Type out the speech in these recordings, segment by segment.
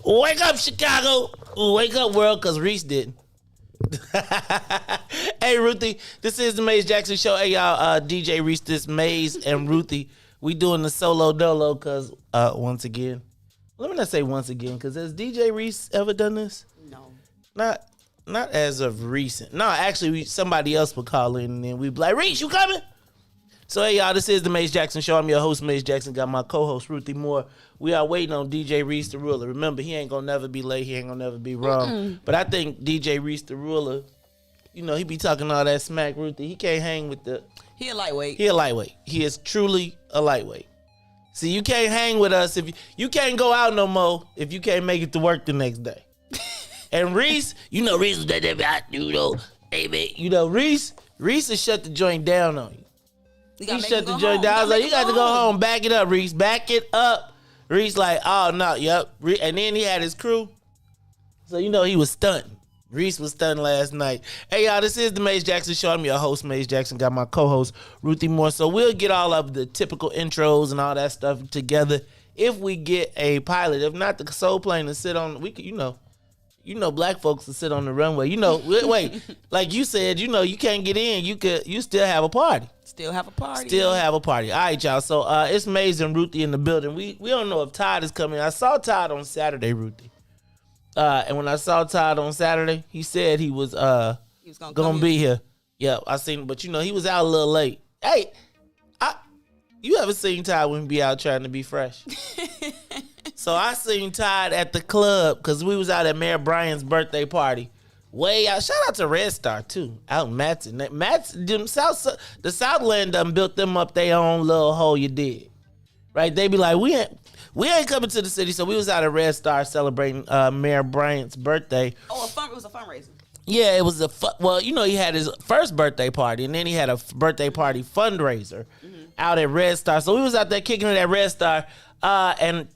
Wake up, Chicago. Wake up, world, because Riis didn't. Hey, Ruthie, this is the Maze Jackson Show. Hey, y'all, DJ Riis, this Maze and Ruthie. We doing the solo dolo because, once again, let me not say once again, because has DJ Riis ever done this? No. Not as of recent. No, actually, somebody else would call in and then we'd be like, Riis, you coming? So, hey, y'all, this is the Maze Jackson Show. I'm your host, Maze Jackson. Got my co-host, Ruthie Moore. We are waiting on DJ Riis the Ruler. Remember, he ain't gonna never be late. He ain't gonna never be wrong. But I think DJ Riis the Ruler, you know, he be talking all that smack, Ruthie. He can't hang with the... He a lightweight. He a lightweight. He is truly a lightweight. See, you can't hang with us if you can't go out no more if you can't make it to work the next day. And Riis, you know, Riis was that, you know, hey, man, you know, Riis has shut the joint down on you. He shut the joint down. I was like, you got to go home. Back it up, Riis. Back it up. Riis like, oh no, yep. And then he had his crew. So you know he was stunting. Riis was stunned last night. Hey y'all, this is the Maze Jackson Show. I'm your host, Maze Jackson. Got my co-host, Ruthie Moore. So we'll get all of the typical intros and all that stuff together if we get a pilot. If not, the soul plane to sit on. We could, you know, black folks to sit on the runway. You know, wait, like you said, you know, you can't get in. You still have a party. Still have a party. Still have a party. All right, y'all. So it's Maze and Ruthie in the building. We don't know if Todd is coming. I saw Todd on Saturday, Ruthie. And when I saw Todd on Saturday, he said he was gonna be here. Yeah, I seen, but you know, he was out a little late. Hey, you ever seen Todd when he be out trying to be fresh? So I seen Todd at the club because we was out at Mayor Brian's birthday party. Way out. Shout out to Red Star too, out in Matson. The Southland done built them up their own little hole. You did, right? They be like, we ain't coming to the city, so we was out at Red Star celebrating Mayor Bryant's birthday. Oh, it was a fundraiser. Yeah, it was well, you know, he had his first birthday party, and then he had a birthday party fundraiser out at Red Star. So we was out there kicking it at Red Star, and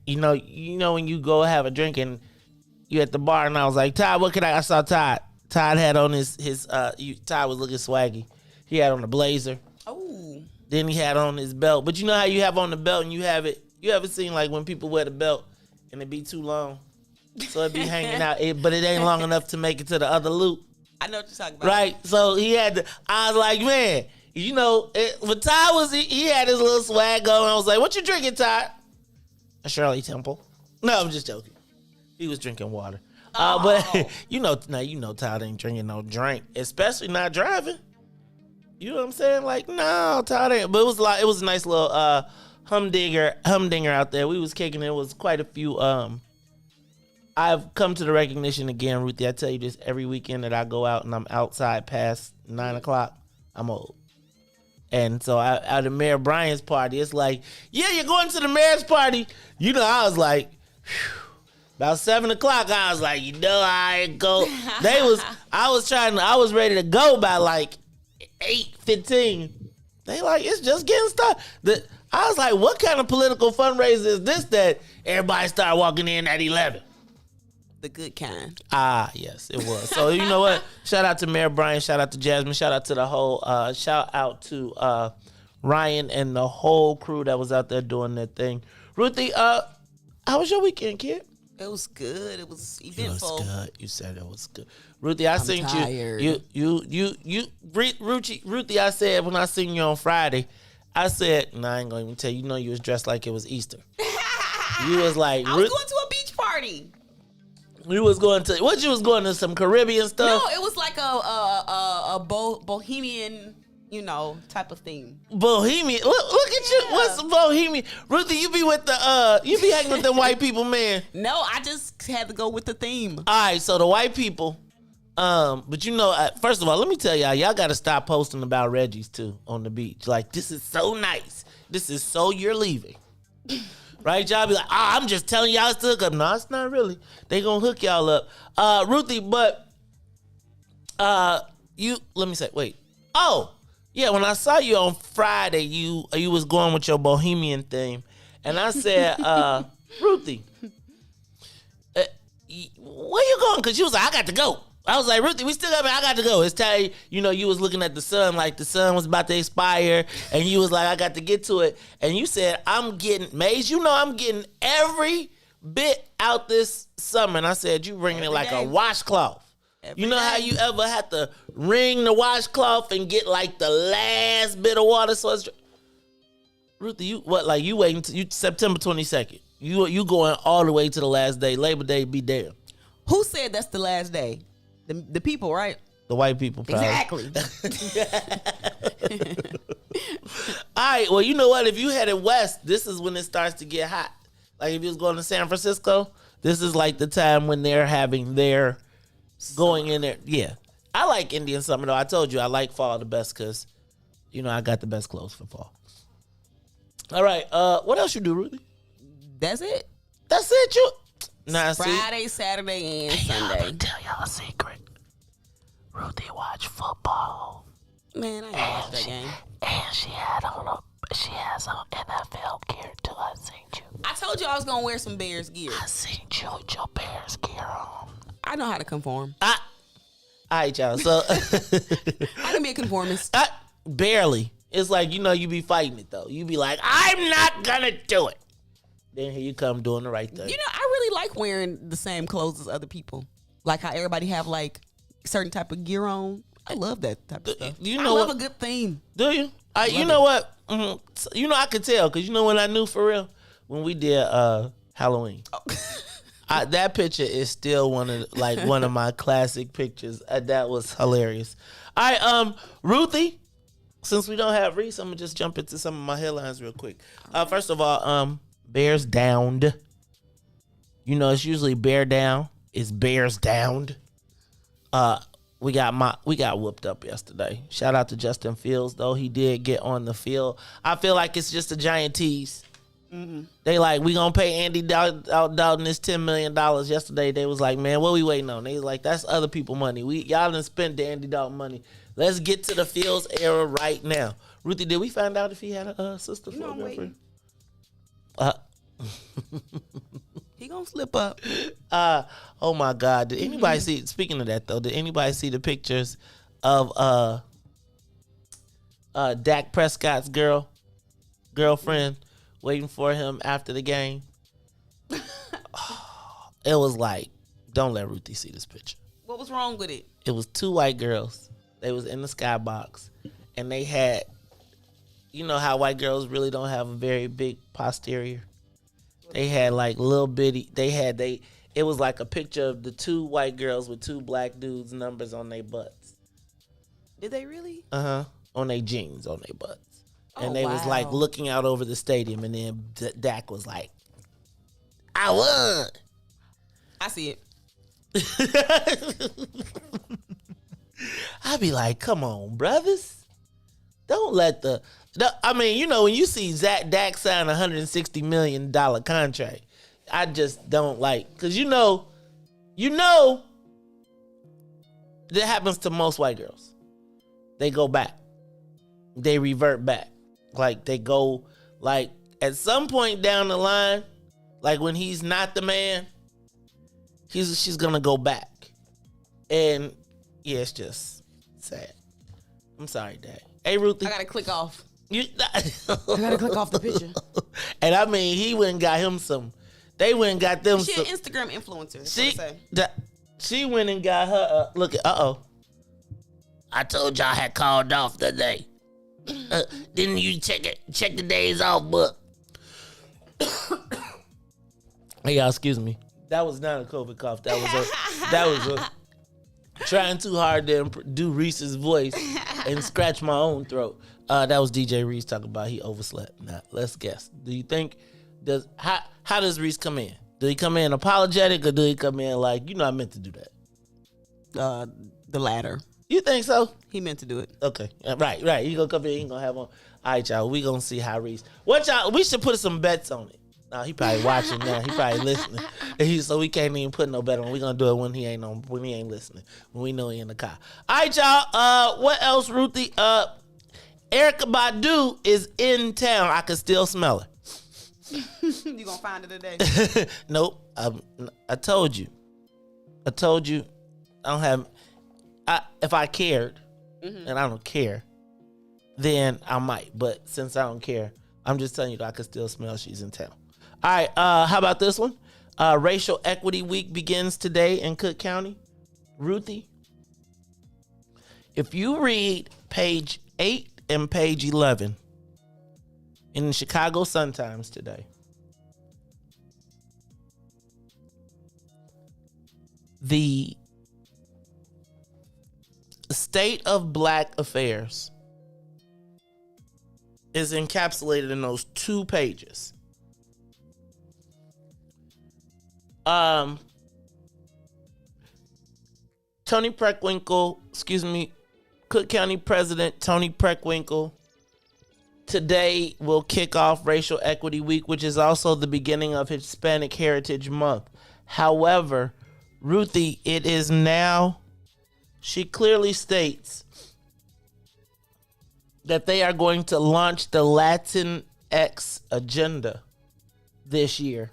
you know when you go have a drink and you at the bar, and I was like, Todd, what can I saw Todd. Todd had on his Todd was looking swaggy. He had on a blazer. Oh. Then he had on his belt. But you know how you have on the belt and you ever seen like when people wear the belt and it be too long? So it be hanging out, but it ain't long enough to make it to the other loop. I know what you're talking about. Right? So I was like, man, you know, but Todd he had his little swag going. I was like, what you drinking, Todd? A Shirley Temple. No, I'm just joking. He was drinking water. But you know Todd ain't drinking no drink, especially not driving. You know what I'm saying? Like, no, Todd ain't. But it was a nice little humdinger out there. We was kicking it. It was quite a few. I've come to the recognition again, Ruthie. I tell you this every weekend that I go out and I'm outside past 9:00, I'm old. And so at the Mayor Brian's party, it's like, yeah, you're going to the mayor's party. You know, I was like, whew. About 7:00, I was like, you know, I ain't go. I was ready to go by like 8:15. They like, it's just getting started. I was like, what kind of political fundraiser is this that everybody started walking in at 11? The good kind. Ah, yes, it was. So you know what? Shout out to Mayor Brian. Shout out to Jasmine. Shout out to the whole. Shout out to Ryan and the whole crew that was out there doing their thing. Ruthie, how was your weekend, kid? It was good. It was eventful. It was good. You said it was good. Ruthie, I seen you. Ruthie, I said when I seen you on Friday, I said, I ain't gonna even tell you. You know, you was dressed like it was Easter. You was like, I was going to a beach party. You was going to you was going to some Caribbean stuff? No, it was like a bohemian, you know, type of theme. Bohemian. Look at you. What's bohemian? Ruthie, you be hanging with them white people, man. No, I just had to go with the theme. All right, so the white people. But you know, first of all, let me tell y'all got to stop posting about Reggie's too on the beach. Like, this is so nice. This is so you're leaving. Right, y'all be like, I'm just telling y'all to hook up. No, it's not really. They gonna hook y'all up. Ruthie, but let me say, wait. Oh, yeah, when I saw you on Friday, you was going with your bohemian theme. And I said, Ruthie, where you going? Because she was like, I got to go. I was like, Ruthie, we still got, I got to go. It's time, you know, you was looking at the sun like the sun was about to expire, and you was like, I got to get to it. And you said, Maze, you know I'm getting every bit out this summer. And I said, you bringing it like a washcloth. You know how you ever had to wring the washcloth and get like the last bit of water? So it's, Ruthie, you waiting till September 22nd. You going all the way to the last day. Labor Day be there. Who said that's the last day? The people, right? The white people, probably. Exactly. All right, well, you know what? If you headed west, this is when it starts to get hot. Like if you was going to San Francisco, this is like the time when they're having their going in there. Yeah. I like Indian summer, though. I told you I like fall the best because, you know, I got the best clothes for fall. All right, what else you do, Ruthie? That's it. That's it, you. Nah, Friday, Saturday, and Sunday. Let me tell y'all a secret. Ruthie watch football. Man, I ain't watched that game. And she has on NFL gear too. I seen you. I told you I was gonna wear some Bears gear. I seen you with your Bears gear on. I know how to conform. All right, y'all. So I can be a conformist. Barely. It's like, you be fighting it, though. You be like, I'm not going to do it. Then here you come doing the right thing. I really like wearing the same clothes as other people. Like how everybody have like certain type of gear on. I love that type of stuff. I love a good theme. Do you? You know what? Mm-hmm. I could tell because when I knew for real? When we did Halloween. Oh. That picture is still one of my classic pictures. That was hilarious. All right, Ruthie. Since we don't have Riis, I'm gonna just jump into some of my headlines real quick. First of all, Bears downed. It's usually bear down. It's Bears downed. We got whooped up yesterday. Shout out to Justin Fields, though he did get on the field. I feel like it's just a giant tease. Mm-hmm. They like, we gonna pay Andy Dalton this $10 million. Yesterday they was like, man, what we waiting on? They was like, that's other people money. Y'all done spent the Andy Dalton money. Let's get to the Fields era right now. Ruthie, did we find out if he had a sister? I'm waiting. He gonna slip up. Oh my God! Did anybody see? Speaking of that though, did anybody see the pictures of Dak Prescott's girlfriend waiting for him after the game? It was like, don't let Ruthie see this picture. What was wrong with it? It was two white girls. They was in the skybox, and they had, how white girls really don't have a very big posterior. They had like little bitty. It was like a picture of the two white girls with two black dudes' numbers on their butts. Did they really? On their jeans, on their butts, and they was like looking out over the stadium, and then Dak was like, "I won." I see it. I'd be like, come on, brothers. Don't let when you see Dak sign a $160 million contract, I just don't like, because that happens to most white girls. They go back. They revert back. Like, they go, like, at some point down the line, like when he's not the man, she's going to go back. And yeah, it's just sad. I'm sorry, Dad. Hey, Ruthie. I gotta click off. I gotta click off the picture. And I mean, he went and got him some. They went and got them. She an Instagram influencer. She went and got her. Look at. I told y'all I had called off today. Didn't you check the days off book? Hey, y'all, excuse me. That was not a COVID cough. That was a trying too hard to do Riis's voice and scratch my own throat. That was DJ Riis talking about he overslept. Now, let's guess. Do you think, how does Riis come in? Do he come in apologetic, or do he come in like, I meant to do that? The latter. You think so? He meant to do it. Okay. Right. He gonna come in, he gonna have on. All right, y'all, we gonna see how Riis. We should put some bets on it. No, he probably watching now. He probably listening. So we can't even put no bet on. We gonna do it when he ain't listening. When we know he in the car. All right, y'all. What else, Ruthie? Erykah Badu is in town. I can still smell her. You gonna find her today? Nope. I told you. I don't have. If I cared, and I don't care, then I might. But since I don't care, I'm just telling you that I can still smell she's in town. All right, how about this one? Racial Equity Week begins today in Cook County. Ruthie, if you read page 8 and page 11 in the Chicago Sun-Times today, the state of black affairs is encapsulated in those 2 pages. Cook County President Tony Preckwinkle today will kick off Racial Equity Week, which is also the beginning of Hispanic Heritage Month. However, Ruthie, it is now, she clearly states that they are going to launch the Latinx agenda this year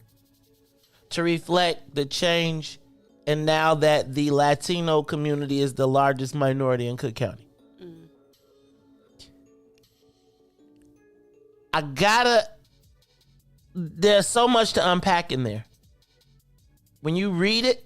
to reflect the change, and now that the Latino community is the largest minority in Cook County. There's so much to unpack in there. When you read it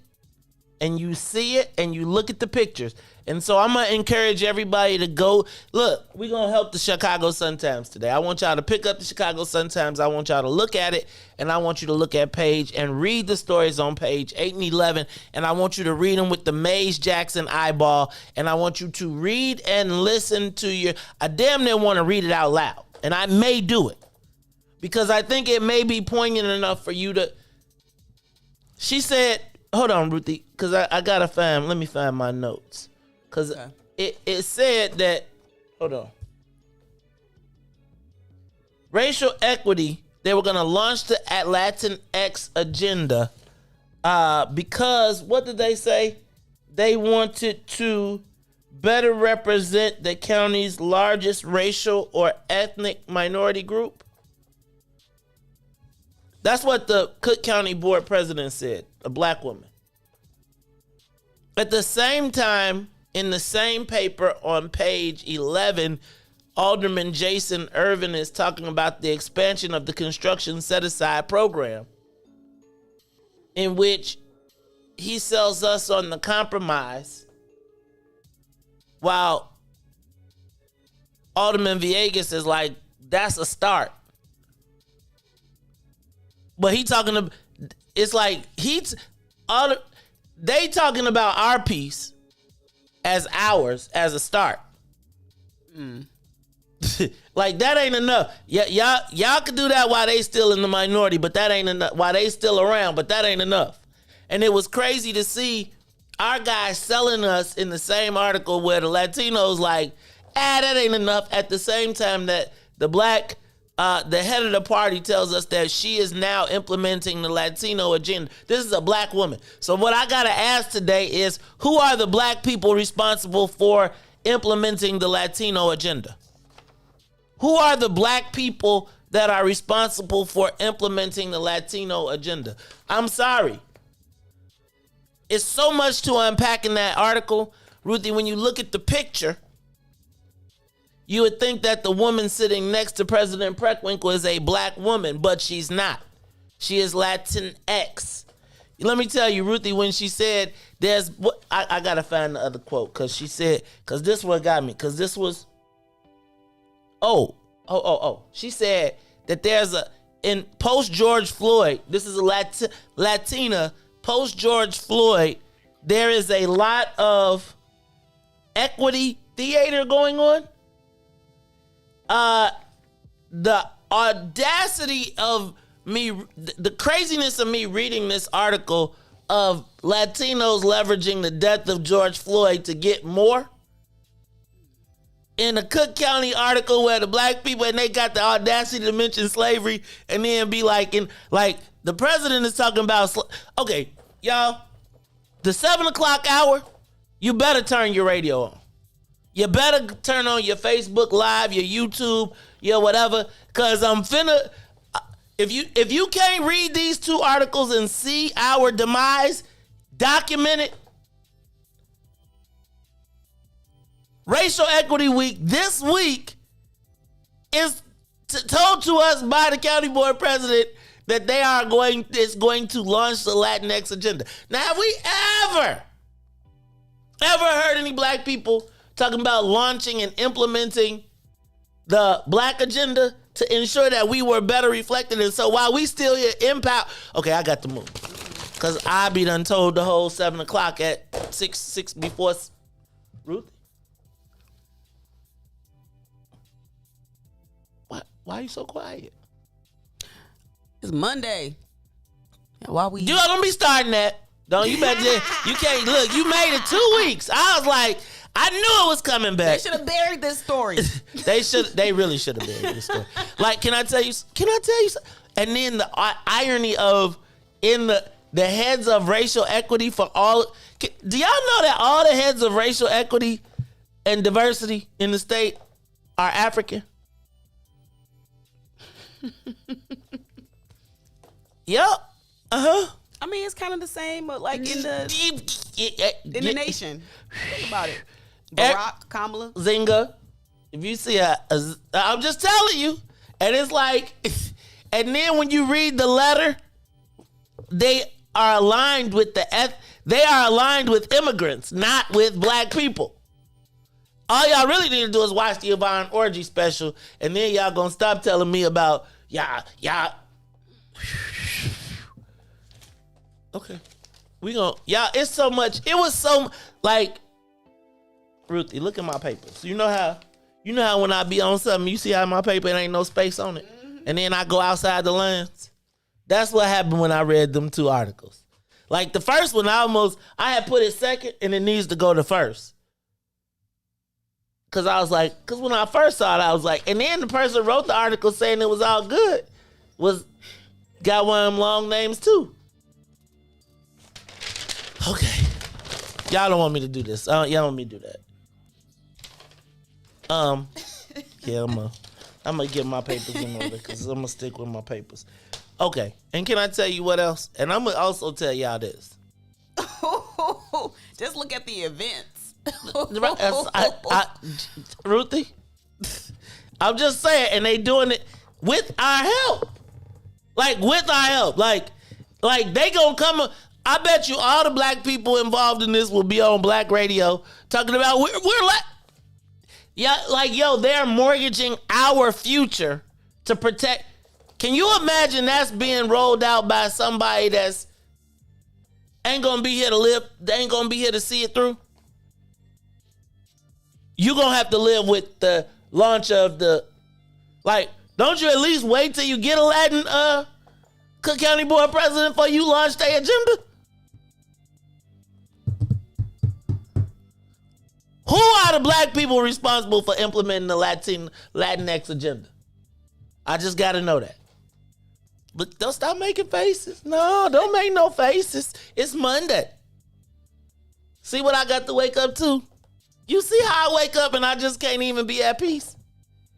and you see it and you look at the pictures. And so I'm going to encourage everybody to go. Look, we're going to help the Chicago Sun-Times today. I want y'all to pick up the Chicago Sun-Times. I want y'all to look at it, and I want you to look at page and read the stories on page 8 and 11. And I want you to read them with the Mays Jackson eyeball. And I want you to read and listen to I damn near want to read it out loud. And I may do it because I think it may be poignant enough for you to. She said, hold on, Ruthie, because I got to let me find my notes. Because it said that, hold on. Racial equity, they were going to launch the Latinx agenda because, what did they say? They wanted to better represent the county's largest racial or ethnic minority group. That's what the Cook County Board president said, a black woman. At the same time, in the same paper on page 11, Alderman Jason Irvin is talking about the expansion of the construction set-aside program, in which he sells us on the compromise, while Alderman Villegas is like, that's a start. But he talking about, it's like they talking about our piece as ours as a start. Like that ain't enough. Y'all can do that while they still in the minority, but that ain't enough. While they still around, but that ain't enough. And it was crazy to see our guys selling us in the same article where the Latinos like, that ain't enough. At the same time that the black, the head of the party tells us that she is now implementing the Latino agenda. This is a black woman. So what I got to ask today is, who are the black people responsible for implementing the Latino agenda? Who are the black people that are responsible for implementing the Latino agenda? I'm sorry. It's so much to unpack in that article. Ruthie, when you look at the picture, you would think that the woman sitting next to President Preckwinkle is a black woman, but she's not. She is Latinx. Let me tell you, Ruthie, when she said I got to find the other quote, because she said, because this what got me, because this was, she said that there's in post-George Floyd, this is a Latina, post-George Floyd, there is a lot of equity theater going on. The audacity of me, the craziness of me reading this article of Latinos leveraging the death of George Floyd to get more. In a Cook County article where the black people, and they got the audacity to mention slavery and then be like, the president is talking about, okay, y'all, the 7 o'clock hour, you better turn your radio on. You better turn on your Facebook Live, your YouTube, your whatever, because I'm finna, if you can't read these two articles and see our demise documented, Racial Equity Week this week is told to us by the county board president that it's going to launch the Latinx agenda. Now, have we ever heard any black people talking about launching and implementing the black agenda to ensure that we were better reflected? And so while we still here in power, okay, I got to move. Because I be done told the whole 7 o'clock at 6 before. Ruth? Why are you so quiet? It's Monday. Why we? Dude, don't be starting that. Don't you better? You can't look. You made it 2 weeks. I was like, I knew it was coming back. They should have buried this story. They really should have buried this story. Like, can I tell you? And then the irony of in the heads of racial equity for all. Do y'all know that all the heads of racial equity and diversity in the state are African? Yup. Uh-huh. I mean, it's kind of the same, but like in the nation. Think about it. Barack, Kamala. Zinga. If you see I'm just telling you. And it's like, and then when you read the letter, they are aligned with they are aligned with immigrants, not with black people. All y'all really need to do is watch the Yvonne Orgy special, and then y'all gonna stop telling me about y'all. Okay. It's so much. It was so, like, Ruthie, look at my papers. You know how when I be on something, you see how my paper, it ain't no space on it. Mm-hmm. And then I go outside the lines. That's what happened when I read them 2 articles. Like the first one, I had put it second and it needs to go to first. Cause when I first saw it, I was like, and then the person wrote the article saying it was all good, got one of them long names too. Okay. Y'all don't want me to do this. Y'all don't want me to do that. Yeah, I'm gonna get my papers in order because I'm gonna stick with my papers. Okay, and can I tell you what else? And I'm gonna also tell y'all this. Just look at the events. Ruthie, I'm just saying, and they doing it with our help. Like with our help. Like they gonna come. I bet you all the black people involved in this will be on black radio talking about we're like. Yeah, like, yo, they're mortgaging our future to protect. Can you imagine that's being rolled out by somebody that's ain't gonna be here to live, they ain't gonna be here to see it through? You gonna have to live with the launch of don't you at least wait till you get a Latin Cook County Board president before you launch their agenda? Who are the black people responsible for implementing the Latinx agenda? I just got to know that. But don't stop making faces. No, don't make no faces. It's Monday. See what I got to wake up to? You see how I wake up and I just can't even be at peace?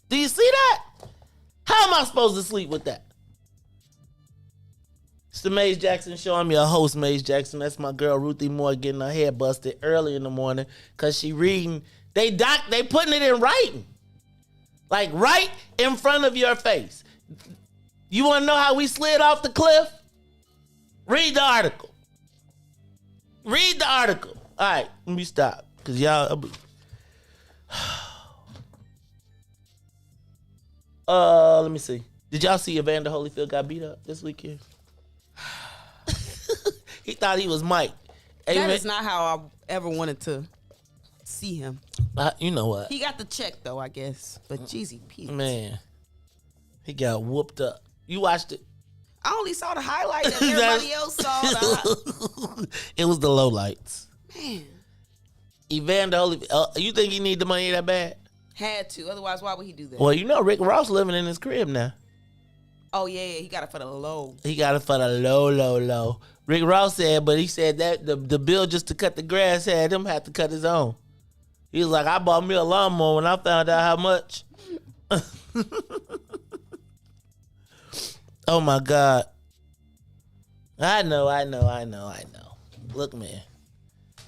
Do you see that? How am I supposed to sleep with that? It's the Maze Jackson Show. I'm your host, Maze Jackson. That's my girl, Ruthie Moore, getting her hair busted early in the morning because she reading. They putting it in writing. Like right in front of your face. You want to know how we slid off the cliff? Read the article. Read the article. All right, let me stop. Because y'all... let me see. Did y'all see Evander Holyfield got beat up this weekend? He thought he was Mike. That is not how I ever wanted to see him. You know what? He got the check, though, I guess. But Jeezy Pete. Man. He got whooped up. You watched it? I only saw the highlights and everybody else saw It was the lowlights. Man. Evander Holyfield. You think he need the money that bad? Had to. Otherwise, why would he do that? Well, you know Rick Ross living in his crib now. Oh, yeah. He got it for the low. He got it for the low. Rick Ross said, but he said that the bill just to cut the grass had him have to cut his own. He was like, I bought me a lawnmower when I found out how much. Oh, my God. I know. Look, man.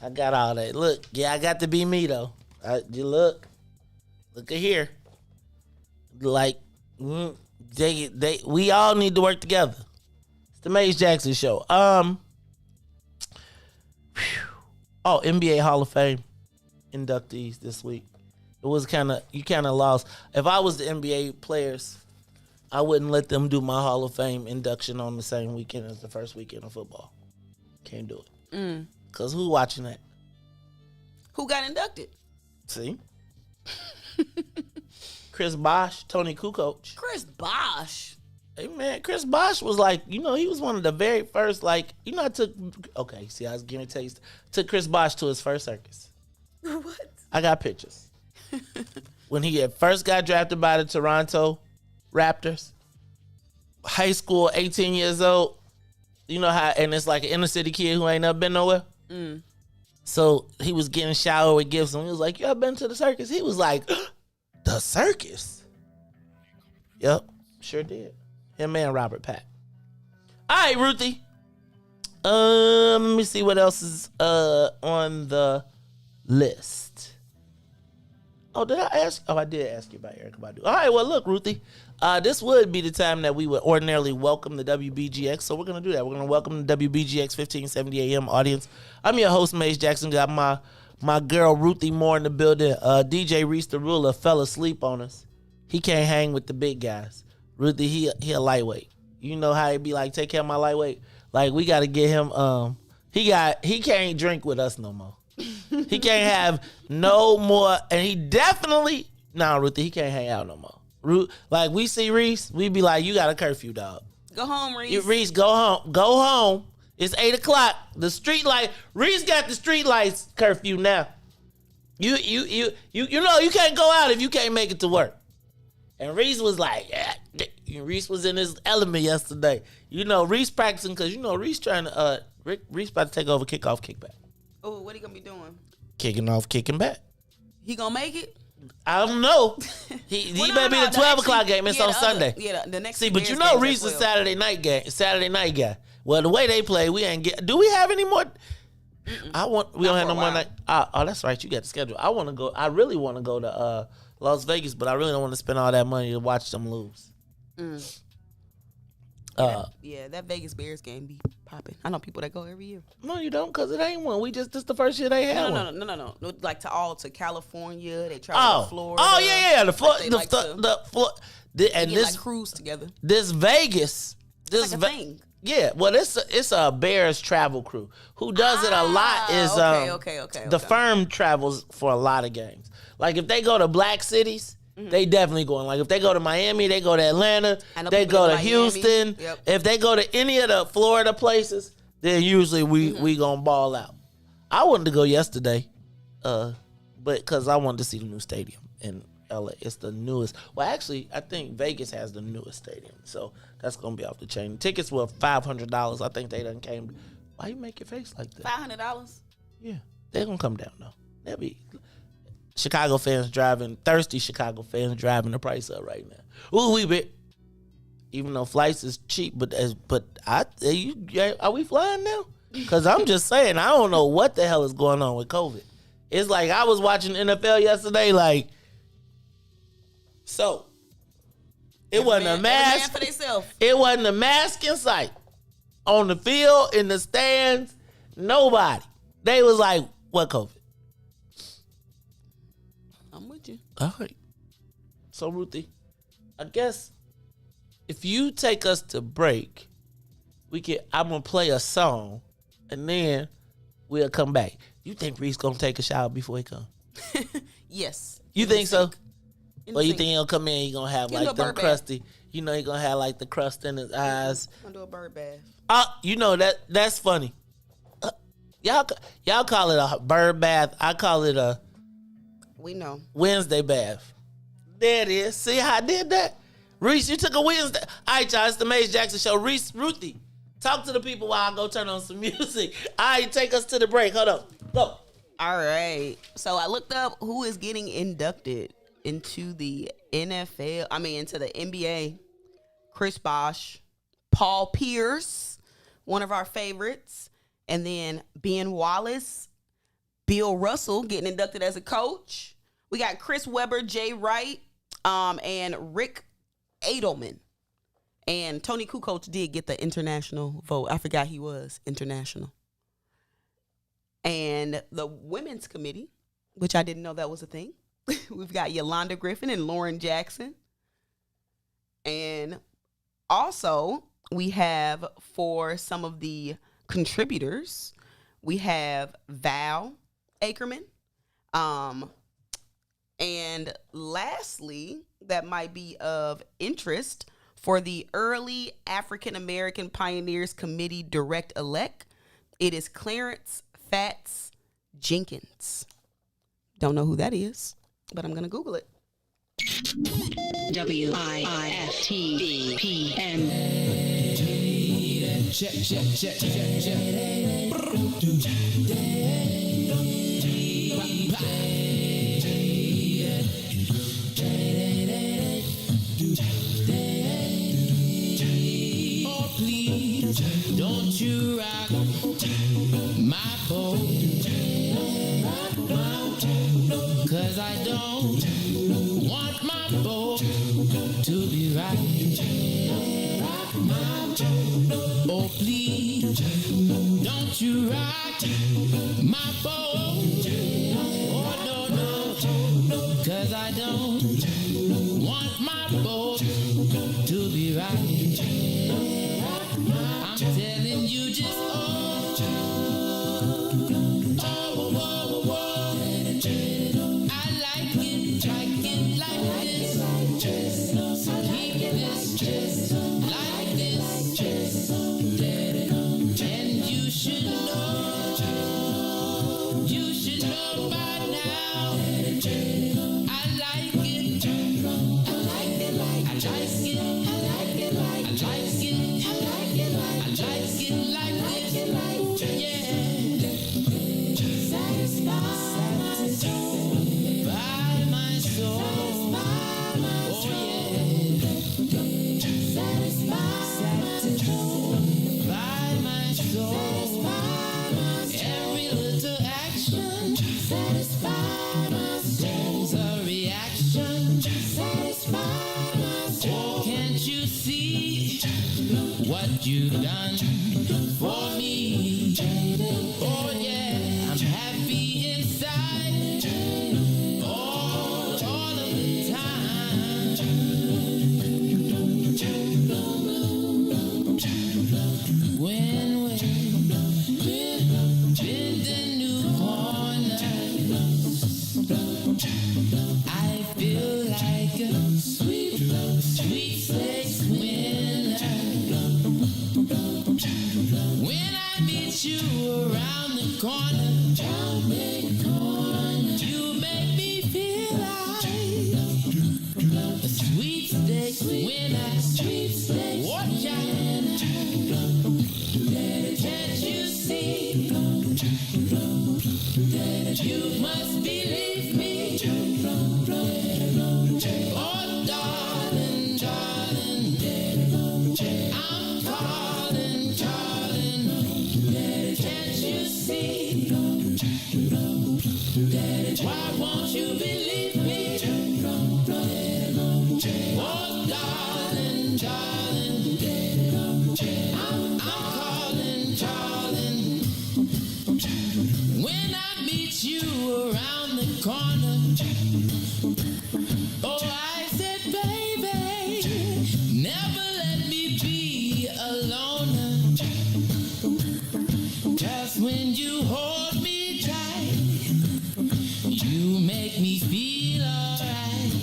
I got all that. Look, yeah, I got to be me, though. You look at here. Like, we all need to work together. It's the Maze Jackson Show. NBA Hall of Fame inductees this week. It was you kind of lost. If I was the NBA players, I wouldn't let them do my Hall of Fame induction on the same weekend as the first weekend of football. Can't do it. Because who watching that? Who got inducted? See? Chris Bosh, Tony Kukoc. Chris Bosh. Hey, man, Chris Bosh was like, he was one of the very first, I was giving a taste. Took Chris Bosh to his first circus. What? I got pictures. When he had first got drafted by the Toronto Raptors, high school, 18 years old, you know how, and it's like an inner city kid who ain't never been nowhere. So he was getting showered with gifts, and he was like, you ever been to the circus? He was like, the circus? Yep, sure did. Him and Robert Pack. right, Ruthie. Let me see what else is on the list. Oh, did I ask? Oh, I did ask you about Erykah Badu. All right, well, look, Ruthie. This would be the time that we would ordinarily welcome the WBGX, so we're going to do that. We're going to welcome the WBGX 1570 AM audience. I'm your host, Mace Jackson. Got my girl, Ruthie Moore, in the building. DJ Riis the Ruler fell asleep on us. He can't hang with the big guys. Ruthie, he a lightweight. You know how he be like, take care of my lightweight? Like, we got to get him, he can't drink with us no more. He can't have no more, and he definitely, Ruthie, he can't hang out no more. Like, we see Riis, we be like, you got a curfew, dog. Go home, Riis. Riis, go home. Go home. It's 8 o'clock. The street light. Riis got the street lights curfew now. You know you can't go out if you can't make it to work. And Riis was like, yeah. Riis was in his element yesterday. You know, Riis practicing because, you know, Riis trying to, Riis about to take over kickoff, kickback. Oh, what he gonna be doing? Kicking off, kicking back. He gonna make it? I don't know. He better be the 12 o'clock game. It's on Sunday. The next. See, but you know Riis is Saturday night guy. Well, the way they play, we ain't get. Do we have any more? We don't have no more night. Oh, that's right. You got the schedule. I want to go. I really want to go to Las Vegas, but I really don't want to spend all that money to watch them lose. That Vegas Bears game be popping. I know people that go every year. No, you don't, because it ain't one. This the first year they had one. No. Like to California. They travel to Florida. Oh, yeah. This cruise together. This Vegas. This like a thing. Yeah, well, it's a Bears travel crew. Who does it a lot is okay. The firm travels for a lot of games. Like if they go to black cities, they definitely going. Like if they go to Miami, they go to Atlanta, they go to Houston. Yep. If they go to any of the Florida places, then usually we gonna ball out. I wanted to go yesterday, but because I wanted to see the new stadium in LA. It's the newest. Well, actually, I think Vegas has the newest stadium, so that's gonna be off the chain. Tickets were $500. I think they done came. Why you make your face like that? $500. Yeah, they're gonna come down though. They'll be Chicago fans driving, thirsty Chicago fans driving the price up right now. Ooh, we bit. Even though flights is cheap, are we flying now? Because I'm just saying, I don't know what the hell is going on with COVID. It's like I was watching NFL yesterday, like. So, it wasn't a mask. It wasn't a mask in sight. On the field, in the stands, nobody. They was like, what COVID? I'm with you. All right. So, Ruthie, I guess if you take us to break, I'm going to play a song, and then we'll come back. You think Riis going to take a shower before he come? Yes. You think so? Or you think he'll come in, he gonna have like them crusty, you know, he gonna have like the crust in his eyes. I'm gonna do a bird bath. You know, that's funny. Y'all call it a bird bath. I call it a Wednesday bath. There it is. See how I did that? Riis, you took a Wednesday. All right, y'all, it's the Mace Jackson Show. Ruthie, talk to the people while I go turn on some music. All right, take us to the break. Hold up. Go. All right. So I looked up who is getting inducted into the NFL, into the NBA. Chris Bosh, Paul Pierce, one of our favorites, and then Ben Wallace, Bill Russell getting inducted as a coach. We got Chris Webber, Jay Wright, and Rick Edelman. And Tony Kukoc did get the international vote. I forgot he was international. And the women's committee, which I didn't know that was a thing. We've got Yolanda Griffin and Lauren Jackson. And also, we have for some of the contributors, we have Val Ackerman. And lastly, that might be of interest for the Early African American Pioneers Committee Direct Elect, it is Clarence Fats Jenkins. Don't know who that is, but I'm going to Google it. WIFTVPN. Check. I don't want my boat to be right. Oh, please, don't you rock my boat. Oh, no, 'cause I don't want my boat to be right. I'm telling you just, I like it like this. Keep this just like this. And you should know by now. I like it. I like it like I like it. I like it like I like it. I like it like I like it like this. Yeah. Satisfy my soul. Oh yeah. Satisfy my soul. Every little action satisfy my soul. There's a reaction satisfy my soul. Can't you see what you've done for me? Oh yeah, I'm happy inside all of the time. When we're bending new corners, I feel like a sweet six winner. When I meet you around the corner, you make me feel like a sweet steak winner. Watch out. Can't you see? You must believe me. Oh, darling, darling, I'm calling. Can't you see? Why won't you believe me? Oh, darling, darling, I'm calling. When I meet you around the corner, oh, I said, baby, never let me be alone. 'Cause when you hold me tight, you make me feel alright.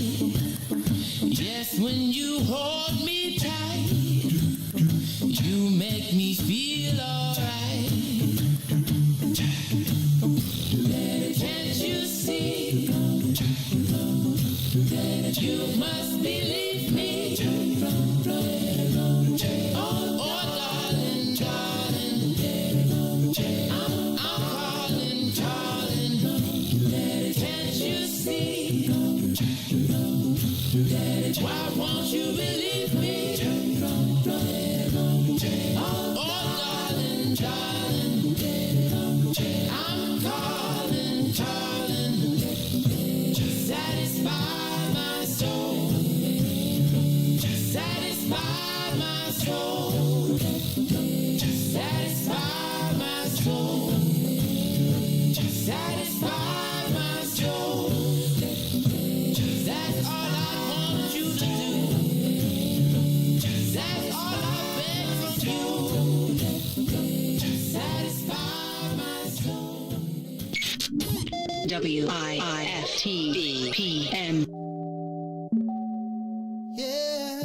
Yes, when you hold me tight, you make me feel alright. Can't you see? You must believe me. Oh, darling, darling, I'm calling. Can't you see? Why won't you believe me? Oh, darling, darling, I'm calling. Satisfy my soul. Satisfy my soul. Satisfy my soul. Satisfy my soul. That's all I want you to do. That's all I beg from you. Satisfy my soul. WIIFTVPM. Yeah.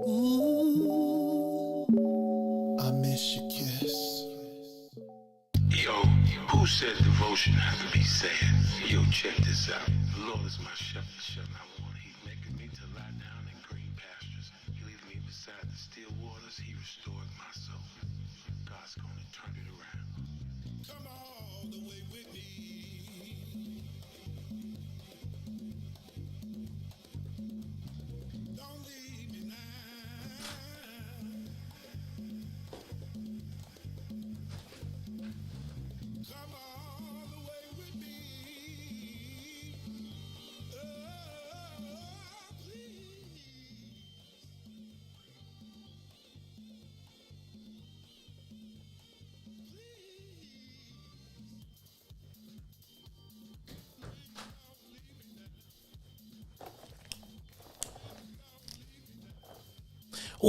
Ooh. I miss your kiss. Yo, who said devotion has to be sad? Yo, check this out. The Lord is my shepherd, I want. He's making me to lie down in green pastures. He leads me beside the still waters. He restored my soul. God's gonna turn it around. Come all the way with me. Don't leave me now. Come all the way with me.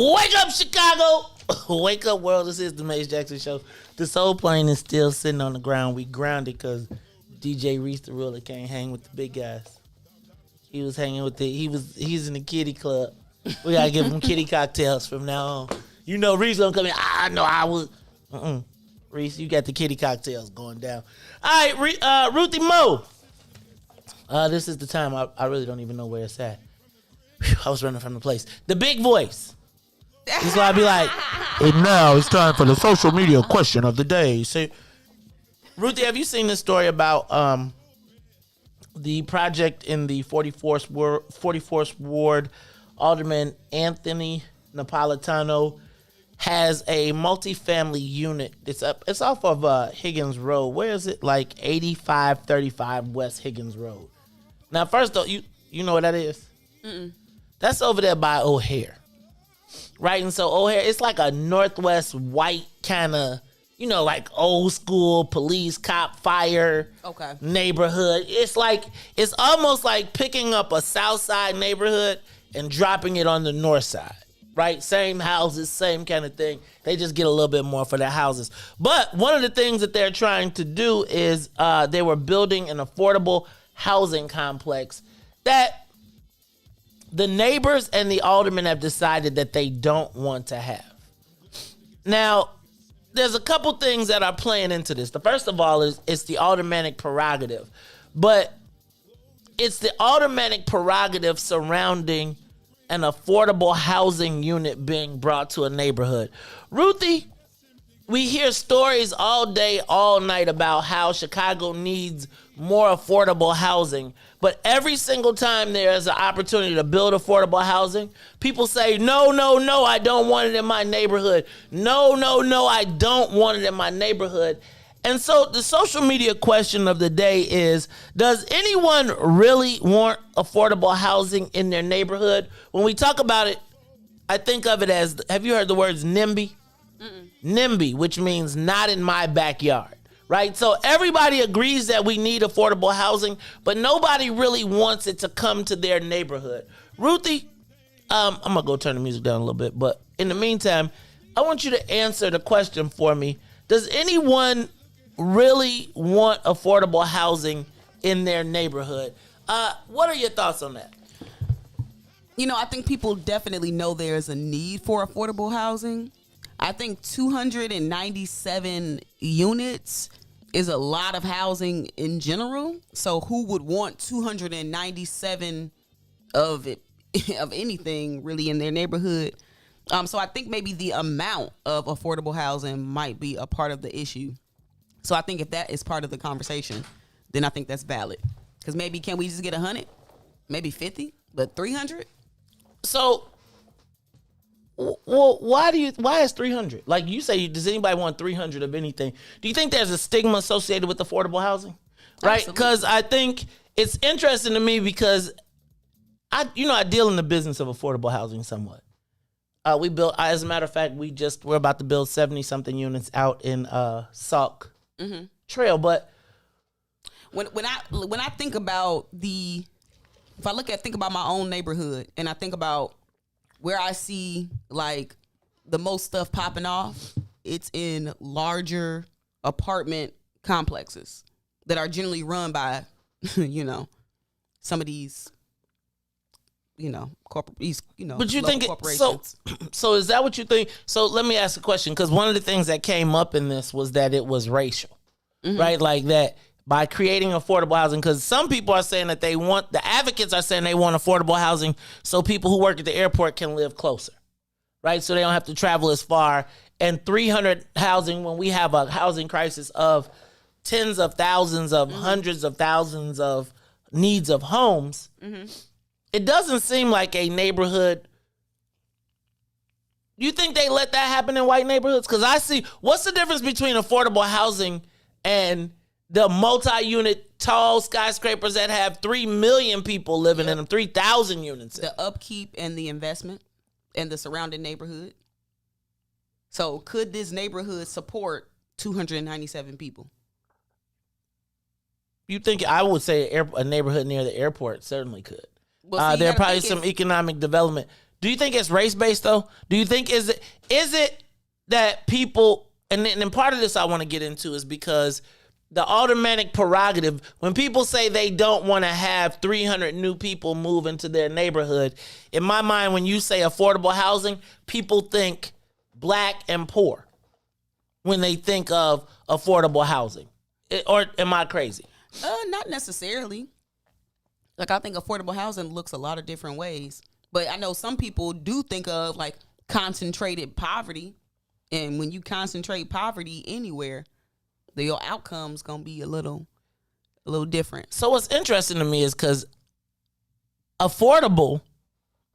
Wake up, Chicago! Wake up, world. This is the Mace Jackson Show. The soul plane is still sitting on the ground. We grounded because DJ Riis the Ruler can't hang with the big guys. He was hanging with he's in the kiddie club. We gotta give him kiddie cocktails from now on. You know Riis gonna come in. I know I was. Riis, you got the kiddie cocktails going down. All right, Ruthie Mo. This is the time. I really don't even know where it's at. Whew, I was running from the place. The big voice. This is why I be like, and now it's time for the social media question of the day. So, Ruthie, have you seen this story about the project in the 44th Ward? Alderman Anthony Napolitano has a multifamily unit. It's off of Higgins Road. Where is it? Like 8535 West Higgins Road. Now, first though, you know what that is? Mm-mm. That's over there by O'Hare. Right? And so O'Hare, it's like a Northwest white kind of, like old school police, cop, fire neighborhood. It's almost like picking up a South Side neighborhood and dropping it on the North Side. Right? Same houses, same kind of thing. They just get a little bit more for their houses. But one of the things that they're trying to do is they were building an affordable housing complex that the neighbors and the aldermen have decided that they don't want to have. Now, there's a couple things that are playing into this. The first of all is it's the aldermanic prerogative. But it's the aldermanic prerogative surrounding an affordable housing unit being brought to a neighborhood. Ruthie, we hear stories all day, all night about how Chicago needs more affordable housing. But every single time there's an opportunity to build affordable housing, people say, no, I don't want it in my neighborhood. No, I don't want it in my neighborhood. And so the social media question of the day is, does anyone really want affordable housing in their neighborhood? When we talk about it, I think of it as, have you heard the words NIMBY? NIMBY, which means not in my backyard, right? So everybody agrees that we need affordable housing, but nobody really wants it to come to their neighborhood. Ruthie, I'm going to go turn the music down a little bit, but in the meantime, I want you to answer the question for me. Does anyone really want affordable housing in their neighborhood? What are your thoughts on that? I think people definitely know there's a need for affordable housing. I think 297 units is a lot of housing in general. So who would want 297 of anything really in their neighborhood? So I think maybe the amount of affordable housing might be a part of the issue. So I think if that is part of the conversation, then I think that's valid. Because maybe can we just get 100? Maybe 50? But 300? So, well, why is 300? Like you say, does anybody want 300 of anything? Do you think there's a stigma associated with affordable housing? Right? Because I think it's interesting to me because I deal in the business of affordable housing somewhat. We built, as a matter of fact, we're about to build 70 something units out in Sauk Trail. But when I think about think about my own neighborhood and I think about where I see like the most stuff popping off, it's in larger apartment complexes that are generally run by, some of these, corporate, but you think corporations. So is that what you think? So let me ask a question, because one of the things that came up in this was that it was racial, right? Like that by creating affordable housing, because some people are saying that the advocates are saying they want affordable housing so people who work at the airport can live closer, right? So they don't have to travel as far. And 300 housing when we have a housing crisis of tens of thousands of hundreds of thousands of needs of homes. It doesn't seem like a neighborhood. You think they let that happen in white neighborhoods? Because I see, what's the difference between affordable housing and the multi-unit tall skyscrapers that have 3 million people living in them, 3,000 units? The upkeep and the investment and the surrounding neighborhood. So could this neighborhood support 297 people? You think, I would say a neighborhood near the airport certainly could. Well, there are probably some economic development. Do you think it's race based though? Do you think is it that people and part of this I want to get into is because the aldermanic prerogative, when people say they don't want to have 300 new people move into their neighborhood, in my mind, when you say affordable housing, people think black and poor when they think of affordable housing. Or am I crazy? Not necessarily. Like, I think affordable housing looks a lot of different ways. But I know some people do think of, like, concentrated poverty. And when you concentrate poverty anywhere, your outcome's going to be a little different. So what's interesting to me is because affordable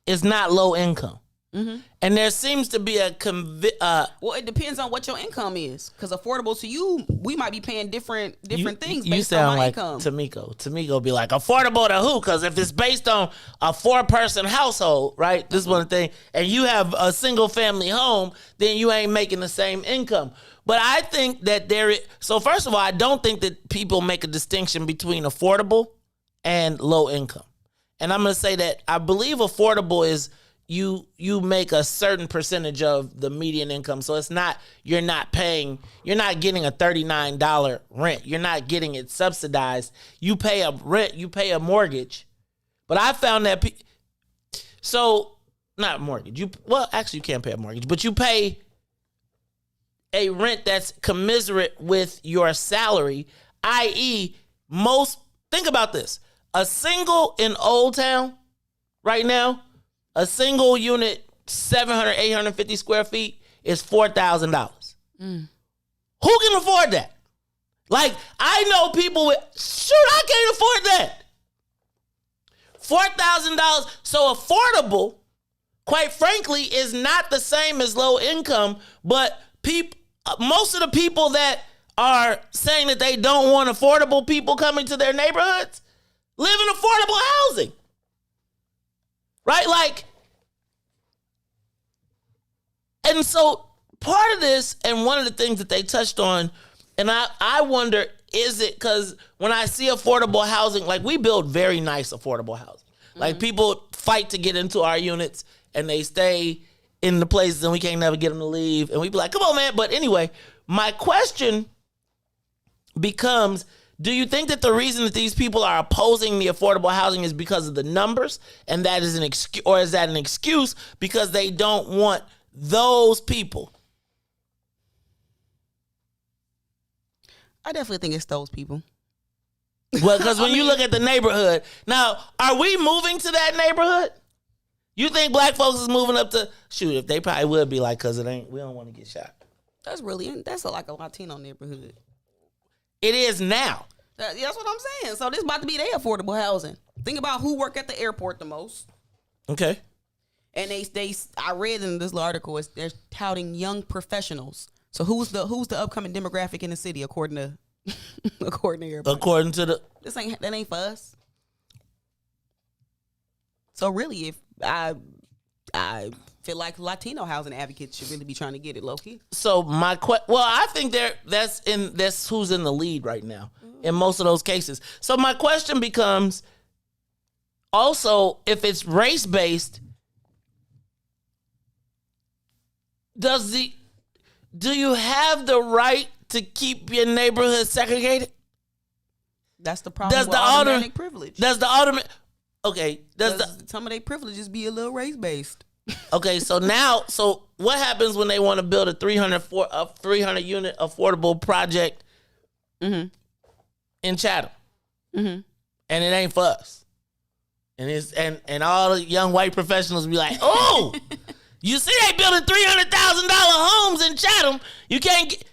is not low income. Mm-hmm. And there seems to be well, it depends on what your income is. Because affordable to you, we might be paying different things based on my income. Tamiko be like, affordable to who? Because if it's based on a 4-person household, right? This is one thing. And you have a single family home, then you ain't making the same income. But I think that so first of all, I don't think that people make a distinction between affordable and low income. And I'm going to say that I believe affordable is you make a certain percentage of the median income. So it's not, you're not getting a $39 rent. You're not getting it subsidized. You pay a rent, you pay a mortgage. But I found that, not mortgage. Actually you can't pay a mortgage, but you pay a rent that's commensurate with your salary, i.e. think about this. A single in Old Town right now, a single unit, 700, 850 square feet is $4,000. Who can afford that? Like, I know people I can't afford that. $4,000. So affordable, quite frankly, is not the same as low income, but most of the people that are saying that they don't want affordable people coming to their neighborhoods live in affordable housing. Right? Like, and so part of this, and one of the things that they touched on, and I wonder, is it because when I see affordable housing, like, we build very nice affordable housing. Like, people fight to get into our units and they stay in the places and we can't never get them to leave. And we be like, come on, man. But anyway, my question becomes, do you think that the reason that these people are opposing the affordable housing is because of the numbers, and that is an excuse, or is that an excuse because they don't want those people? I definitely think it's those people. Well, because when you look at the neighborhood, now, are we moving to that neighborhood? You think black folks is moving up to, if they probably would be like, because we don't want to get shot. That's like a Latino neighborhood. It is now. That's what I'm saying. So this about to be their affordable housing. Think about who work at the airport the most. Okay. And I read in this article, they're touting young professionals. So who's the upcoming demographic in the city according to everybody? According to that ain't for us. So really, if I feel like Latino housing advocates should really be trying to get it low key. So I think that's who's in the lead right now in most of those cases. So my question becomes, also, if it's race based, do you have the right to keep your neighborhood segregated? That's the problem with automatic privilege. Does the automatic... Okay. Some of their privileges be a little race based. Okay, so what happens when they want to build a 300 unit affordable project in Chatham? Mm-hmm. And it ain't for us. And it's and all the young white professionals be like, oh, you see they building $300,000 homes in Chatham. You can't get...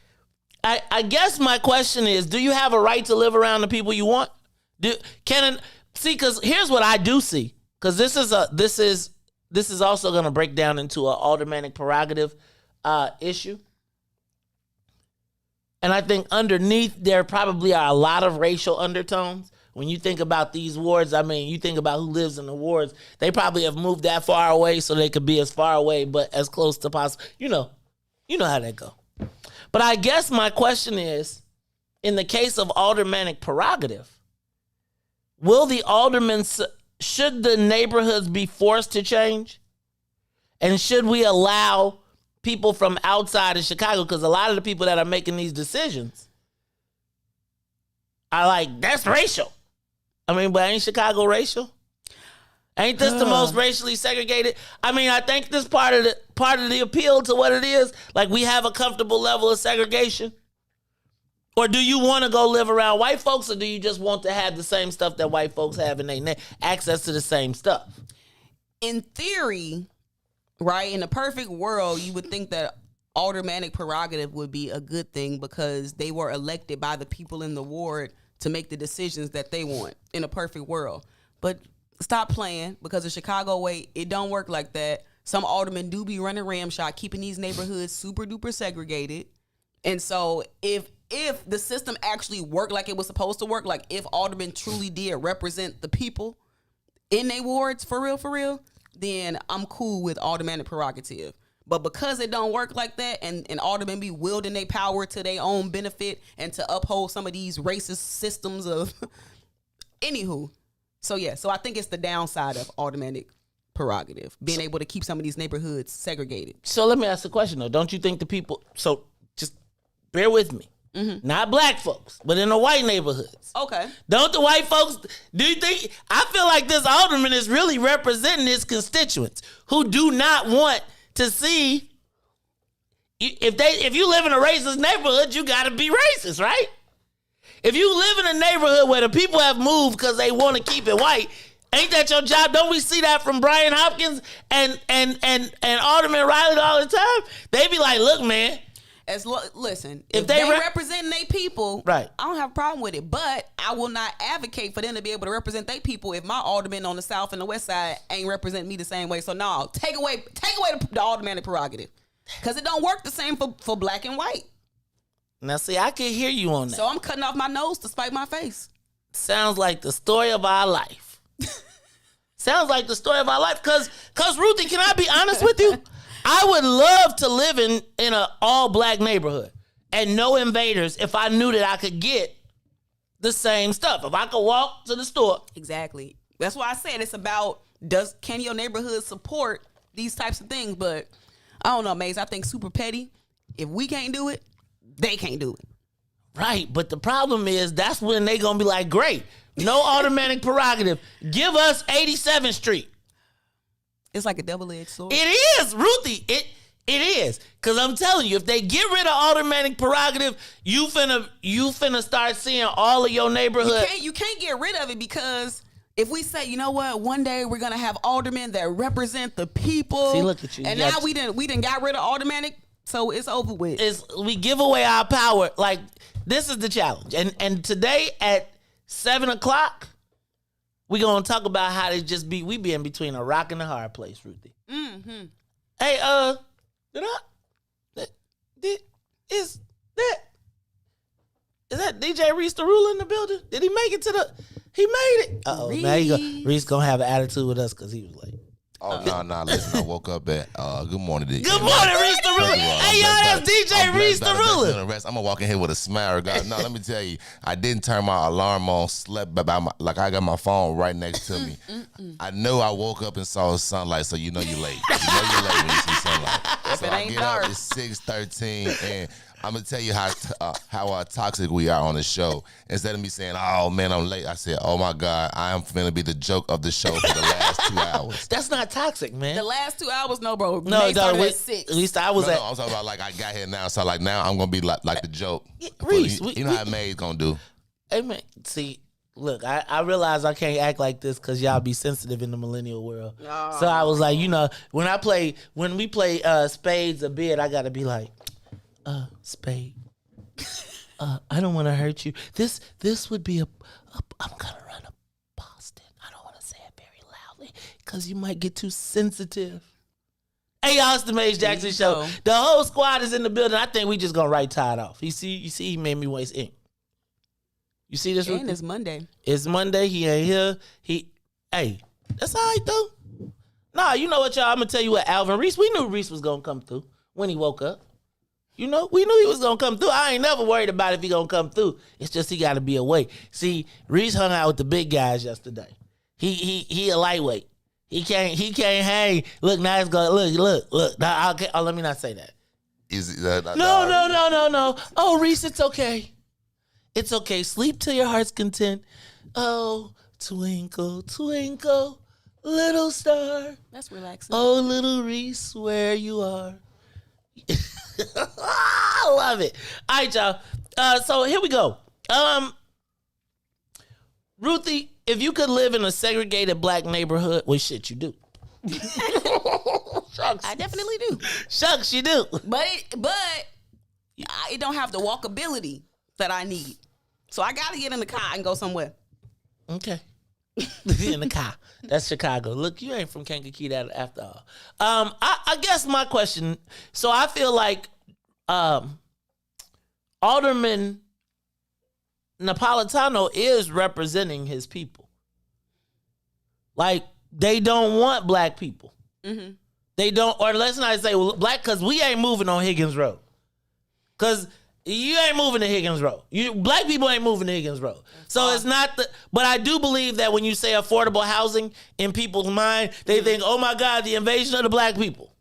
I guess my question is, do you have a right to live around the people you want? Because here's what I do see. Because this is also going to break down into an aldermanic prerogative issue. And I think underneath there probably are a lot of racial undertones. When you think about these wards, I mean, you think about who lives in the wards, they probably have moved that far away so they could be as far away but as close to possible. You know how that go. But I guess my question is, in the case of aldermanic prerogative, should the neighborhoods be forced to change? And should we allow people from outside of Chicago? Because a lot of the people that are making these decisions are like, that's racial. I mean, but ain't Chicago racial? Ain't this the most racially segregated? I mean, I think this part of the appeal to what it is. Like, we have a comfortable level of segregation. Or do you want to go live around white folks, or do you just want to have the same stuff that white folks have in their access to the same stuff? In theory, right, in a perfect world, you would think that aldermanic prerogative would be a good thing because they were elected by the people in the ward to make the decisions that they want in a perfect world. But stop playing, because the Chicago way, it don't work like that. Some aldermen do be running ramshot, keeping these neighborhoods super duper segregated. And so if the system actually worked like it was supposed to work, like if aldermen truly did represent the people in their wards for real, then I'm cool with aldermanic prerogative. But because it don't work like that, and aldermen be wielding their power to their own benefit and to uphold some of these racist systems of anywho. So I think it's the downside of aldermanic prerogative, being able to keep some of these neighborhoods segregated. So let me ask the question though. Don't you think the people, so just bear with me. Mm-hmm. Not black folks, but in the white neighborhoods. Okay. Don't the white folks, do you think, I feel like this alderman is really representing his constituents who do not want to see, if you live in a racist neighborhood, you gotta be racist, right? If you live in a neighborhood where the people have moved because they want to keep it white, ain't that your job? Don't we see that from Brian Hopkins and Alderman Riley all the time? They be like, look, man. Listen, if they represent their people, right, I don't have a problem with it. But I will not advocate for them to be able to represent their people if my alderman on the south and the west side ain't represent me the same way. So no, take away the aldermanic prerogative, because it don't work the same for black and white. Now, see, I can hear you on that. So I'm cutting off my nose to spite my face. Sounds like the story of our life. Sounds like the story of our life. Because Ruthie, can I be honest with you? I would love to live in an all-black neighborhood and no invaders if I knew that I could get the same stuff. If I could walk to the store. Exactly. That's why I said it's about, can your neighborhood support these types of things? But I don't know, Maze. I think super petty. If we can't do it, they can't do it. Right, but the problem is that's when they gonna be like, great, no aldermanic prerogative. Give us 87th Street. It's like a double-edged sword. It is, Ruthie. It is. Because I'm telling you, if they get rid of aldermanic prerogative, you finna start seeing all of your neighborhood. You can't get rid of it, because if we say, you know what, one day we're gonna have aldermen that represent the people. See, look at you. And now we didn't got rid of aldermanic. So it's over with. We give away our power. Like, this is the challenge. And today at 7:00, we're going to talk about how we be in between a rock and a hard place, Ruthie. Mm-hmm. Hey, is that DJ Riis the Ruler in the building? Did he make it he made it. Uh-oh, Riis. now Riis going to have an attitude with us because he was late. Oh, no, listen, I woke up at, good morning, DJ. Good morning, Riis the Ruler. Hey, y'all, that's DJ Riis the Ruler. I'm going to walk in here with a smile. God, no, let me tell you, I didn't turn my alarm on, slept like I got my phone right next to me. I know I woke up and saw sunlight, so you know you're late. You know you're late when you see sunlight. So I get up, it's 6:13, and I'm going to tell you how toxic we are on the show. Instead of me saying, oh, man, I'm late, I said, oh, my God, I am going to be the joke of the show for the last 2 hours. That's not toxic, man. The last 2 hours, no, bro. No, at 6. At least I was I'm talking about like I got here now, so like now I'm going to be like the joke. Riis, you know how May's going to do. Hey, man, see, look, I realize I can't act like this because y'all be sensitive in the millennial world. Oh. So I was like, when we play spades or bid, I got to be like, spade. I don't want to hurt you. This would be I'm going to run a Boston. I don't want to say it very loudly because you might get too sensitive. Hey, y'all, it's the Maze Jackson Show. The whole squad is in the building. I think we just going to write Todd off. You see, he made me waste ink. You see this? And it's Monday. It's Monday. He ain't here. Hey, that's all right, though. Nah, you know what, y'all? I'm going to tell you what, Alvin Riis, we knew Riis was going to come through when he woke up. You know, we knew he was going to come through. I ain't never worried about if he going to come through. It's just he got to be awake. See, Riis hung out with the big guys yesterday. He a lightweight. He can't hang. Look, now it's going. Look. Now, let me not say that. Is No. Oh, Riis, it's okay. It's okay. Sleep till your heart's content. Oh, twinkle, twinkle, little star. That's relaxing. Oh, little Riis, where you are. I love it. All right, y'all. So here we go. Ruthie, if you could live in a segregated black neighborhood, well, shit, you do. Shucks. I definitely do. Shucks, you do. But it don't have the walkability that I need. So I got to get in the car and go somewhere. Okay. In the car. That's Chicago. Look, you ain't from Kankakee after all. I guess my question, so I feel like Alderman Napolitano is representing his people. Like, they don't want black people. Mm-hmm. They don't, or let's not say black, because we ain't moving on Higgins Road. Because you ain't moving to Higgins Road. Black people ain't moving to Higgins Road. So it's not but I do believe that when you say affordable housing, in people's mind, they think, oh my God, the invasion of the black people.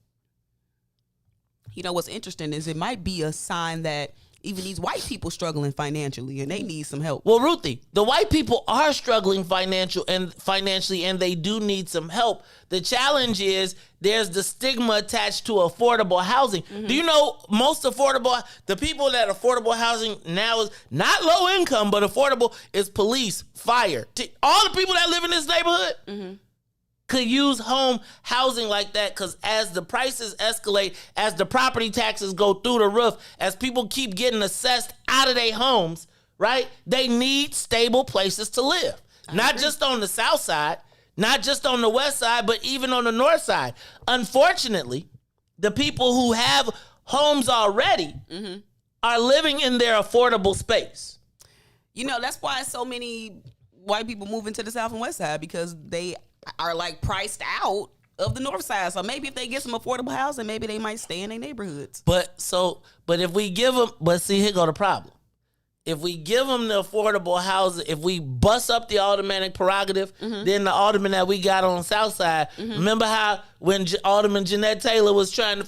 You know, what's interesting is it might be a sign that even these white people struggling financially and they need some help. Well, Ruthie, the white people are struggling financially and they do need some help. The challenge is there's the stigma attached to affordable housing. Mm-hmm. Do you know the people that affordable housing now is not low income, but affordable is police, fire. All the people that live in this neighborhood could use home housing like that, because as the prices escalate, as the property taxes go through the roof, as people keep getting assessed out of their homes, right? They need stable places to live. Not just on the south side, not just on the west side, but even on the north side. Unfortunately, the people who have homes already are living in their affordable space. You know, that's why so many white people move into the south and west side, because they are like priced out of the north side. So maybe if they get some affordable housing, maybe they might stay in their neighborhoods. But if we give them, here go the problem. If we give them the affordable housing, if we bust up the aldermanic prerogative, then the alderman that we got on the south side, remember how when Alderman Jeanette Taylor was trying to,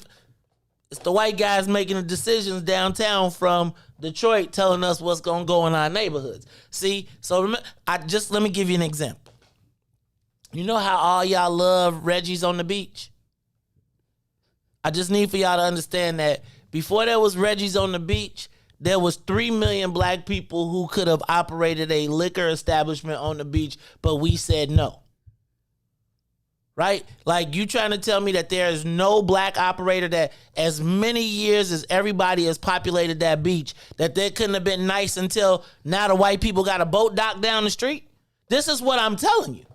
it's the white guys making the decisions downtown from Detroit telling us what's going to go in our neighborhoods. See, so let me give you an example. You know how all y'all love Reggie's on the beach? I just need for y'all to understand that before there was Reggie's on the beach, there was 3 million black people who could have operated a liquor establishment on the beach, but we said no. Right? Like, you trying to tell me that there is no black operator that as many years as everybody has populated that beach, that they couldn't have been nice until now the white people got a boat dock down the street? This is what I'm telling you.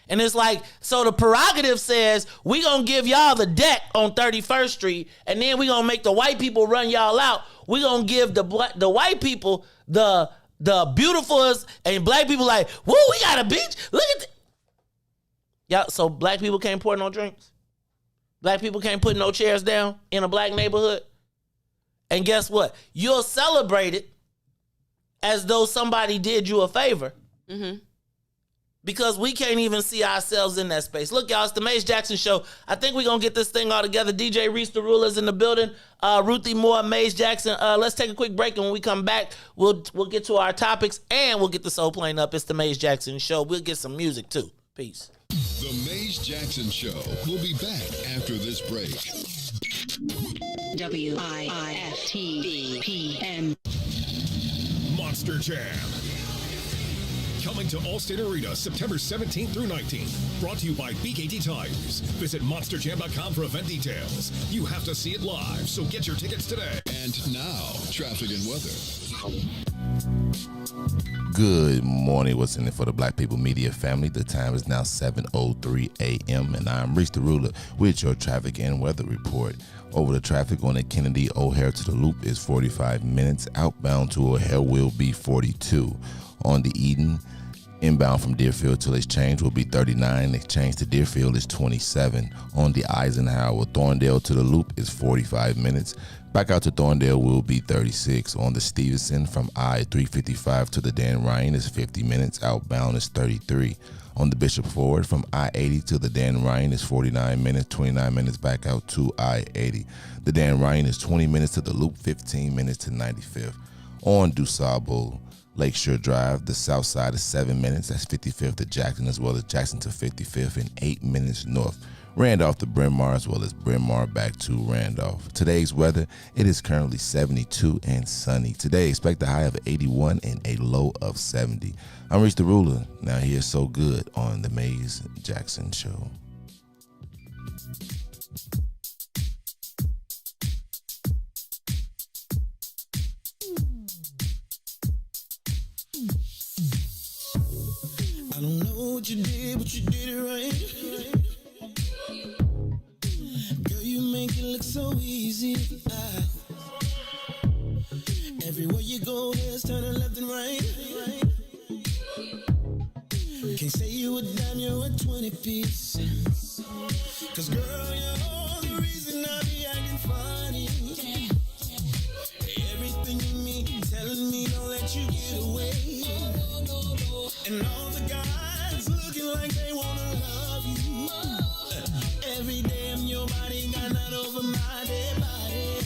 And it's like, so the prerogative says, we gonna give y'all the deck on 31st Street, and then we gonna make the white people run y'all out. We gonna give the white people the beautifuls, and black people like, woo, we got a beach. Look at y'all. So black people can't pour no drinks. Black people can't put no chairs down in a black neighborhood. And guess what? You'll celebrate it as though somebody did you a favor. Because we can't even see ourselves in that space. Look, y'all, it's the Mace Jackson Show. I think we're going to get this thing all together. DJ Riis, the ruler's in the building. Ruthie Moore, Mace Jackson. Let's take a quick break, and when we come back, we'll get to our topics, and we'll get the soul playing up. It's the Mace Jackson Show. We'll get some music, too. Peace. The Mace Jackson Show will be back after this break. WIIFTVPN. Monster Jam. Coming to Allstate Arena September 17th through 19th. Brought to you by BKT Tires. Visit monsterjam.com for event details. You have to see it live, so get your tickets today. And now, traffic and weather. Good morning. What's in it for the Black People Media family? The time is now 7:03 a.m. and I'm Riis the Ruler with your traffic and weather report. Over the traffic on the Kennedy O'Hare to the Loop is 45 minutes. Outbound to O'Hare will be 42. On the Eden Inbound from Deerfield to Exchange will be 39. Exchange to Deerfield is 27. On the Eisenhower, Thorndale to the Loop is 45 minutes. Back out to Thorndale will be 36. On the Stevenson from I-355 to the Dan Ryan is 50 minutes. Outbound is 33. On the Bishop Ford from I-80 to the Dan Ryan is 49 minutes. 29 minutes back out to I-80. The Dan Ryan is 20 minutes to the Loop, 15 minutes to 95th. On DuSable Lakeshore Drive, the south side is 7 minutes. That's 55th to Jackson, as well as Jackson to 55th, and 8 minutes north. Randolph to Bryn Mawr, as well as Bryn Mawr back to Randolph. Today's weather, it is currently 72 and sunny. Today, expect a high of 81 and a low of 70. I'm Reese the Ruler. Now here's So Good on the Maze Jackson Show. I don't know what you did, but you did it right. Girl, you make it look so easy. Everywhere you go, there's turning left and right. Can't say you a dime, you're a 20-piece. Cause girl, you're the reason I be acting funny. Everything in me telling me don't let you get away. And all the guys looking like they wanna love you. Every day I'm your body, got not over my dead body.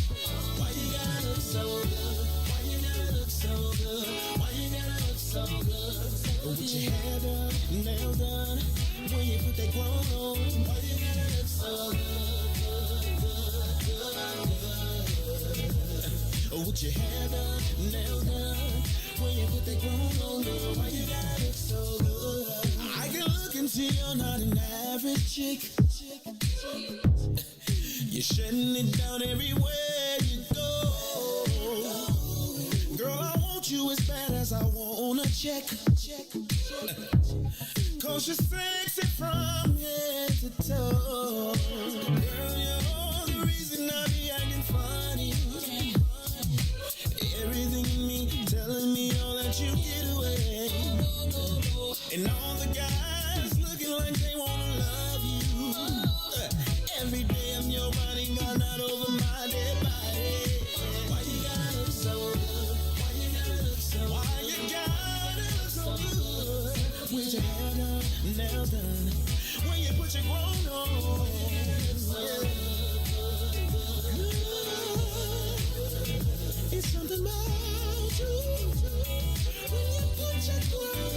Why you gotta look so good? Why you gotta look so good? Why you gotta look so good? With your hair done, nails done, when you put that clothes on. Why you gotta look so good? With your hair done, nails done, when you put that clothes on, girl, why you gotta look so good? I can look and see you're not an average chick. You're shutting it down everywhere you go. Girl, I want you as bad as I want a check. Cause you're sexy from head to toe. Girl, you're the reason I be acting funny. Everything in me telling me don't let you get away. And all the guys looking like they wanna love you. Every day I'm your body, got not over my dead body. Why you gotta look so good? Why you gotta look so good? Why you gotta look so good? With your hair done, nails done, when you put your clothes on. It's something about you when you put your clothes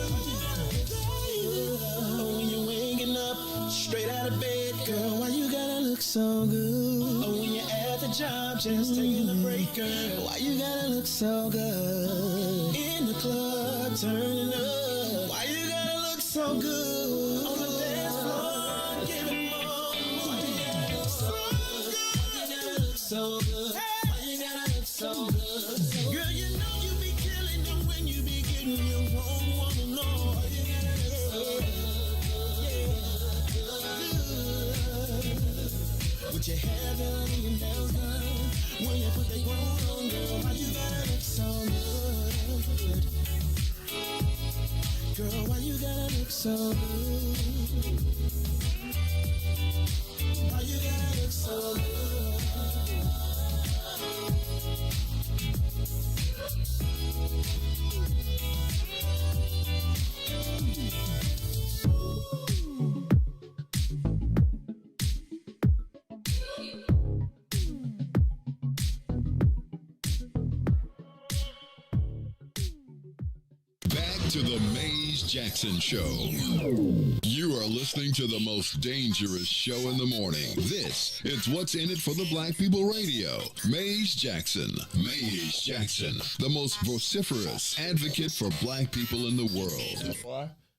on. When you're waking up straight out of bed, girl, why you gotta look so good? When you're at the job, just taking a break, girl, why you gotta look so good? In the club, turning up, why you gotta look so good? On the dance floor, giving more, why you gotta look so good? Why you gotta look so good? Why you gotta look so good? Girl, you know you be killing them when you be getting your own woman on. Why you gotta look so good? With your hair done and your nails done, when you put that clothes on, girl, why you gotta look so good? Girl, why you gotta look so good? Why you gotta look so good? Back to the Maze Jackson Show. You are listening to the most dangerous show in the morning. This is What's in It for the Black People Radio. Maze Jackson. Maze Jackson, the most vociferous advocate for black people in the world.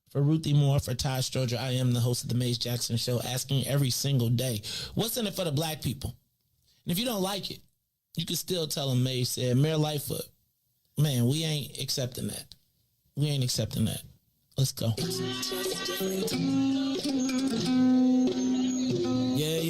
For Ruthie Moore, for Todd Stoger, I am the host of the Maze Jackson Show, asking every single day, what's in it for the black people? And if you don't like it, you can still tell them Maze said, Mayor Lightfoot, man, we ain't accepting that. We ain't accepting that. Let's go. Yeah.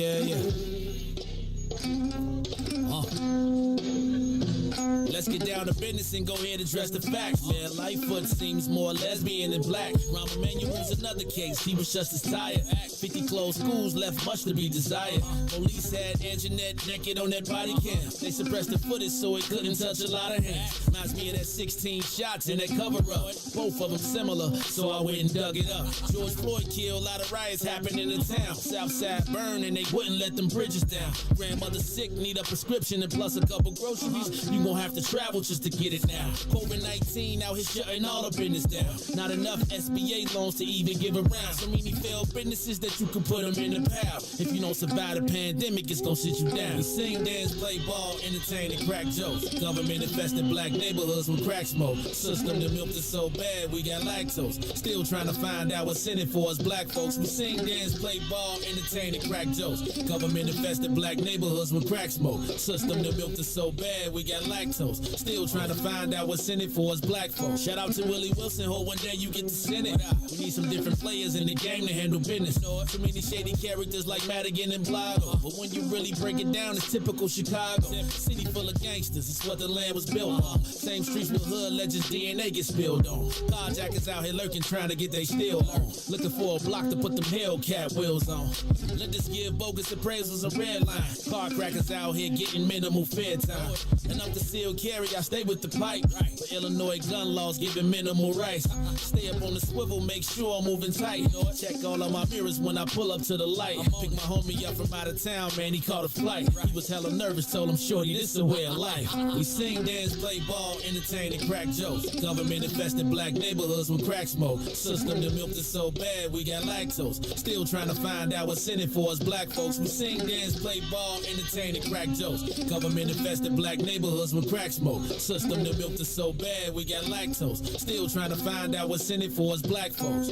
let's get down to business and go ahead and address the facts. Man, Lightfoot seems more lesbian than black. Rahm Emanuel's another case, he was just as tired. 50 closed schools left much to be desired. Police had Anjanette naked on that body cam. They suppressed the footage so it couldn't touch a lot of hands. Reminds me of that 16 shots in that cover-up. Both of them similar, so I went and dug it up. George Floyd killed, a lot of riots happened in the town. Southside burned and they wouldn't let them bridges down. Grandmother sick, need a prescription and plus a couple groceries. You gon' have to travel just to get it now. COVID-19 out here shutting all the business down. Not enough SBA loans to even give around. So many failed businesses that you could put them in the pile. If you don't survive the pandemic, it's gon' sit you down. We sing, dance, play ball, entertain, and crack jokes. Government infested black neighborhoods with crack smoke. System that milked us so bad, we got lactose. Still trying to find out what's in it for us black folks. We sing, dance, play ball, entertain, and crack jokes. Government infested black neighborhoods with crack smoke. System that milked us so bad, we got lactose. Still trying to find out what's in it for us black folks. Shout out to Willie Wilson, hope one day you get to send it. We need some different players in the game to handle business. Too many shady characters like Madigan and Blago. But when you really break it down, it's typical Chicago. City full of gangsters, it's what the land was built on. Same streets with hood legends, DNA get spilled on. Carjackers out here lurking, trying to get they steal on. Looking for a block to put them Hellcat wheels on. Let us give bogus appraisals a red line. Car crackers out here getting minimal fair time. And I'm concealed carry, I stay with the pipe. But Illinois gun laws giving minimal rights. Stay up on the swivel, make sure I'm moving tight. Check all of my mirrors when I pull up to the light. Pick my homie up from out of town, man, he caught a flight. He was hella nervous, told him, shorty, this a way of life. We sing, dance, play ball, entertain, and crack jokes. Government infested black neighborhoods with crack smoke. System that milked us so bad, we got lactose. Still trying to find out what's in it for us black folks. We sing, dance, play ball, entertain, and crack jokes. Government infested black neighborhoods with crack smoke. System that milked us so bad, we got lactose. Still trying to find out what's in it for us black folks.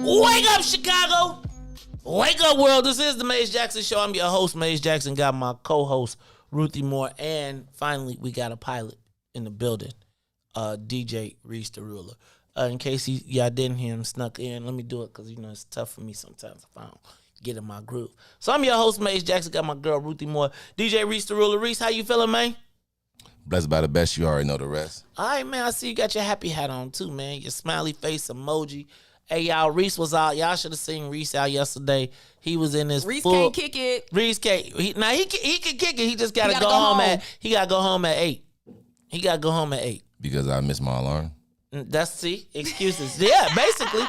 Wake up, Chicago! Wake up, world! This is the Maze Jackson Show. I'm your host, Maze Jackson. Got my co-host, Ruthie Moore, and finally, we got a pilot in the building, DJ Riis the Ruler. In case y'all didn't hear him snuck in, let me do it because it's tough for me sometimes if I don't get in my groove. So I'm your host, Maze Jackson. Got my girl, Ruthie Moore. DJ Riis the Ruler. Riis, how you feeling, man? Blessed by the best, you already know the rest. All right, man. I see you got your happy hat on too, man. Your smiley face emoji. Hey, y'all, Riis was out. Y'all should have seen Riis out yesterday. He was in his Riis full... can't kick it. Riis can't... He can kick it. He just got to go home at... He got to go home at 8. He got to go home at 8. Because I missed my alarm. Excuses. Yeah, basically.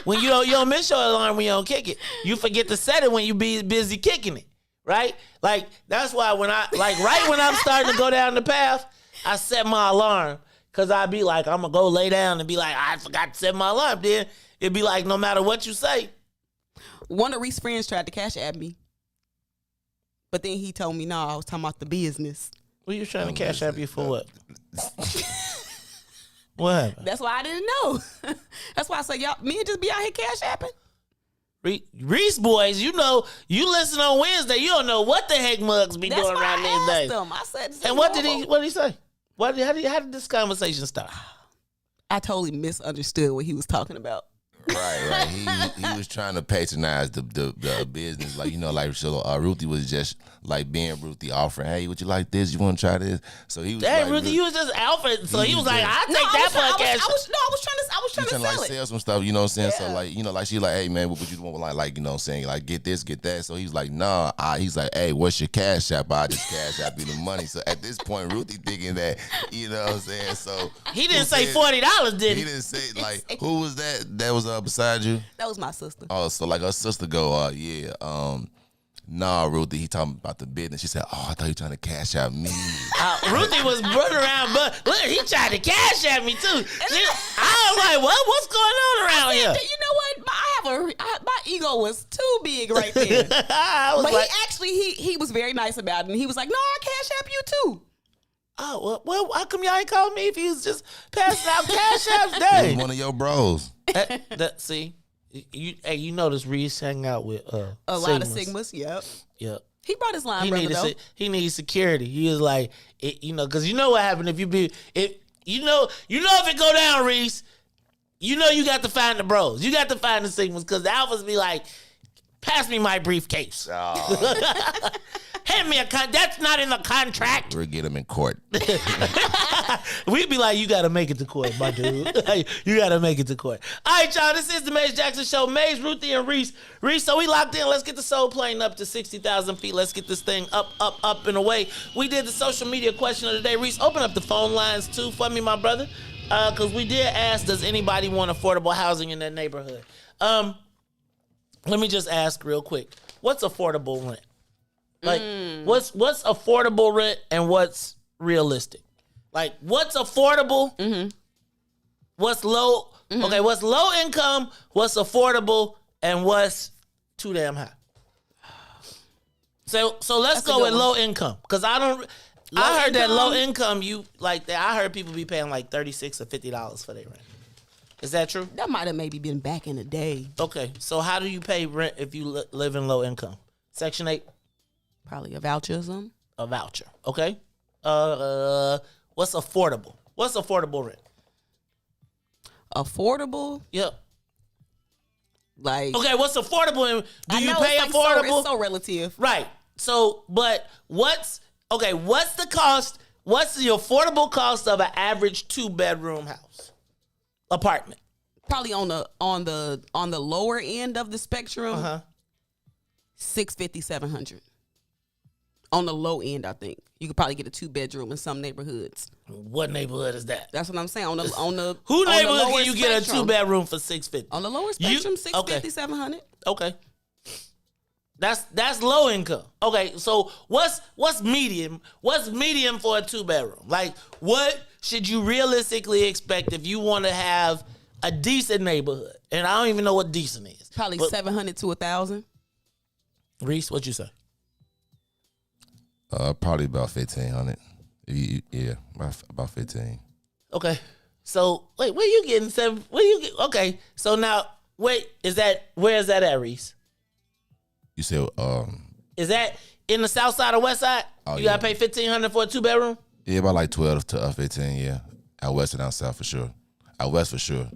When you don't miss your alarm when you don't kick it. You forget to set it when you be busy kicking it. Right? Like, that's why when I'm starting to go down the path, I set my alarm. Because I'd be like, I'm going to go lay down and be like, I forgot to set my alarm. Then it'd be like, no matter what you say. One of Riis' friends tried to cash at me. But then he told me, no, I was talking about the business. What you trying to cash at you for what? What happened? That's why I didn't know. That's why I said, y'all, me and just be out here cash apping. Reese boys, you listen on Wednesday, you don't know what the heck Muggs be doing around these days. I said, and what did he say? How did this conversation start? I totally misunderstood what he was talking about. Right. He was trying to patronize the business, Ruthie was just like being Ruthie, offering, hey, would you like this? You want to try this? So he was Ruthie, you was just alpha. So he was like, I take that podcast. I was trying to sell it. Sell some stuff, you know what I'm saying? Yeah. So she like, hey man, what would you want? Like, you know what I'm saying? Like, get this, get that. So he was like, nah. He's like, hey, what's your cash app? I just cash app you the money. So at this point, Ruthie thinking that, you know what I'm saying? So he didn't say $40, did he? He didn't say who was that? That was beside you? That was my sister. Oh, so like her sister go, nah, Ruthie, he talking about the business. She said, oh, I thought you were trying to cash out me. Ruthie was running around, but look, he tried to cash at me too. I was like, what's going on around here? You know what? My ego was too big right there. But he was very nice about it. And he was like, no, I cash app you too. Oh, well, how come y'all ain't called me if he was just passing out cash apps? He Dang. was one of your bros. See, you notice Riis hang out with a lot of Sigmas. Yep. He brought his line, He brother, needed though. he needs security. He was like, because you know what happened if you know if it go down, Riis. You know you got to find the bros. You got to find the Sigmas because the alphas be like, pass me my briefcase. Hand me that's not in the contract. We'll get him in court. We'd be like, you got to make it to court, my dude. You got to make it to court. All right, y'all, this is the Maze Jackson Show. Maze, Ruthie, and Riis. Riis, so we locked in. Let's get the soul plane up to 60,000 feet. Let's get this thing up, and away. We did the social media question of the day. Riis, open up the phone lines, too, for me, my brother. Because we did ask, does anybody want affordable housing in their neighborhood? Let me just ask real quick. What's affordable rent? Like, what's affordable rent and what's realistic? Like, what's affordable? What's low? Okay, what's low income? What's affordable? And what's too damn high? So let's go with low income because I heard that low income I heard people be paying like $36 or $50 for their rent. Is that true? That might have maybe been back in the day. Okay, so how do you pay rent if you live in low income? Section 8? Probably a voucher or something. A voucher, okay. What's affordable? What's affordable rent? Affordable? Yep. Like, okay, what's affordable? And do you pay it's affordable? It's so relative. Right. So, but what's the cost? What's the affordable cost of an average 2-bedroom house? Apartment. Probably on the lower end of the spectrum. $650, $700. On the low end, I think you could probably get a 2-bedroom in some neighborhoods. What neighborhood is that? That's what I'm saying. On the who on neighborhood the lower can you get a spectrum. 2-bedroom for $650? On the lower spectrum, $650, $700. Okay. That's low income. Okay, so what's medium? What's medium for a 2-bedroom? Like, what should you realistically expect if you want to have a decent neighborhood? And I don't even know what decent is. Probably $700 to $1,000. Riis, what you say? Probably about 1,500. Yeah, about 15. Okay. So wait, where you getting seven? Where you get? Okay. So now where is that at, Riis? You said Is that in the south side or west side? Oh, you gotta pay $1,500 for a 2-bedroom? yeah, about like 12 to 15. Yeah, out west and out south for sure. Out west for sure.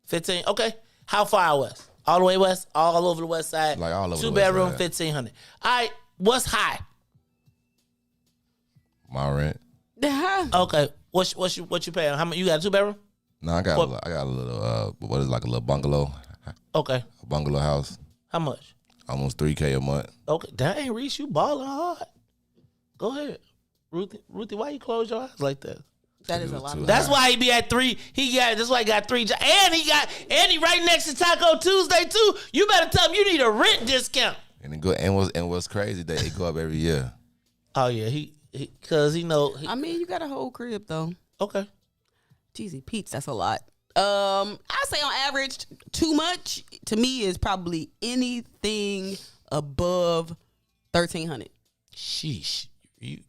15. Okay. How far out west? All the way west? All over the west side? Like all over the 2-bedroom, west side. $1,500. All right. What's high? My rent. Uh-huh. Okay. What you paying? How much? You got a 2-bedroom? No, I got a little what is it, like a little bungalow. Okay. A bungalow house. How much? Almost $3K a month. Okay. Dang, Riis, you balling hard. Go ahead. Ruthie, why you close your eyes like that? That is a lot. That's why he be at 3. That's why he got 3 jobs. And he right next to Taco Tuesday too. You better tell him you need a rent discount. And it go and what's crazy that it go up every year. Oh yeah, he cause he know. I mean, you got a whole crib though. Okay. Jeezy Pete's, that's a lot. I say on average, too much to me is probably anything above $1,300. Sheesh. You.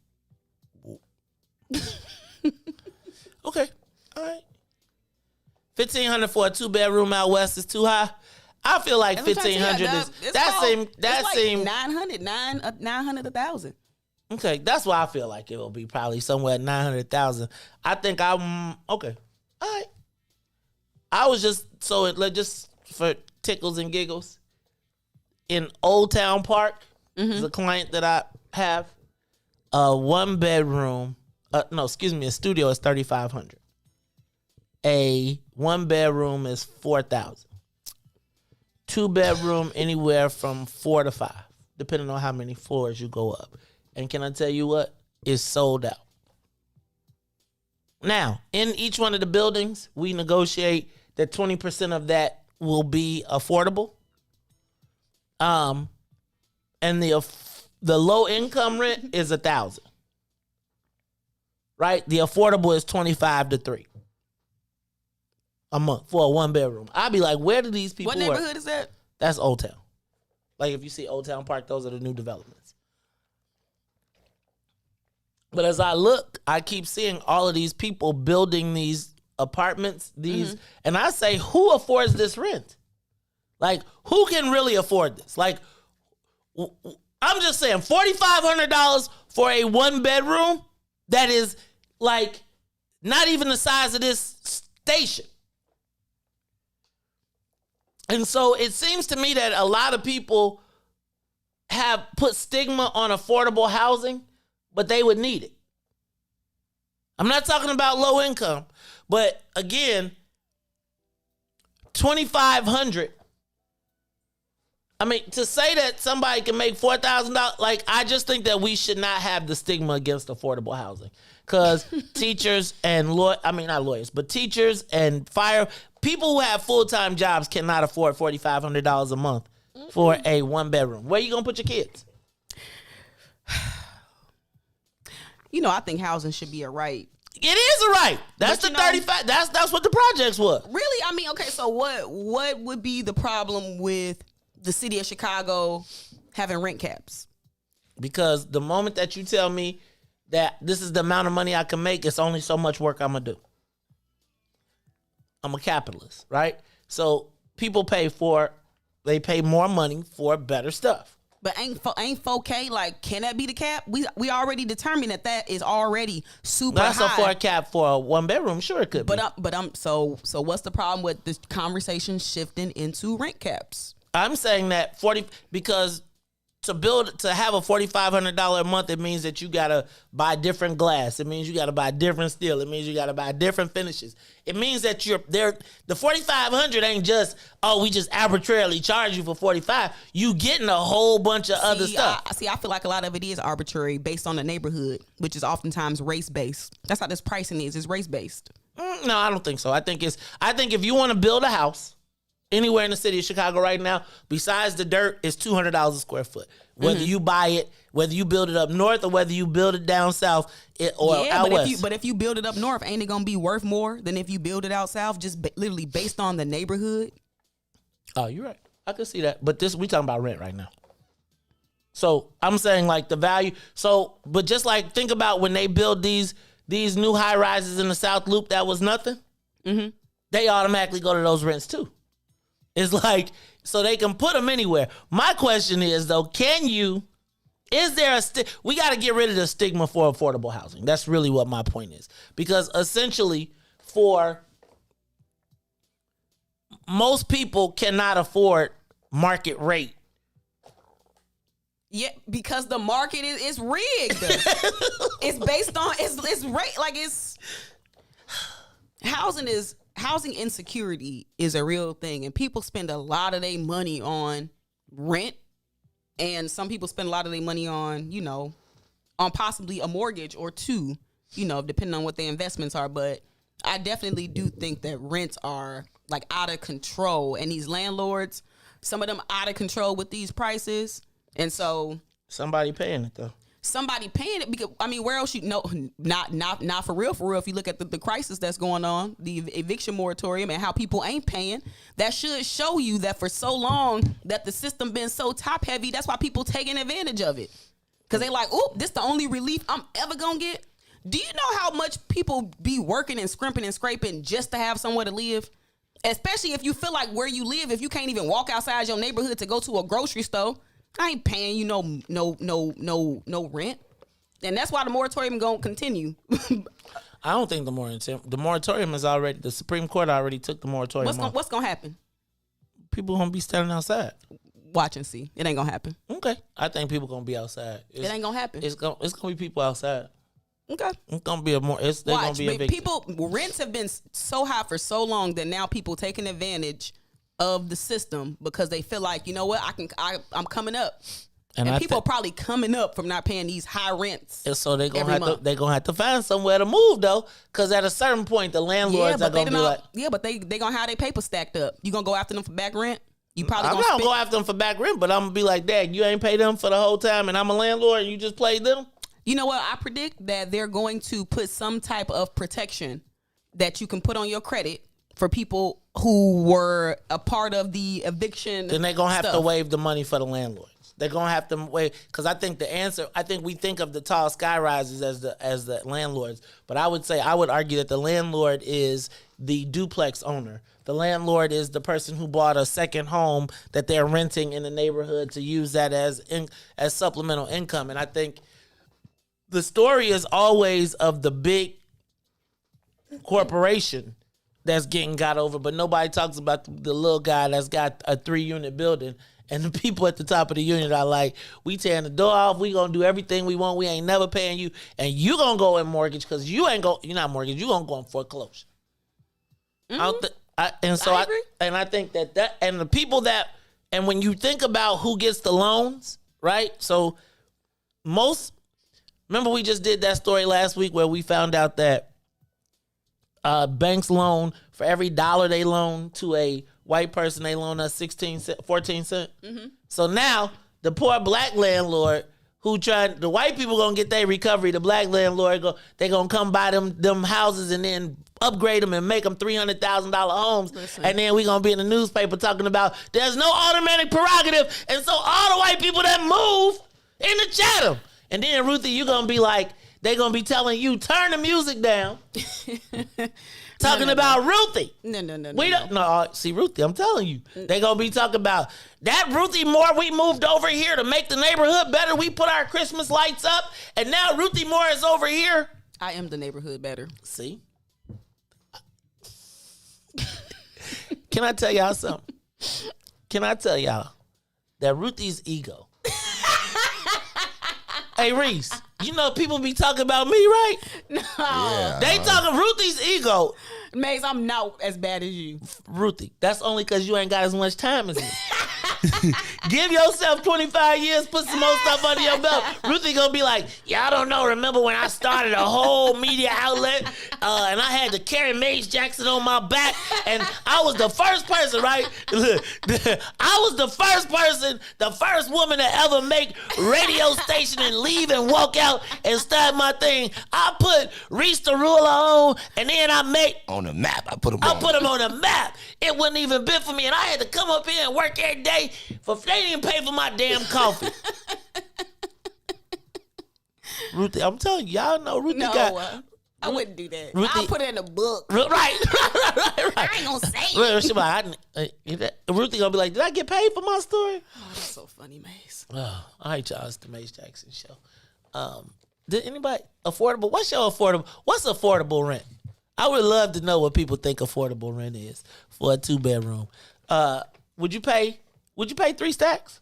Okay. All right. $1,500 for a 2-bedroom out west is too high. I feel like $1,500 is that seem 900, 1,000. okay. That's why I feel like it will be probably somewhere at 900,000. I think I'm okay. All right. I was just just for tickles and giggles in Old Town Park. Is a client that I have. A 1-bedroom. A studio is $3,500. A 1-bedroom is $4,000. 2-bedroom anywhere from 4 to 5, depending on how many floors you go up. And can I tell you what? It's sold out. Now, in each one of the buildings, we negotiate that 20% of that will be affordable. And the low income rent is $1,000. Right? The affordable is 25 to 3 a month for a 1-bedroom. I'd be like, where do these people What neighborhood is that? That's Old Town. Like if you see Old Town Park, those are the new developments. But as I look, I keep seeing all of these people building these apartments, and I say, who affords this rent? Like, who can really afford this? Like, I'm just saying, $4,500 for a 1-bedroom that is like not even the size of this station. And so it seems to me that a lot of people have put stigma on affordable housing, but they would need it. I'm not talking about low income, but again, $2,500. I mean, to say that somebody can make $4,000, like, I just think that we should not have the stigma against affordable housing. Because teachers and not lawyers, but teachers and people who have full-time jobs cannot afford $4,500 a month for a 1-bedroom. Where you gonna put your kids? I think housing should be a right. It is a right. That's the 35. That's what the projects were. Really? I mean, okay. So what would be the problem with the city of Chicago having rent caps? Because the moment that you tell me that this is the amount of money I can make, it's only so much work I'm gonna do. I'm a capitalist, right? So people pay more money for better stuff. But ain't 4K, like, can that be the cap? We already determined that is already super high. So for a cap for a 1-bedroom, sure it could be. So what's the problem with this conversation shifting into rent caps? I'm saying that because to have a $4,500 a month, it means that you gotta buy different glass. It means you gotta buy different steel. It means you gotta buy different finishes. It means that the $4,500 ain't just, we just arbitrarily charge you for $4,500. You getting a whole bunch of other stuff. I feel like a lot of it is arbitrary based on the neighborhood, which is oftentimes race based. That's how this pricing is. It's race based. No, I don't think so. I think if you want to build a house anywhere in the city of Chicago right now, besides the dirt, it's $200 a square foot. Whether you buy it, whether you build it up north or whether you build it down south out west. But if you build it up north, ain't it gonna be worth more than if you build it out south? Just literally based on the neighborhood. Oh, you're right. I can see that. But we talking about rent right now. So I'm saying like the value. So, but just like think about when they build these new high rises in the South Loop, that was nothing. Mm-hmm. They automatically go to those rents too. It's like, so they can put them anywhere. My question is, though, we got to get rid of the stigma for affordable housing. That's really what my point is. Because essentially, for most people cannot afford market rate. Yeah, because the market is rigged. It's based on, it's rate, like it's, housing insecurity is a real thing, and people spend a lot of their money on rent, and some people spend a lot of their money on, on possibly a mortgage or two, depending on what their investments are. But I definitely do think that rents are like out of control, and these landlords, some of them out of control with these prices, and so somebody paying it though. Somebody paying it because where else not for real. If you look at the crisis that's going on, the eviction moratorium and how people ain't paying, that should show you that for so long that the system been so top heavy. That's why people taking advantage of it, because they like, this the only relief I'm ever gonna get. Do you know how much people be working and scrimping and scraping just to have somewhere to live? Especially if you feel like where you live, if you can't even walk outside your neighborhood to go to a grocery store, I ain't paying you no rent. And that's why the moratorium gonna continue. I don't think the moratorium is already, the Supreme Court already took the moratorium off. What's gonna happen? People gonna be standing outside. Watch and see. It ain't gonna happen. Okay. I think people gonna be outside. It ain't gonna happen. It's gonna be people outside. Okay. It's gonna be gonna be a big people. Rents have been so high for so long that now people taking advantage of the system because they feel like, I'm coming up. And people are probably coming up from not paying these high rents. And so they're gonna have to find somewhere to move though, because at a certain point the landlords are gonna be like, but they gonna have their paper stacked up. You gonna go after them for back rent? You probably I'm not gonna go after them for back rent, but I'm gonna be like, Dad, you ain't paid them for the whole time, and I'm a landlord, and you just played them. You know what? I predict that they're going to put some type of protection that you can put on your credit for people who were a part of the eviction. Then they're gonna have to waive the money for the landlords. They're gonna have to wait because I think the answer. I think we think of the tall sky rises as the landlords, but I would argue that the landlord is the duplex owner. The landlord is the person who bought a second home that they're renting in the neighborhood to use that as supplemental income. And I think the story is always of the big corporation that's getting got over, but nobody talks about the little guy that's got a 3-unit building. And the people at the top of the unit are like, we tearing the door off. We going to do everything we want. We ain't never paying you. And you going to go in mortgage because you're not mortgage. You going to go in foreclosure. Mm-hmm. I think that and the people that, and when you think about who gets the loans, right? So remember we just did that story last week where we found out that banks loan, for every $1 they loan to a white person, they loan us 14 cents. Mm-hmm. So now the poor black landlord the white people gonna get their recovery. The black landlord they gonna come buy them houses and then upgrade them and make them $300,000 homes. Listen. And then we gonna be in the newspaper talking about there's no automatic prerogative, and so all the white people that move into Chatham. And then Ruthie, you gonna be like, they gonna be telling you turn the music down. Talking about Ruthie. No. See, Ruthie, I'm telling you. They gonna be talking about that Ruthie Moore, we moved over here to make the neighborhood better. We put our Christmas lights up, and now Ruthie Moore is over here. I am the neighborhood better. See? Can I tell y'all something? Can I tell y'all that Ruthie's ego? Hey, Riis, you know people be talking about me, right? No. Yeah. They talking Ruthie's ego. Maze, I'm not as bad as you. Ruthie, that's only because you ain't got as much time as me. Give yourself 25 years, put some more stuff under your belt. Ruthie gonna be like, y'all don't know, remember when I started a whole media outlet and I had to carry Mace Jackson on my back, and I was the first person, right? I was the first person, the first woman to ever make radio station and leave and walk out and start my thing. I put Riis the Ruler on, and then I make on the map. I put him on the map. It wouldn't even been for me, and I had to come up here and work every day. They didn't pay for my damn coffee. Ruthie, I'm telling you, y'all know Ruthie I wouldn't do that. Ruthie, I'll put it in a book. Right. I ain't gonna say it. Ruthie gonna be like, did I get paid for my story? Oh, that's so funny, Mace. Oh, all right, y'all. It's the Mace Jackson Show. Did anybody affordable? What's affordable rent? I would love to know what people think affordable rent is for a 2-bedroom. Would you pay 3 stacks?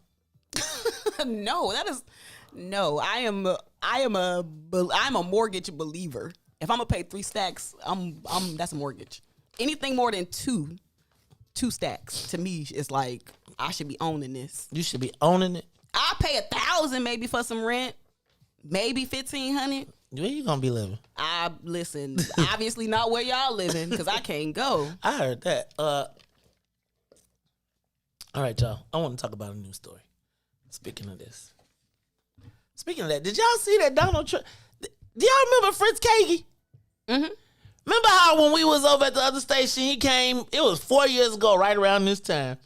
No. I'm a mortgage believer. If I'm gonna pay 3 stacks, that's a mortgage. Anything more than two stacks to me is like I should be owning this. You should be owning it. I'll pay $1,000 maybe for some rent, maybe $1,500. Where you gonna be living? Listen, obviously not where y'all living because I can't go. I heard that. All right, y'all. I want to talk about a news story. Speaking of that, did y'all see that Donald Trump? Do y'all remember Fritz Kagi? Mm-hmm. Remember how when we was over at the other station, he came, it was 4 years ago, right around this time.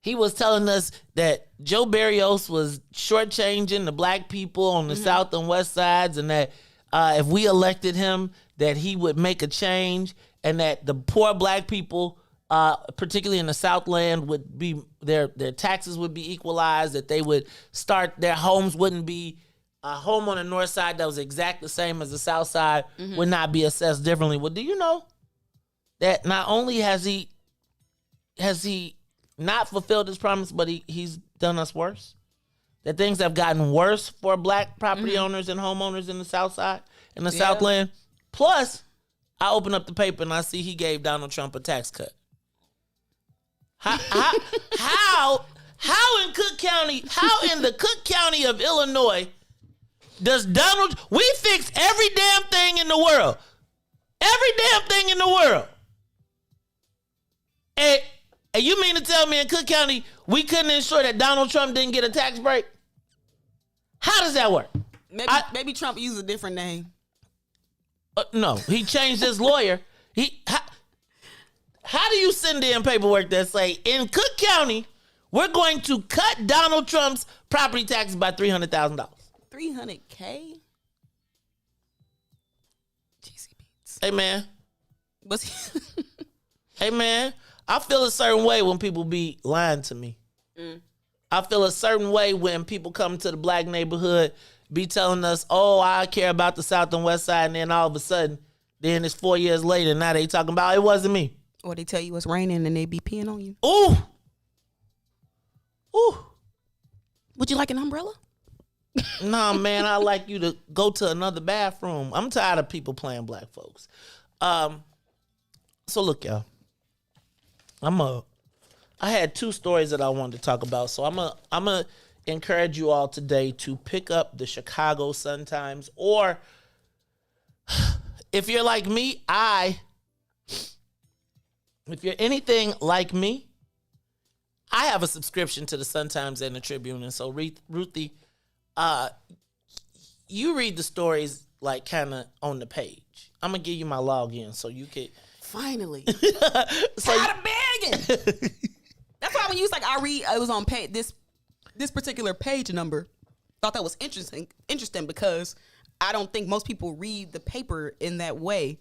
He was telling us that Joe Barrios was shortchanging the black people on the south and west sides, and that if we elected him, that he would make a change, and that the poor black people, particularly in the Southland, would be their taxes would be equalized, that they would start, their homes wouldn't be, a home on the north side that was exact the same as the south side would not be assessed differently. Well, do you know that not only has he not fulfilled his promise, but he's done us worse? That things have gotten worse for black property owners and homeowners in the south side, in the Southland. Plus, I open up the paper and I see he gave Donald Trump a tax cut. How in the Cook County of Illinois does we fix every damn thing in the world. Every damn thing in the world. And you mean to tell me in Cook County we couldn't ensure that Donald Trump didn't get a tax break? How does that work? Maybe Trump used a different name. No, he changed his lawyer. How do you send in paperwork that say in Cook County We're going to cut Donald Trump's property taxes by $300,000. $300K. GC Beats. Hey, man. Was he? Hey, man. I feel a certain way when people be lying to me. I feel a certain way when people come to the black neighborhood, be telling us, oh, I care about the South and West Side, and then all of a sudden, then it's 4 years later, now they talking about it wasn't me. Or they tell you it's raining and they be peeing on you. Ooh. Ooh. Would you like an umbrella? Nah, man, I like you to go to another bathroom. I'm tired of people playing black folks. So look, y'all. I had two stories that I wanted to talk about. So I'm gonna encourage you all today to pick up the Chicago Sun-Times, or if you're like me, if you're anything like me, I have a subscription to the Sun-Times and the Tribune. And so, Ruthie, you read the stories like kind of on the page. I'm going to give you my login so you can. Finally. So Tired of begging. That's why when you was like, I read, it was on page, this particular page number. Thought that was interesting because I don't think most people read the paper in that way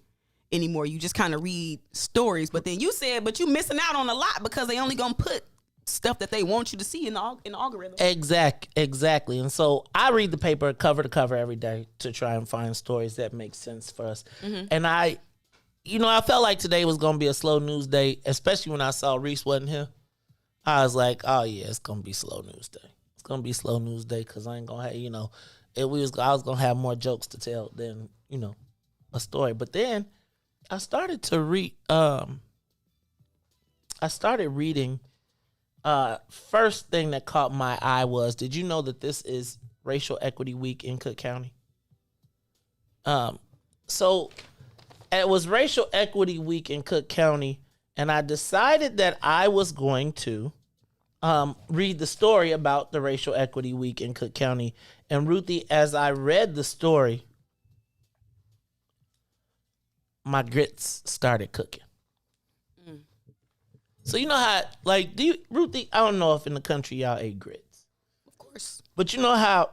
anymore. You just kind of read stories. But then you said, but you missing out on a lot because they only going to put stuff that they want you to see in the algorithm. Exactly. And so I read the paper cover to cover every day to try and find stories that make sense for us. Mm-hmm. And I felt like today was going to be a slow news day, especially when I saw Riis wasn't here. I was like, oh yeah, it's going to be slow news day. It's going to be slow news day because I ain't going to have, I was going to have more jokes to tell than, a story. But then I started to read, reading. First thing that caught my eye was, did you know that this is Racial Equity Week in Cook County? So it was Racial Equity Week in Cook County, and I decided that I was going to read the story about the Racial Equity Week in Cook County. And Ruthie, as I read the story, my grits started cooking. So you know how, Ruthie, I don't know if in the country y'all ate grits. Of course. But you know how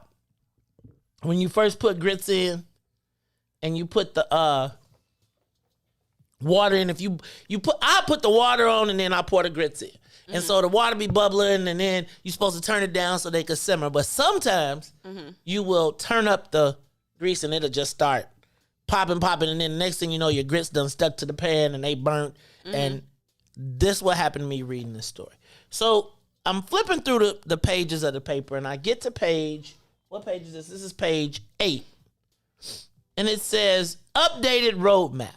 when you first put grits in and you put the water in, I put the water on and then I pour the grits in. Mm-hmm. And so the water be bubbling and then you're supposed to turn it down so they can simmer. But sometimes you will turn up the grease and it'll just start popping. And then the next thing you know, your grits done stuck to the pan and they burnt. Mm-hmm. And this what happened to me reading this story. So I'm flipping through the pages of the paper and I get to what page is this? This is page 8. And it says updated roadmap.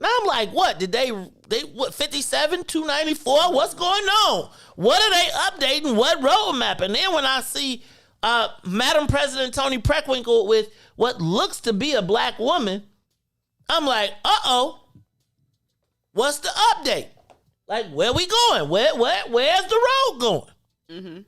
Now I'm like, what? Did they 57, 294? What's going on? What are they updating? What roadmap? And then when I see Madam President Toni Preckwinkle with what looks to be a black woman, I'm like, uh-oh. What's the update? Like, where we going? Where's the road going? Mm-hmm.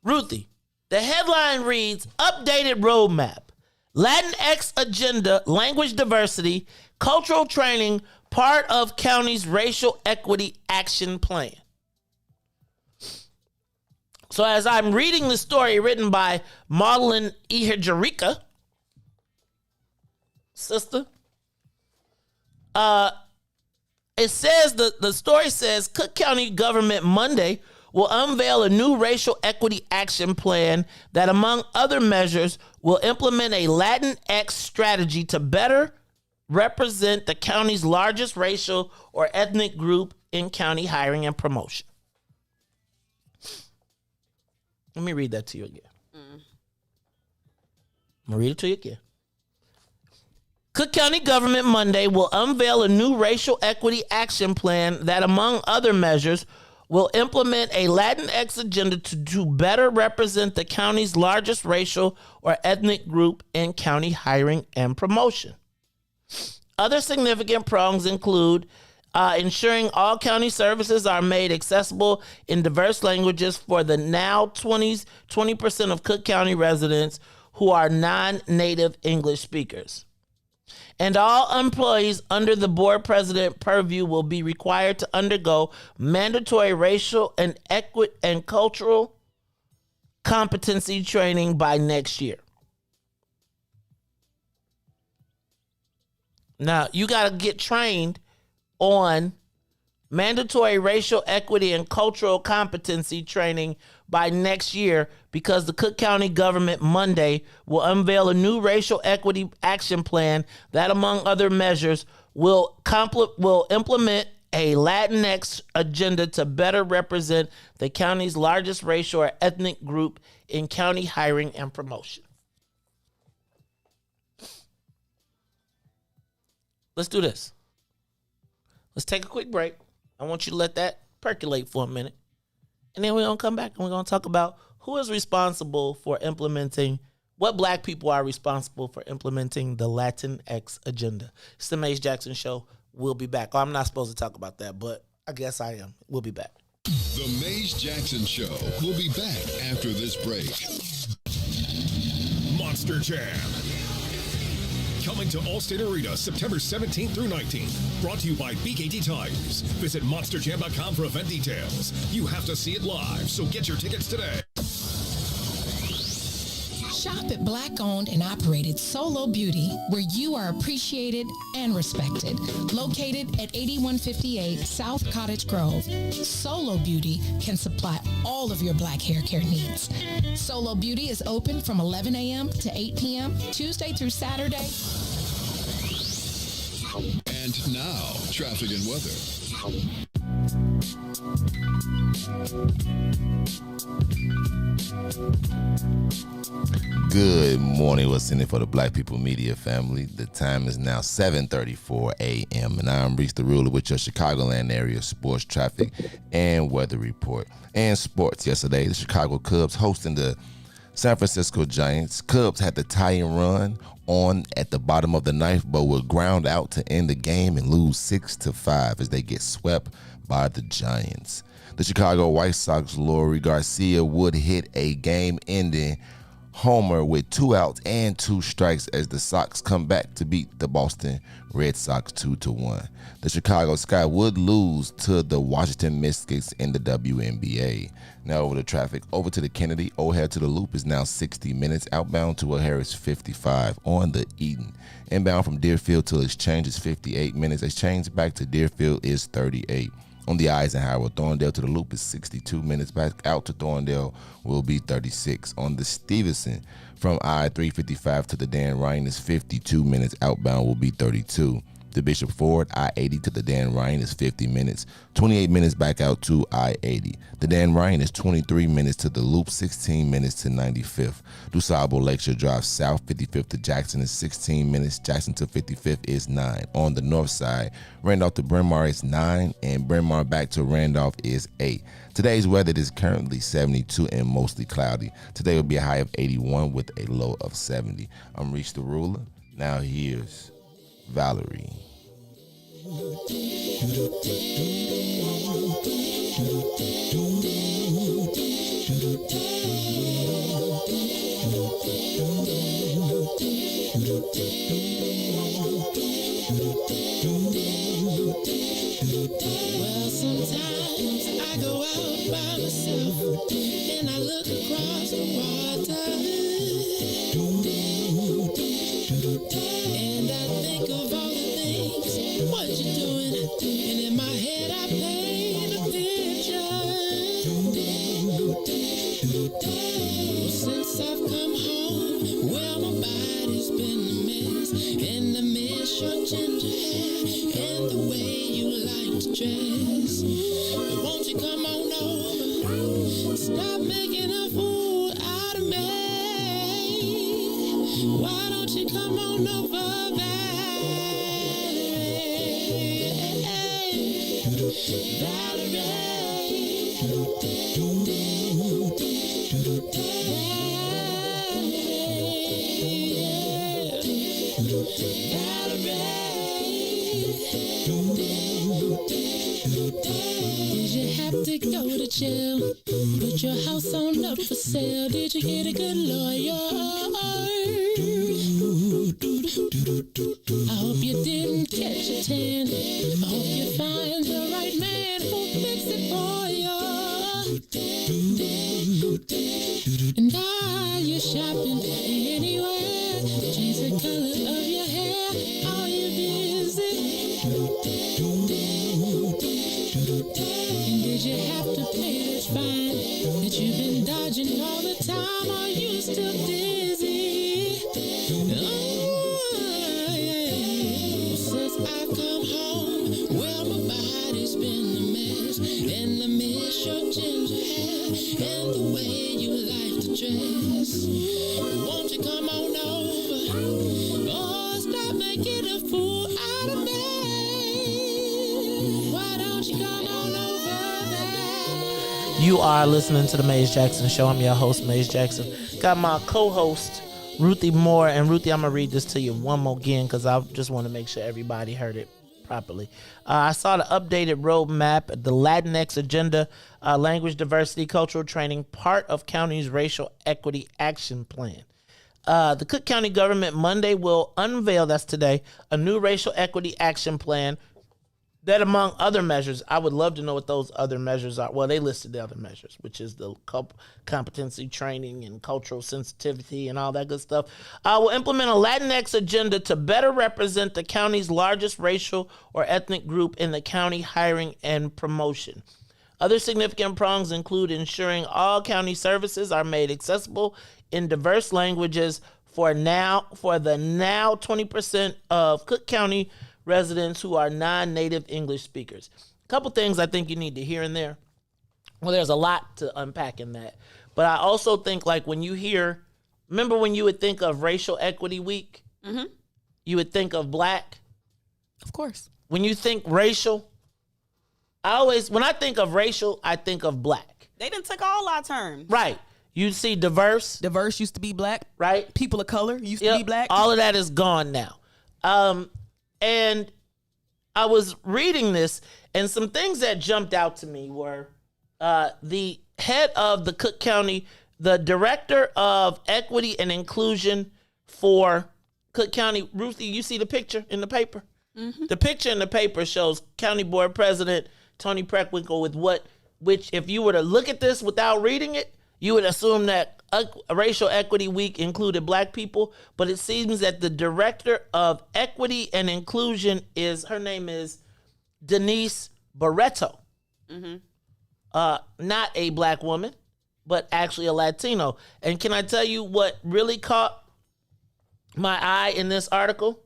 Ruthie, the headline reads, updated roadmap, Latinx agenda, language diversity, cultural training, part of county's racial equity action plan. So as I'm reading the story written by Madeline Ihijarika, sister, it says, the story says, Cook County government Monday will unveil a new racial equity action plan that, among other measures, will implement a Latinx strategy to better represent the county's largest racial or ethnic group in county hiring and promotion. Let me read that to you again. I'm going to read it to you again. Cook County government Monday will unveil a new racial equity action plan that, among other measures, will implement a Latinx agenda to better represent the county's largest racial or ethnic group in county hiring and promotion. Other significant prongs include ensuring all county services are made accessible in diverse languages for the now 20% of Cook County residents who are non-native English speakers. And all employees under the board president purview will be required to undergo mandatory racial and equity and cultural competency training by next year. Now, you got to get trained on mandatory racial equity and cultural competency training by next year because the Cook County government Monday will unveil a new racial equity action plan that, among other measures, will implement a Latinx agenda to better represent the county's largest racial or ethnic group in county hiring and promotion. Let's do this. Let's take a quick break. I want you to let that percolate for a minute. And then we're going to come back and we're going to talk about who is responsible for implementing, what black people are responsible for implementing the Latinx agenda. It's the Mace Jackson Show. We'll be back. Oh, I'm not supposed to talk about that, but I guess I am. We'll be back. The Mace Jackson Show will be back after this break. Monster Jam. Coming to Allstate Arena September 17th through 19th. Brought to you by BKT Tires. Visit monsterjam.com for event details. You have to see it live, so get your tickets today. Shop at Black-owned and operated Solo Beauty, where you are appreciated and respected. Located at 8158 South Cottage Grove, Solo Beauty can supply all of your black hair care needs. Solo Beauty is open from 11 a.m. to 8 p.m., Tuesday through Saturday. And now, traffic and weather. Good morning. What's in it for the Black People Media family? The time is now 7:34 a.m. and I'm Riis the Ruler with your Chicagoland area sports traffic and weather report. And sports yesterday, the Chicago Cubs hosting the San Francisco Giants. Cubs had the tie-in run on at the bottom of the ninth, but were ground out to end the game and lose 6-5 as they get swept by the Giants. The Chicago White Sox Leury Garcia would hit a game-ending homer with 2 outs and 2 strikes as the Sox come back to beat the Boston Red Sox 2-1. The Chicago Sky would lose to the Washington Mystics in the WNBA. Now over to traffic. Over to the Kennedy. O'Hare to the Loop is now 60 minutes. Outbound to O'Hare is 55 on the Eden. Inbound from Deerfield to Exchange is 58 minutes. Exchange back to Deerfield is 38. On the Eisenhower, Thorndale to the Loop is 62 minutes. Back out to Thorndale will be 36. On the Stevenson, from I-355 to the Dan Ryan is 52 minutes. Outbound will be 32. To Bishop Ford, I-80 to the Dan Ryan is 50 minutes. 28 minutes back out to I-80. The Dan Ryan is 23 minutes to the Loop, 16 minutes to 95th. DuSable Lakeshore Drive South, 55th to Jackson is 16 minutes. Jackson to 55th is 9. On the north side, Randolph to Bryn Mawr is 9, and Bryn Mawr back to Randolph is 8. Today's weather is currently 72 and mostly cloudy. Today will be a high of 81 with a low of 70. I'm Riis the Ruler. Now here's Valerie. Well, sometimes I go out by myself and I look across the water and I think of all the things what you're doing, and in my head I paint a picture. Since I've come home, well, my body's been a mess, and I miss your ginger hair and the way you like to dress. But won't you come on over? Stop making a fool out of me. Why don't you come on over, Did you have to go to jail? Put your house on up for sale. Did you get a good lawyer? the color of your hair? Are you busy? And did you have to pay that fine that you've been dodging all the time? Are you still dizzy? Since I've come home, well, my body's been a mess, and I miss your ginger hair and the way you like to dress. Won't you come on over? Oh, stop making a fool out of me. Why don't you come on over there? You are listening to the Maze Jackson Show. I'm your host, Maze Jackson. Got my co-host, Ruthie Moore. And Ruthie, I'm going to read this to you one more again because I just want to make sure everybody heard it properly. I saw the updated roadmap, the Latinx agenda, language diversity, cultural training, part of county's racial equity action plan. The Cook County government Monday will unveil, that's today, a new racial equity action plan that, among other measures, I would love to know what those other measures are. Well, they listed the other measures, which is the competency training and cultural sensitivity and all that good stuff. Will implement a Latinx agenda to better represent the county's largest racial or ethnic group in the county hiring and promotion. Other significant prongs include ensuring all county services are made accessible in diverse languages for the now 20% of Cook County residents who are non-native English speakers. A couple things I think you need to hear in there. Well, there's a lot to unpack in that. But I also think, like, when you hear, remember when you would think of Racial Equity Week? Mm-hmm. You would think of black. Of course. When you think racial, when I think of racial, I think of black. They done took all our terms. Right. You see diverse. Diverse used to be black. Right. People of color used to be black. All of that is gone now. And I was reading this, and some things that jumped out to me were the head of the Cook County, the director of equity and inclusion for Cook County. Ruthie, you see the picture in the paper? Mm-hmm. The picture in the paper shows County Board President Tony Preckwinkle with which if you were to look at this without reading it, you would assume that Racial Equity Week included black people, but it seems that the director of equity and inclusion her name is Denise Barreto. Mm-hmm. Not a black woman, but actually a Latino. And can I tell you what really caught my eye in this article?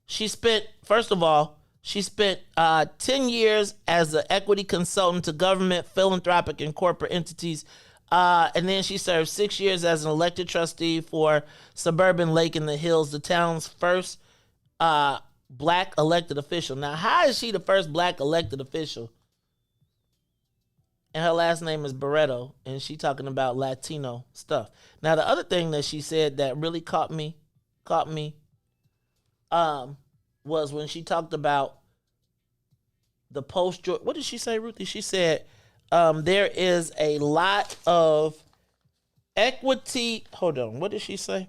She spent 10 years as an equity consultant to government, philanthropic, and corporate entities. And then she served 6 years as an elected trustee for Suburban Lake in the Hills, the town's first black elected official. Now, how is she the first black elected official? And her last name is Barreto, and she talking about Latino stuff. Now, the other thing that she said that really caught me, was when she talked about the post. What did she say, Ruthie? She said there is a lot of equity. Hold on. What did she say?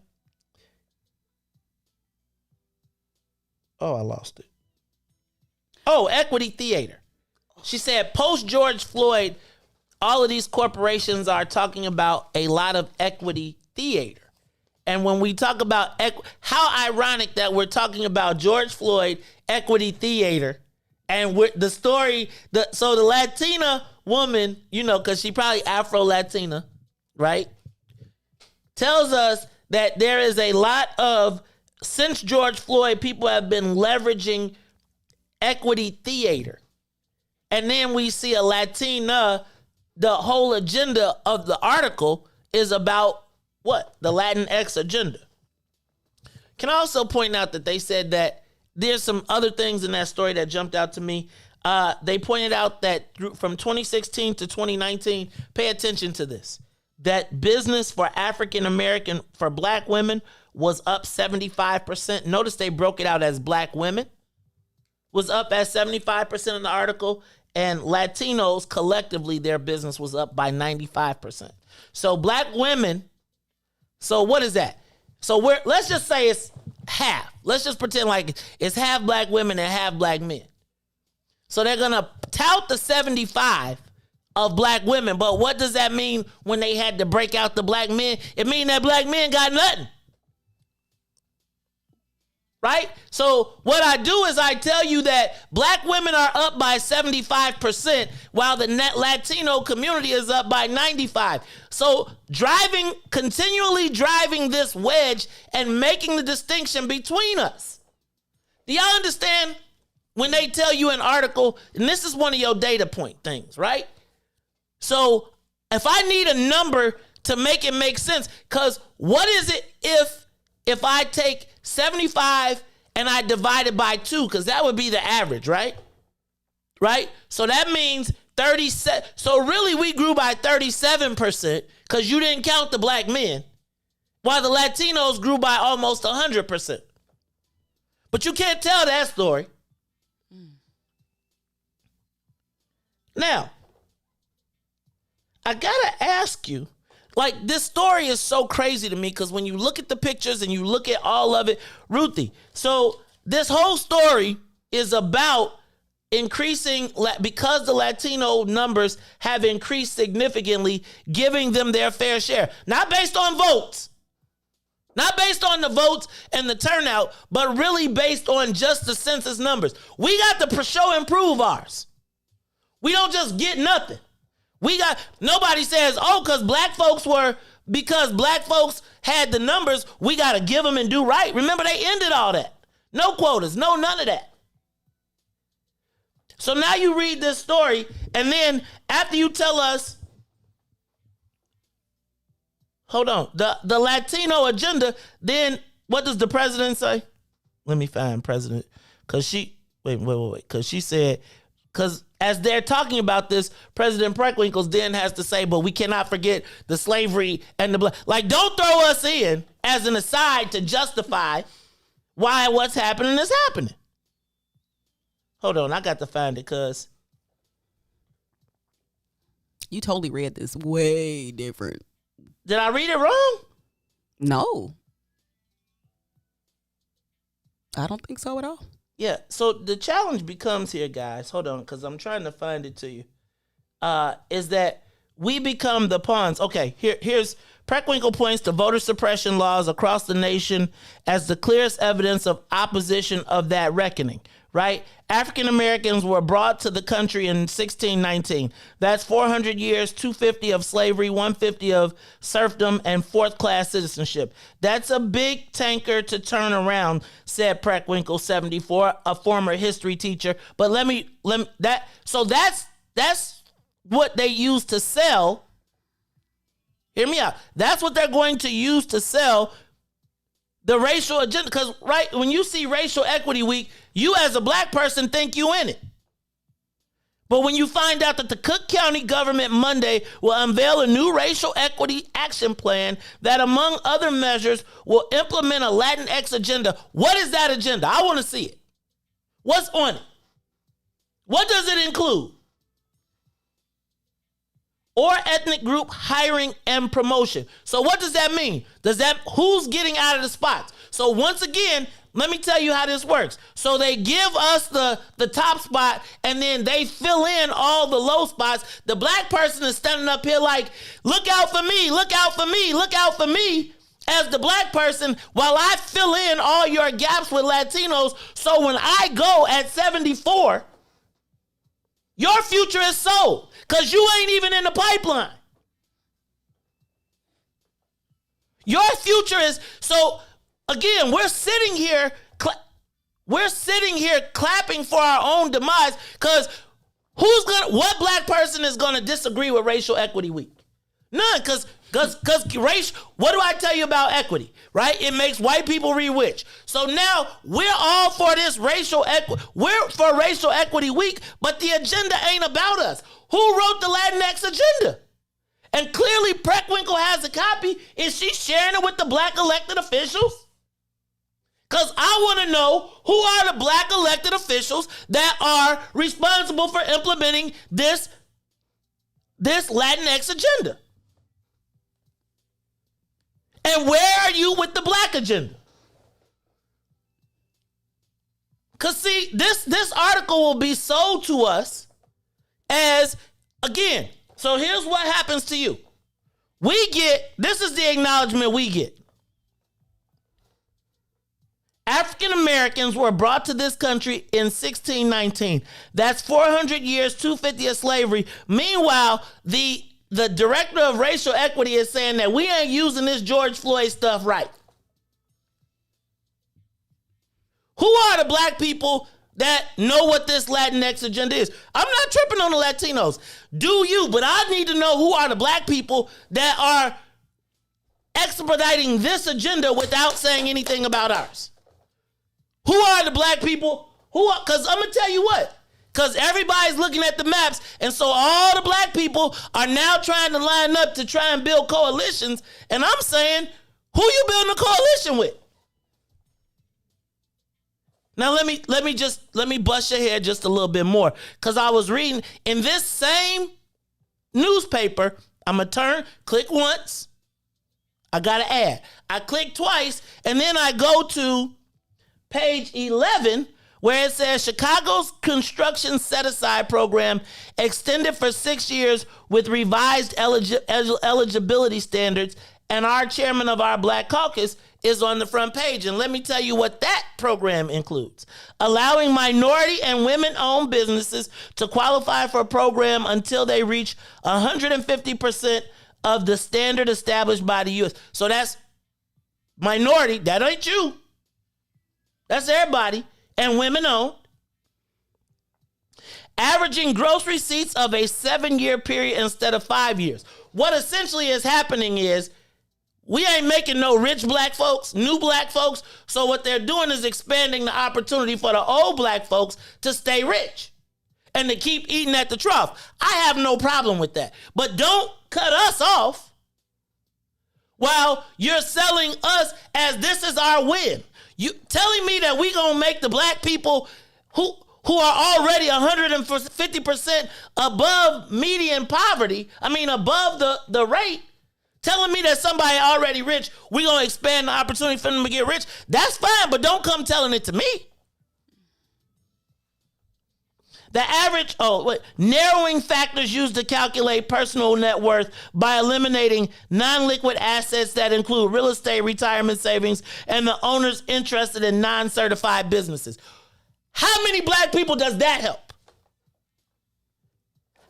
Oh, I lost it. Oh, equity theater. She said post George Floyd, all of these corporations are talking about a lot of equity theater. And when we talk about how ironic that we're talking about George Floyd, equity theater, and the story, so the Latina woman, because she probably Afro-Latina, right, tells us that there is a lot of, since George Floyd, people have been leveraging equity theater. And then we see a Latina, the whole agenda of the article is about what? The Latinx agenda. Can I also point out that they said that there's some other things in that story that jumped out to me. They pointed out that from 2016 to 2019, pay attention to this, that business for African-American, for black women was up 75%. Notice they broke it out as black women. Was up at 75% in the article, and Latinos collectively, their business was up by 95%. So black women, so what is that? So let's just say it's half. Let's just pretend like it's half black women and half black men. So they're gonna tout the 75 of black women. But what does that mean when they had to break out the black men? It means that black men got nothing. Right? So what I do is I tell you that black women are up by 75%, while the Latino community is up by 95%. So continually driving this wedge and making the distinction between us. Do y'all understand when they tell you an article, and this is one of your data point things, right? So if I need a number to make it make sense, because what is it if I take 75 and I divide it by 2, because that would be the average, right? Right? So that means 37. So really we grew by 37% because you didn't count the black men, while the Latinos grew by almost 100%. But you can't tell that story. Now, I gotta ask you, like, this story is so crazy to me because when you look at the pictures and you look at all of it, Ruthie, so this whole story is about increasing, because the Latino numbers have increased significantly, giving them their fair share. Not based on votes, not based on the votes and the turnout, but really based on just the census numbers. We got to show and prove ours. We don't just get nothing. Nobody says, because black folks had the numbers, we got to give them and do right. Remember, they ended all that. No quotas, none of that. So now you read this story, and then after you tell us, hold on, the Latino agenda, then what does the president say? Let me find president, because because she said, because as they're talking about this, President Preckwinkles then has to say, but we cannot forget the slavery and the blood. Like, don't throw us in as an aside to justify why what's happening is happening. Hold on, I got to find it, because You totally read this way different. Did I read it wrong? No. I don't think so at all. Yeah, so the challenge becomes here, guys. Hold on, because I'm trying to find it to you. Is that we become the pawns. Okay, here's Preckwinkle points to voter suppression laws across the nation as the clearest evidence of opposition of that reckoning, right? African Americans were brought to the country in 1619. That's 400 years, 250 of slavery, 150 of serfdom, and fourth-class citizenship. That's a big tanker to turn around, said Preckwinkle, 74, a former history teacher. But that's what they use to sell. Hear me out. That's what they're going to use to sell the racial agenda. Because, right, when you see Racial Equity Week, you as a black person think you in it. But when you find out that the Cook County government Monday will unveil a new racial equity action plan that, among other measures, will implement a Latinx agenda. What is that agenda? I want to see it. What's on it? What does it include? Or ethnic group hiring and promotion. So what does that mean? Who's getting out of the spots? So once again, let me tell you how this works. So they give us the top spot, and then they fill in all the low spots. The black person is standing up here like, look out for me, look out for me, look out for me, as the black person, while I fill in all your gaps with Latinos. So when I go at 74, your future is sold. Because you ain't even in the pipeline. Your future is, so again, we're sitting here clapping for our own demise, because what black person is gonna disagree with Racial Equity Week? None, because race, what do I tell you about equity, right? It makes white people rich. So now we're all for this we're for Racial Equity Week, but the agenda ain't about us. Who wrote the Latinx agenda? And clearly Preckwinkle has a copy. Is she sharing it with the black elected officials? Because I want to know, who are the black elected officials that are responsible for implementing this Latinx agenda? And where are you with the black agenda? Because see, this article will be sold to us as, again, So here's what happens to you. This is the acknowledgement we get. African Americans were brought to this country in 1619. That's 400 years, 250 of slavery. Meanwhile, the director of racial equity is saying that we ain't using this George Floyd stuff right. Who are the black people that know what this Latinx agenda is? I'm not tripping on the Latinos. Do you? But I need to know who are the black people that are expediting this agenda without saying anything about ours. Who are the black people? Because I'm going to tell you what. Because everybody's looking at the maps, and so all the black people are now trying to line up to try and build coalitions, and I'm saying, who you building a coalition with? Now let me bust your head just a little bit more, because I was reading in this same newspaper. I'm gonna click once. I got to add. I click twice, and then I go to page 11, where it says Chicago's construction set-aside program extended for 6 years with revised eligibility standards, and our chairman of our Black Caucus is on the front page. And let me tell you what that program includes. Allowing minority and women-owned businesses to qualify for a program until they reach 150% of the standard established by the U.S. So that's minority. That ain't you. That's everybody. And women-owned. Averaging gross receipts of a 7-year period instead of 5 years. What essentially is happening is we ain't making no rich black folks, new black folks. So what they're doing is expanding the opportunity for the old black folks to stay rich and to keep eating at the trough. I have no problem with that. But don't cut us off while you're selling us as this is our win. You telling me that we gonna make the black people who are already 150% above median poverty, above the rate, telling me that somebody already rich, we gonna expand the opportunity for them to get rich. That's fine, but don't come telling it to me. The average, narrowing factors used to calculate personal net worth by eliminating non-liquid assets that include real estate, retirement savings, and the owners interested in non-certified businesses. How many black people does that help?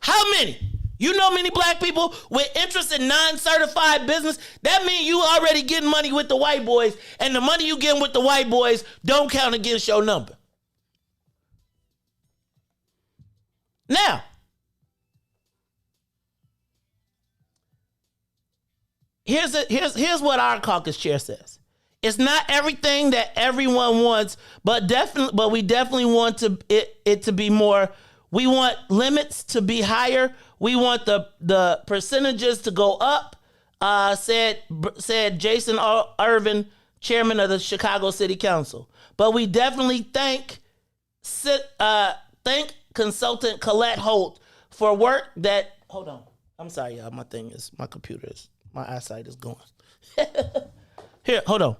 How many? You know many black people with interest in non-certified business? That means you already getting money with the white boys, and the money you getting with the white boys don't count against your number. Now, here's what our caucus chair says. It's not everything that everyone wants, but we definitely want it to be more. We want limits to be higher. We want the percentages to go up. Said Jason Irvin, chairman of the Chicago City Council. But we definitely thank consultant Colette Holt for work that, hold on. I'm sorry, y'all. My eyesight is going. Here, hold on.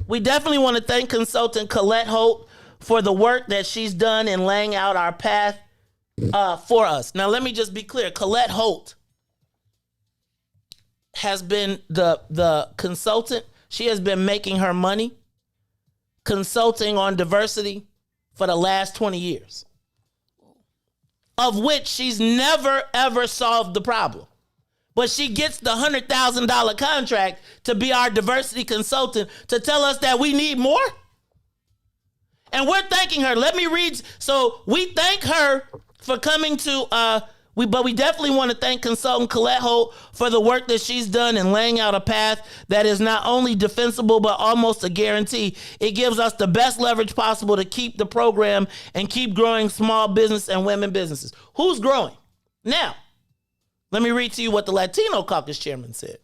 We definitely want to thank consultant Colette Holt for the work that she's done in laying out our path for us. Now, let me just be clear. Colette Holt has been the consultant. She has been making her money consulting on diversity for the last 20 years, of which she's never, ever solved the problem. But she gets the $100,000 contract to be our diversity consultant to tell us that we need more. And we're thanking her. Let me read. So we thank her for coming to, but we definitely want to thank consultant Colette Holt for the work that she's done in laying out a path that is not only defensible, but almost a guarantee. It gives us the best leverage possible to keep the program and keep growing small business and women businesses. Who's growing? Now, let me read to you what the Latino caucus chairman said.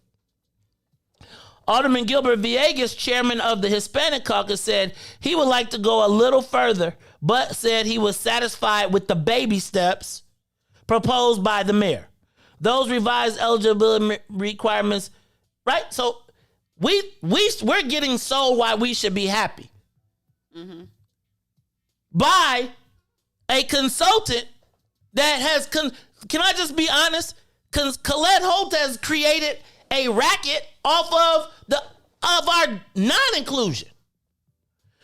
Alderman Gilbert Villegas, chairman of the Hispanic caucus, said he would like to go a little further, but said he was satisfied with the baby steps proposed by the mayor. Those revised eligibility requirements, right? So we're getting sold why we should be happy by a consultant that has can I just be honest? Because Colette Holt has created a racket off of our non-inclusion.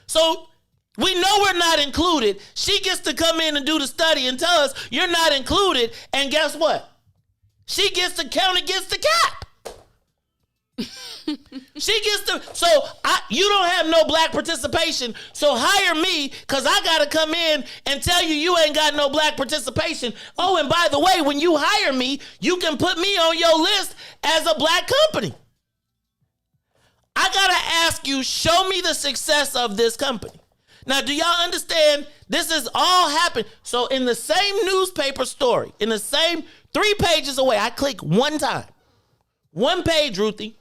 So we know we're not included. She gets to come in and do the study and tell us you're not included. And guess what? She gets to count against the cap. She gets to, you don't have no black participation, so hire me because I got to come in and tell you ain't got no black participation. Oh, and by the way, when you hire me, you can put me on your list as a black company. I got to ask you, show me the success of this company. Now, do y'all understand this is all happened? So in the same newspaper story, in the same 3 pages away, I click one time. 1 page, Ruthie.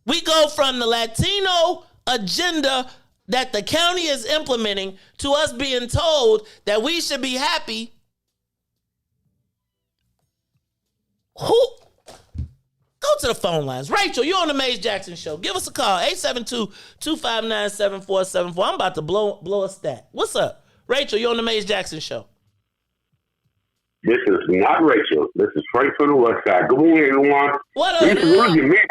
We go from the Latino agenda that the county is implementing to us being told that we should be happy. Go to the phone lines. Rachel, you're on the Maze Jackson Show. Give us a call, 872-259-7474. I'm about to blow a stat. What's up? Rachel, you're on the Maze Jackson Show. This is not Rachel. This is Frank from the West Side. Good morning, everyone. What up, This is man? Ruthie, man.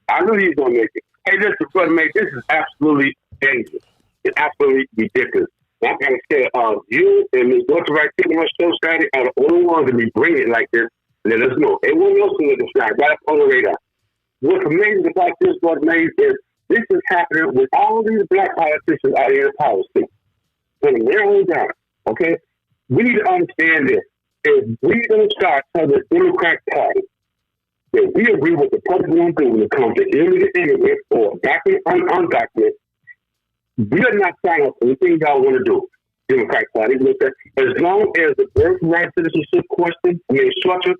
I knew he was going to make it. Hey, listen, brother, man, this is absolutely dangerous. It's absolutely ridiculous. I'm going to say, you and Ms. Dorothy right here on my show Saturday are the only ones that be bringing it like this. Let us know. Everyone else in the side, right up on the radar. What's amazing about this, brother, Maze, is this is happening with all these black politicians out here in power state. From their own down, okay? We need to understand this. If we're going to start telling the Democrat Party that we agree with the public going to do when it comes to illegal immigrants or documented or undocumented, we are not signing up for anything y'all want to do. Democrat Party, as long as the birthright citizenship question, structure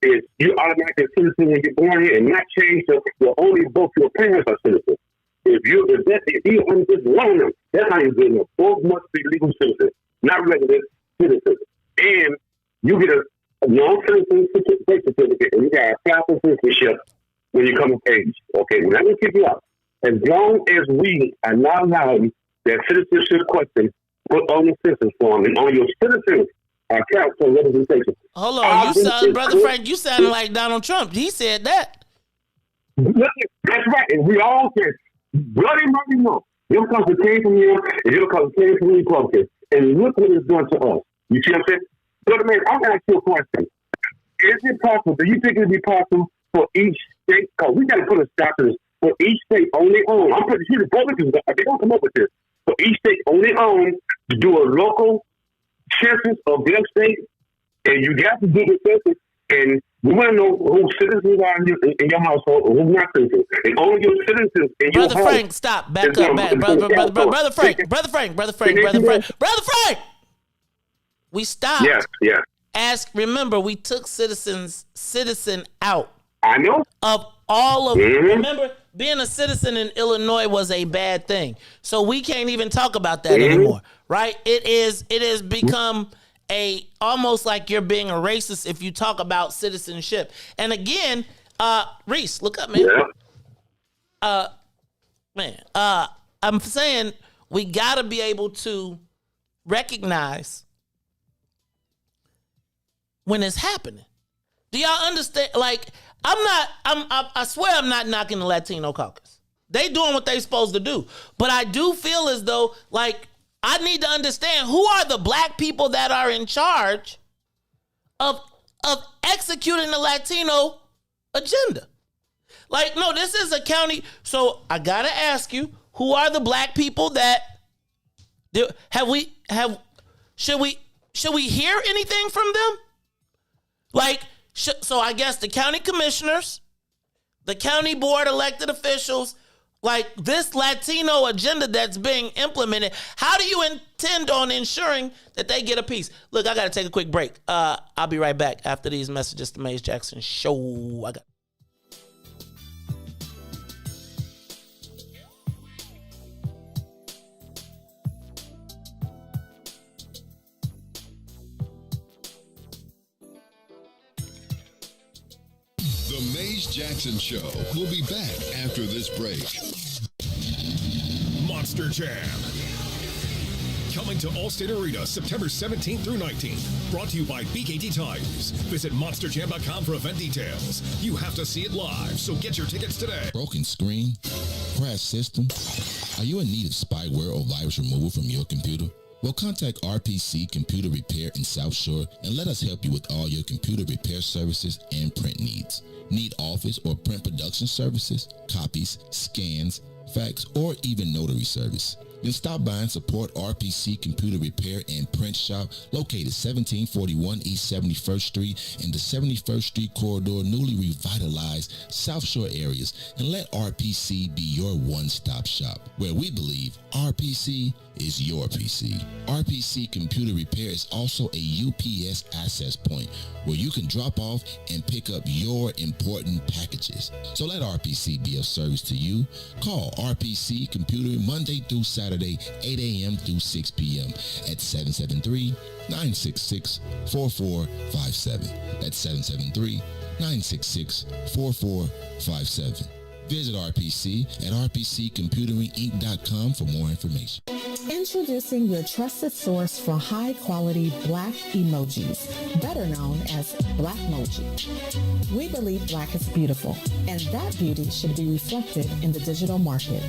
is you automatically a citizen when you're born here and not change the only vote your parents are citizens. If you on just one of them, that's how you get them. Both must be legal citizens, not resident citizens. And you get a non-citizen certificate and you got a proper citizenship when you come of age. Okay, we're not going to kick you out. As long as we are not allowing that citizenship question put on the citizen form and on your citizen account for representation. Hold on, Brother Frank, you sounding like Donald Trump. He said that. That's right, and we all said, bloody no. Your cousin came from you, and your cousin came from the Republicans. And look what it's done to us. You see what I'm saying? Brother man, I'm going to ask you a question. Is it possible, do you think it would be possible for each state, because we got to put a stop to this, for each state on their own, I'm pretty sure the Republicans, they don't come up with this, for each state on their own to do a local census of their state, and you got to do the census, and we want to know who citizens are in your household or who's not citizens. And only your citizens in your home. Brother Frank, stop. Back up. Brother Frank. We stopped. Yeah. Remember, we took citizen out. I know. Of all of remember, being a citizen in Illinois was a bad thing. So we can't even talk about that anymore. Right? It has become almost like you're being a racist if you talk about citizenship. And again, Riis, look up, man. I'm saying we gotta be able to recognize when it's happening. Do y'all understand? Like, I swear I'm not knocking the Latino caucus. They doing what they supposed to do. But I do feel as though, like, I need to understand who are the black people that are in charge of executing the Latino agenda. Like, no, this is a county. So I gotta ask you, who are the black people that should we hear anything from them? Like, so I guess the county commissioners, the county board elected officials, like this Latino agenda that's being implemented, how do you intend on ensuring that they get a piece? Look, I got to take a quick break. I'll be right back after these messages. The Maze Jackson Show. The Maze Jackson Show will be back after this break. Monster Jam. Coming to Allstate Arena September 17th through 19th. Brought to you by BKT Tires. Visit MonsterJam.com for event details. You have to see it live, so get your tickets today. Broken screen? Crash system? Are you in need of spyware or virus removal from your computer? Well, contact RPC Computer Repair in South Shore and let us help you with all your computer repair services and print needs. Need office or print production services, copies, scans, fax, or even notary service? Then stop by and support RPC Computer Repair and Print Shop located 1741 East 71st Street in the 71st Street corridor, newly revitalized South Shore areas, and let RPC be your one-stop shop, where we believe RPC is your PC. RPC Computer Repair is also a UPS access point where you can drop off and pick up your important packages. So let RPC be of service to you. Call RPC Computer Monday through Saturday, 8 a.m. through 6 p.m. at 773-966-4457. That's 773-966-4457. Visit RPC at rpccomputeringinc.com for more information. Introducing your trusted source for high-quality Black emojis, better known as Blackmoji. We believe Black is beautiful, and that beauty should be reflected in the digital market.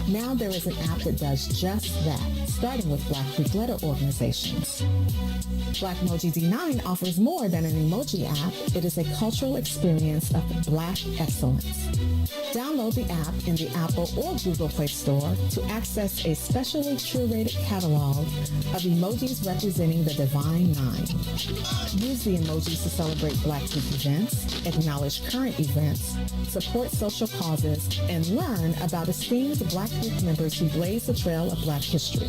Now there is an app that does just that, starting with Black Greek letter organizations. Blackmoji D9 offers more than an emoji app. It is a cultural experience of Black excellence. Download the app in the Apple or Google Play Store to access a specially curated catalog of emojis representing the Divine Nine. Use the emojis to celebrate Black Greek events, acknowledge current events, support social causes, and learn about esteemed Black Greek members who blaze the trail of Black history.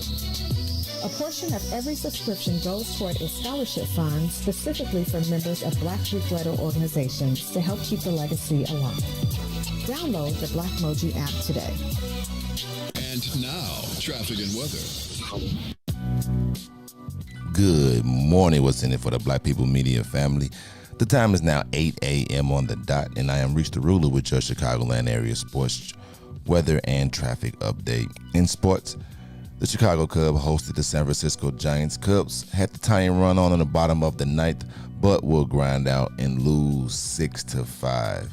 A portion of every subscription goes toward a scholarship fund specifically for members of Black Greek letter organizations to help keep the legacy alive. Download the Blackmoji app today. And now, traffic and weather. Good morning. What's in it for the Black People Media family? The time is now 8 a.m. on the dot, and I am Riis the Ruler with your Chicagoland area sports, weather, and traffic update. In sports, the Chicago Cubs hosted the San Francisco Giants. Cubs had the tying run on the bottom of the ninth, but will grind out and lose 6-5.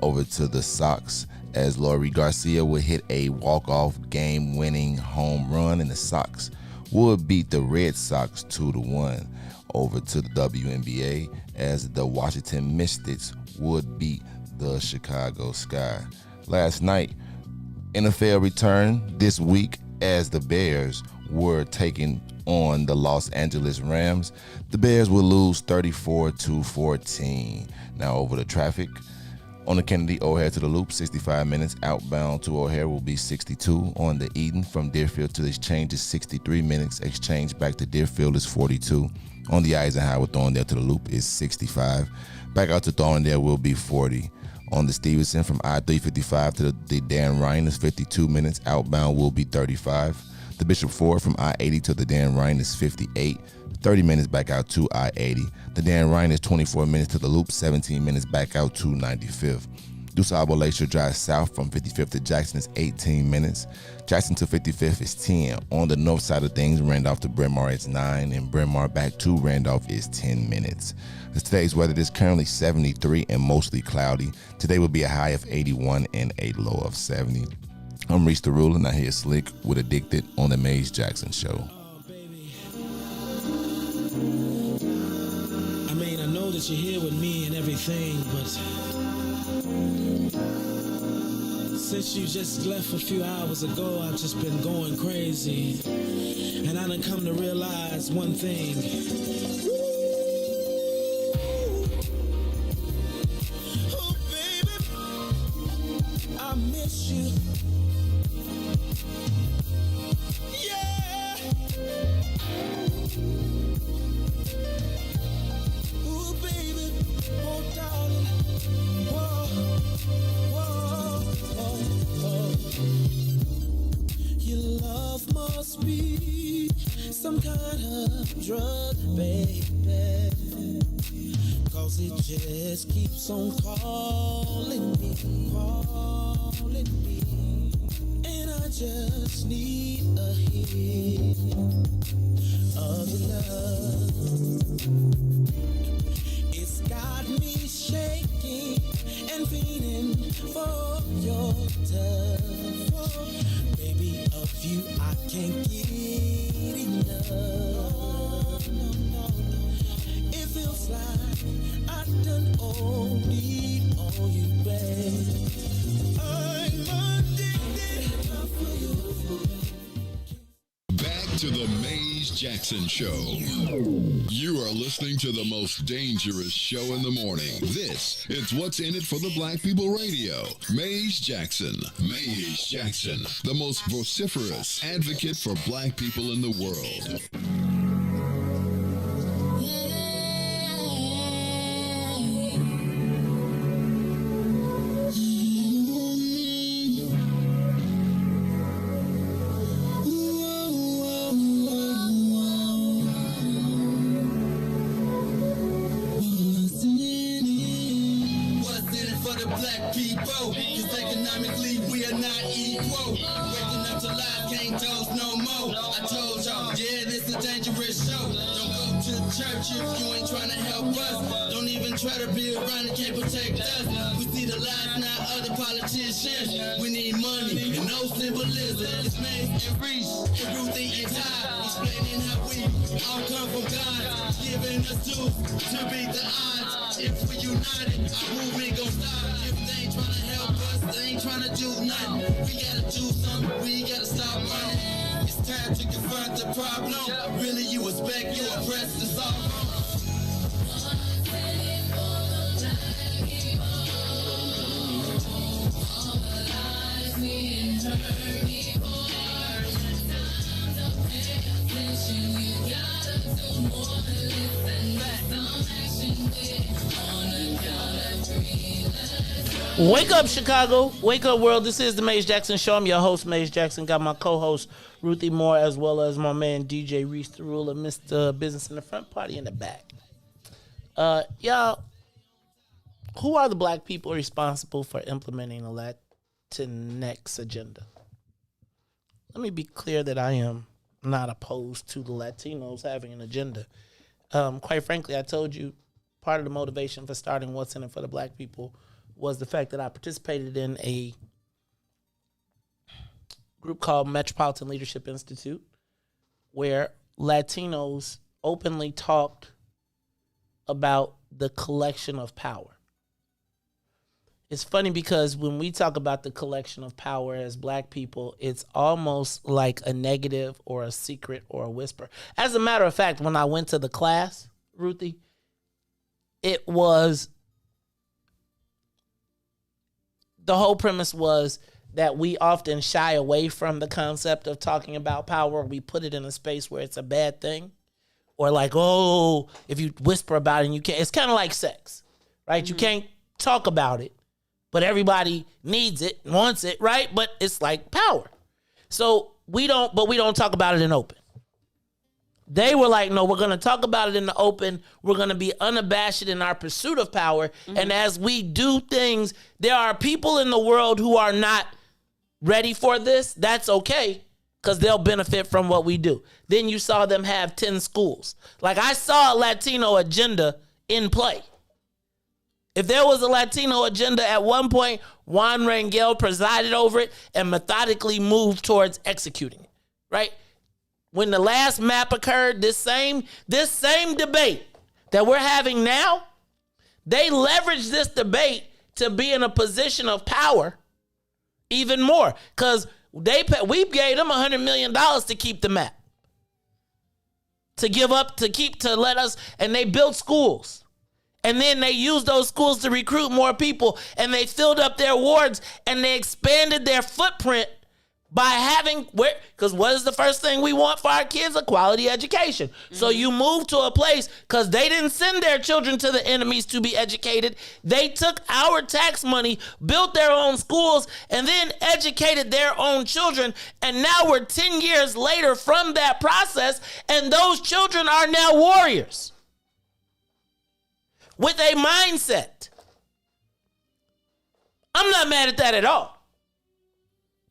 Over to the Sox as Leury Garcia would hit a walk-off game-winning home run, and the Sox would beat the Red Sox 2-1. Over to the WNBA as the Washington Mystics would beat the Chicago Sky. Last night, NFL returned this week as the Bears were taking on the Los Angeles Rams. The Bears will lose 34-14. Now over to traffic. On the Kennedy O'Hare to the Loop, 65 minutes. Outbound to O'Hare will be 62. On the Eden from Deerfield to the Exchange is 63 minutes. Exchange back to Deerfield is 42. On the Eisenhower Thorndale to the Loop is 65. Back out to Thorndale will be 40. On the Stevenson from I-355 to the Dan Ryan is 52 minutes. Outbound will be 35. The Bishop Ford from I-80 to the Dan Ryan is 58. 30 minutes back out to I-80. The Dan Ryan is 24 minutes to the Loop, 17 minutes back out to 95th. DuSable Lakeshore Drive south from 55th to Jackson is 18 minutes. Jackson to 55th is 10. On the north side of things, Randolph to Bryn Mawr is 9, and Bryn Mawr back to Randolph is 10 minutes. Today's weather is currently 73 and mostly cloudy. Today will be a high of 81 and a low of 70. I'm Riis the Ruler, and I hear Slick with Addicted on the Maze Jackson Show. I mean, I know that you're here with me and everything, but since you just left a few hours ago, I've just been going crazy. And I done come to realize one thing. Oh, baby, I miss you. Yeah. Ooh, baby, oh, darling, whoa, whoa, oh, oh. Your love must be some kind of drug, baby, 'cause it just keeps on calling me, and I just need a hit of your love. It's got me shaking and feeling for your touch. Baby, of you I can't get enough. It feels like I done OD'd on you, babe. I'm addicted for you. Back to the Maze Jackson Show. You are listening to the most dangerous show in the morning. This is What's in It for the Black People Radio. Maze Jackson. Maze Jackson, the most vociferous advocate for black people in the world. Black people, cause economically we are not equal. Waking up to life, can't toast no more. I told y'all, yeah, this is a dangerous show. Don't go to church if you ain't trying to help us. Don't even try to be around and can't protect us. We see the lies, not other politicians. We need money and no symbolism. It's Maze and Riis and Ruthie and Todd, explaining how we all come from God, giving us tools to beat the odds. If we united, our movement gon' stop. If they ain't tryna help us, they ain't tryna do nothing. We gotta do something, we gotta stop running. It's time to confront the problem. Really, you expect your oppressed to solve them. Wake up, Chicago. Wake up, world. This is the Maze Jackson Show. I'm your host, Maze Jackson. Got my co-host, Ruthie Moore, as well as my man, DJ Riis, the ruler, Mr. Business in the front, party in the back. Y'all, who are the black people responsible for implementing the Latinx agenda? Let me be clear that I am not opposed to the Latinos having an agenda. Quite frankly, I told you part of the motivation for starting What's in It for the Black People was the fact that I participated in a group called Metropolitan Leadership Institute, where Latinos openly talked about the collection of power. It's funny because when we talk about the collection of power as black people, it's almost like a negative or a secret or a whisper. As a matter of fact, when I went to the class, Ruthie, it was, the whole premise was that we often shy away from the concept of talking about power. We put it in a space where it's a bad thing. Or like, oh, if you whisper about it and you can't, it's kind of like sex, right? Mm-hmm. You can't talk about it, but everybody needs it, wants it, right? But it's like power. So we don't talk about it in open. They were like, no, we're going to talk about it in the open. We're going to be unabashed in our pursuit of power. Mm-hmm. And as we do things, there are people in the world who are not ready for this. That's okay, because they'll benefit from what we do. Then you saw them have 10 schools. Like, I saw a Latino agenda in play. If there was a Latino agenda at one point, Juan Rangel presided over it and methodically moved towards executing it, right? When the last map occurred, this same debate that we're having now, they leveraged this debate to be in a position of power even more, because we gave them $100 million to keep the map, to let us, and they built schools. And then they used those schools to recruit more people, and they filled up their wards, and they expanded their footprint by having, because what is the first thing we want for our kids? A quality education. Mm-hmm. So you move to a place, because they didn't send their children to the enemies to be educated. They took our tax money, built their own schools, and then educated their own children. And now we're 10 years later from that process, and those children are now warriors with a mindset. I'm not mad at that at all.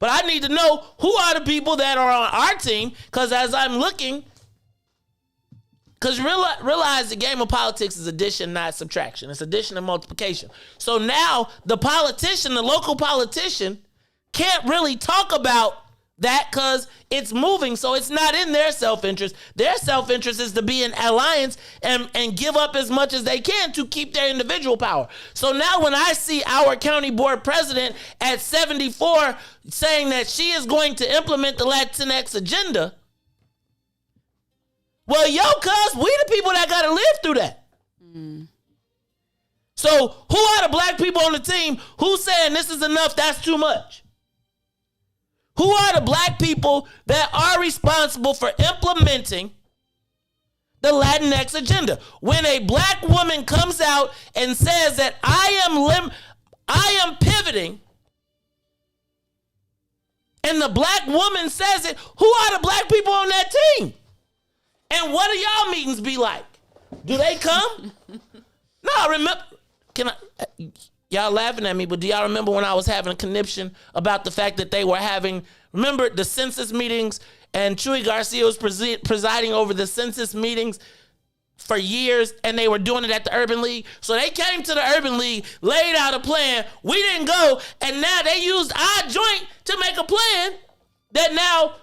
But I need to know who are the people that are on our team, because as I'm looking, because realize the game of politics is addition, not subtraction. It's addition and multiplication. So now the politician, the local politician, can't really talk about that because it's moving. So it's not in their self-interest. Their self-interest is to be in alliance and give up as much as they can to keep their individual power. So now when I see our county board president at 74 saying that she is going to implement the Latinx agenda, well, cuz we the people that got to live through that. So who are the black people on the team who's saying this is enough, that's too much? Who are the black people that are responsible for implementing the Latinx agenda? When a black woman comes out and says that I am pivoting, and the black woman says it, who are the black people on that team? And what do y'all meetings be like? Do they come? No, remember, y'all laughing at me, but do y'all remember when I was having a conniption about the fact that they were having, remember the census meetings, and Chuy Garcia was presiding over the census meetings for years, and they were doing it at the Urban League. So they came to the Urban League, laid out a plan. We didn't go, and now they used our joint to make a plan that now,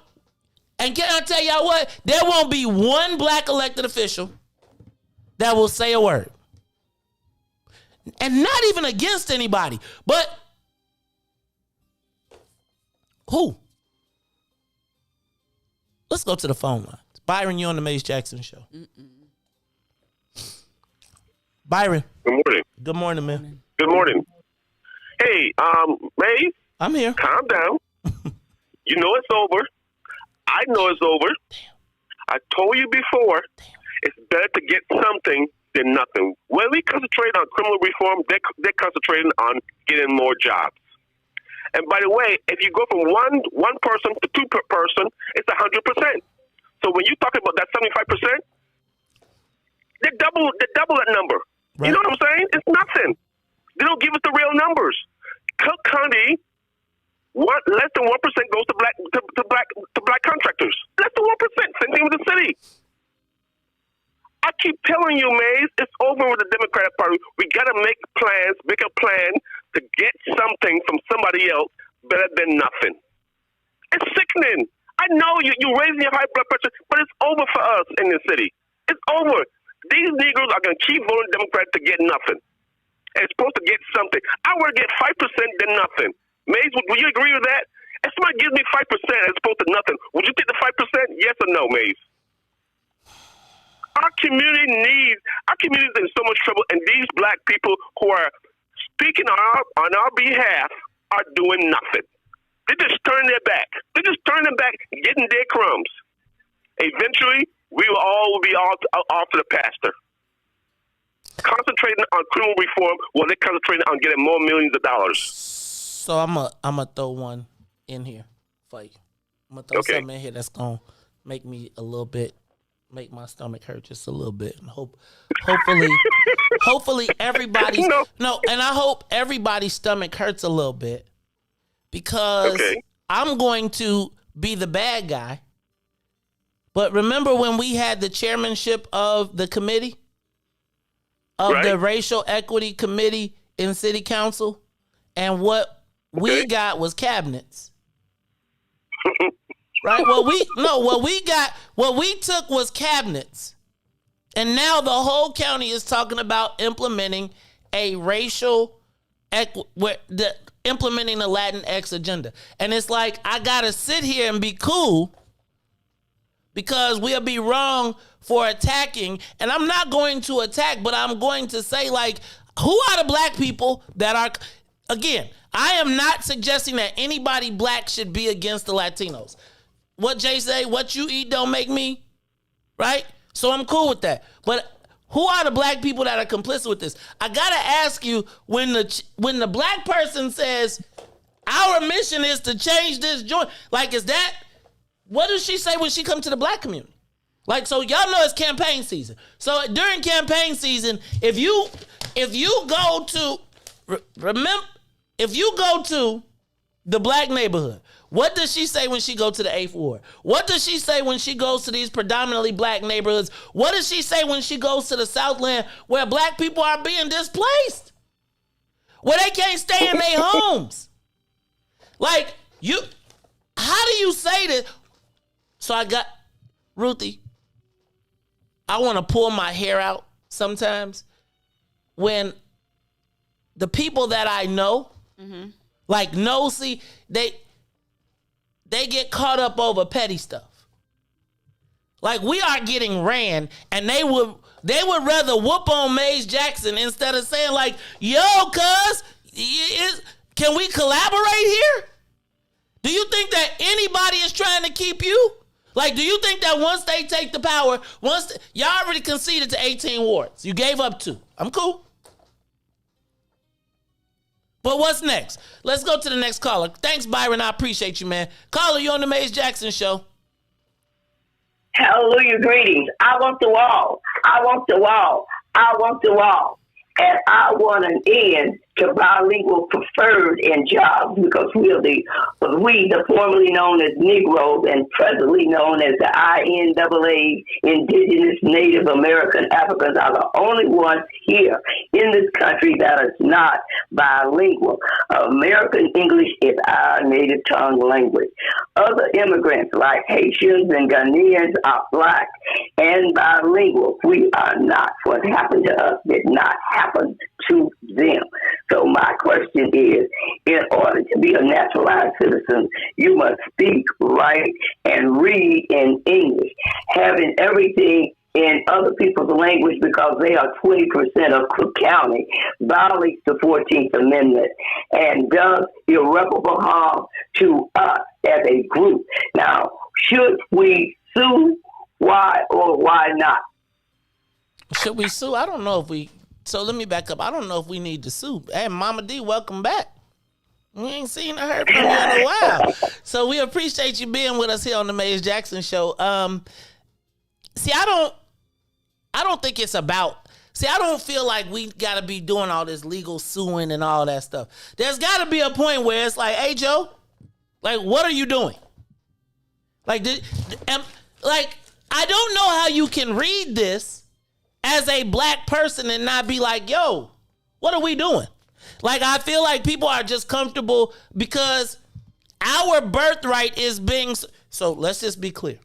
and can I tell y'all what? There won't be one black elected official that will say a word. And not even against anybody, but who? Let's go to the phone lines. Byron, you're on the Mace Jackson Show. Byron. Good morning. Good morning, man. Good morning. Hey, Mace. I'm here. Calm down. You know it's over. I know it's over. Damn. I told you before, it's better to get something than nothing. When we concentrate on criminal reform, they're concentrating on getting more jobs. And by the way, if you go from one person to two per person, it's 100%. So when you talk about that 75%, they double that number. Right. You know what I'm saying? It's nothing. They don't give us the real numbers. Cook County, less than 1% goes to black contractors. Less than 1%. Same thing with the city. I keep telling you, Maze, it's over with the Democratic Party. We got to make a plan to get something from somebody else better than nothing. It's sickening. I know you're raising your high blood pressure, but it's over for us in the city. It's over. These Negroes are going to keep voting Democrat to get nothing. And it's supposed to get something. I want to get 5% than nothing. Maze, would you agree with that? If somebody gives me 5% as opposed to nothing, would you take the 5%? Yes or no, Maze? Our community is in so much trouble, and these black people who are speaking on our behalf are doing nothing. They're just turning their back. They're just turning their back and getting their crumbs. Eventually, we will all be off to the pasture. Concentrating on criminal reform while they're concentrating on getting more millions of dollars. So I'm gonna throw one in here for you. I'm gonna throw something in here that's gonna make me make my stomach hurt just a little bit, and hopefully everybody's and I hope everybody's stomach hurts a little bit, because I'm going to be the bad guy. But remember when we had the chairmanship of the committee of the Racial Equity Committee in City Council, and what we got was cabinets. Right? What we took was cabinets. And now the whole county is talking about implementing a implementing the Latinx agenda. And it's like, I gotta sit here and be cool because we'll be wrong for attacking. And I'm not going to attack, but I'm going to say, like, who are the black people that are, again, I am not suggesting that anybody black should be against the Latinos. What Jay say, what you eat don't make me, right? So I'm cool with that. But who are the black people that are complicit with this? I gotta ask you, when the black person says, our mission is to change this joint, like, is that, what does she say when she comes to the black community? Like, so y'all know it's campaign season. So during campaign season, if you go to the black neighborhood. What does she say when she go to the 8th Ward? What does she say when she goes to these predominantly black neighborhoods? What does she say when she goes to the Southland where black people are being displaced? Where they can't stay in their homes? Like, how do you say this? So I got, Ruthie, I want to pull my hair out sometimes when the people that I know, see, they get caught up over petty stuff. Like, we are getting ran, and they would rather whoop on Maze Jackson instead of saying, like, yo, cuz, can we collaborate here? Do you think that anybody is trying to keep you? Like, do you think that once they take the power, y'all already conceded to 18 wards. You gave up 2. I'm cool. But what's next? Let's go to the next caller. Thanks, Byron. I appreciate you, man. Caller, you on the Maze Jackson Show. Hallelujah, greetings. I want the wall. I want the wall. I want the wall. And I want an end to bilingual preferred in jobs because we, the formerly known as Negroes and presently known as the INAA, Indigenous Native American Africans, are the only ones here in this country that is not bilingual. American English is our native tongue language. Other immigrants like Haitians and Ghanaians are black and bilingual. We are not. What happened to us did not happen to them. So my question is, in order to be a naturalized citizen, you must speak, write, and read in English. Having everything in other people's language because they are 20% of Cook County violates the 14th Amendment and does irreparable harm to us as a group. Now, should we sue? Why or why not? Should we sue? I don't know if we... So let me back up. I don't know if we need to sue. Hey, Mama D, welcome back. We ain't seen or heard from you in a while. So we appreciate you being with us here on the Maze Jackson Show. See, I don't think it's about... See, I don't feel like we got to be doing all this legal suing and all that stuff. There's got to be a point where it's like, hey, Joe, like, what are you doing? Like, I don't know how you can read this as a black person and not be like, yo, what are we doing? Like, I feel like people are just comfortable because our birthright is being... So let's just be clear.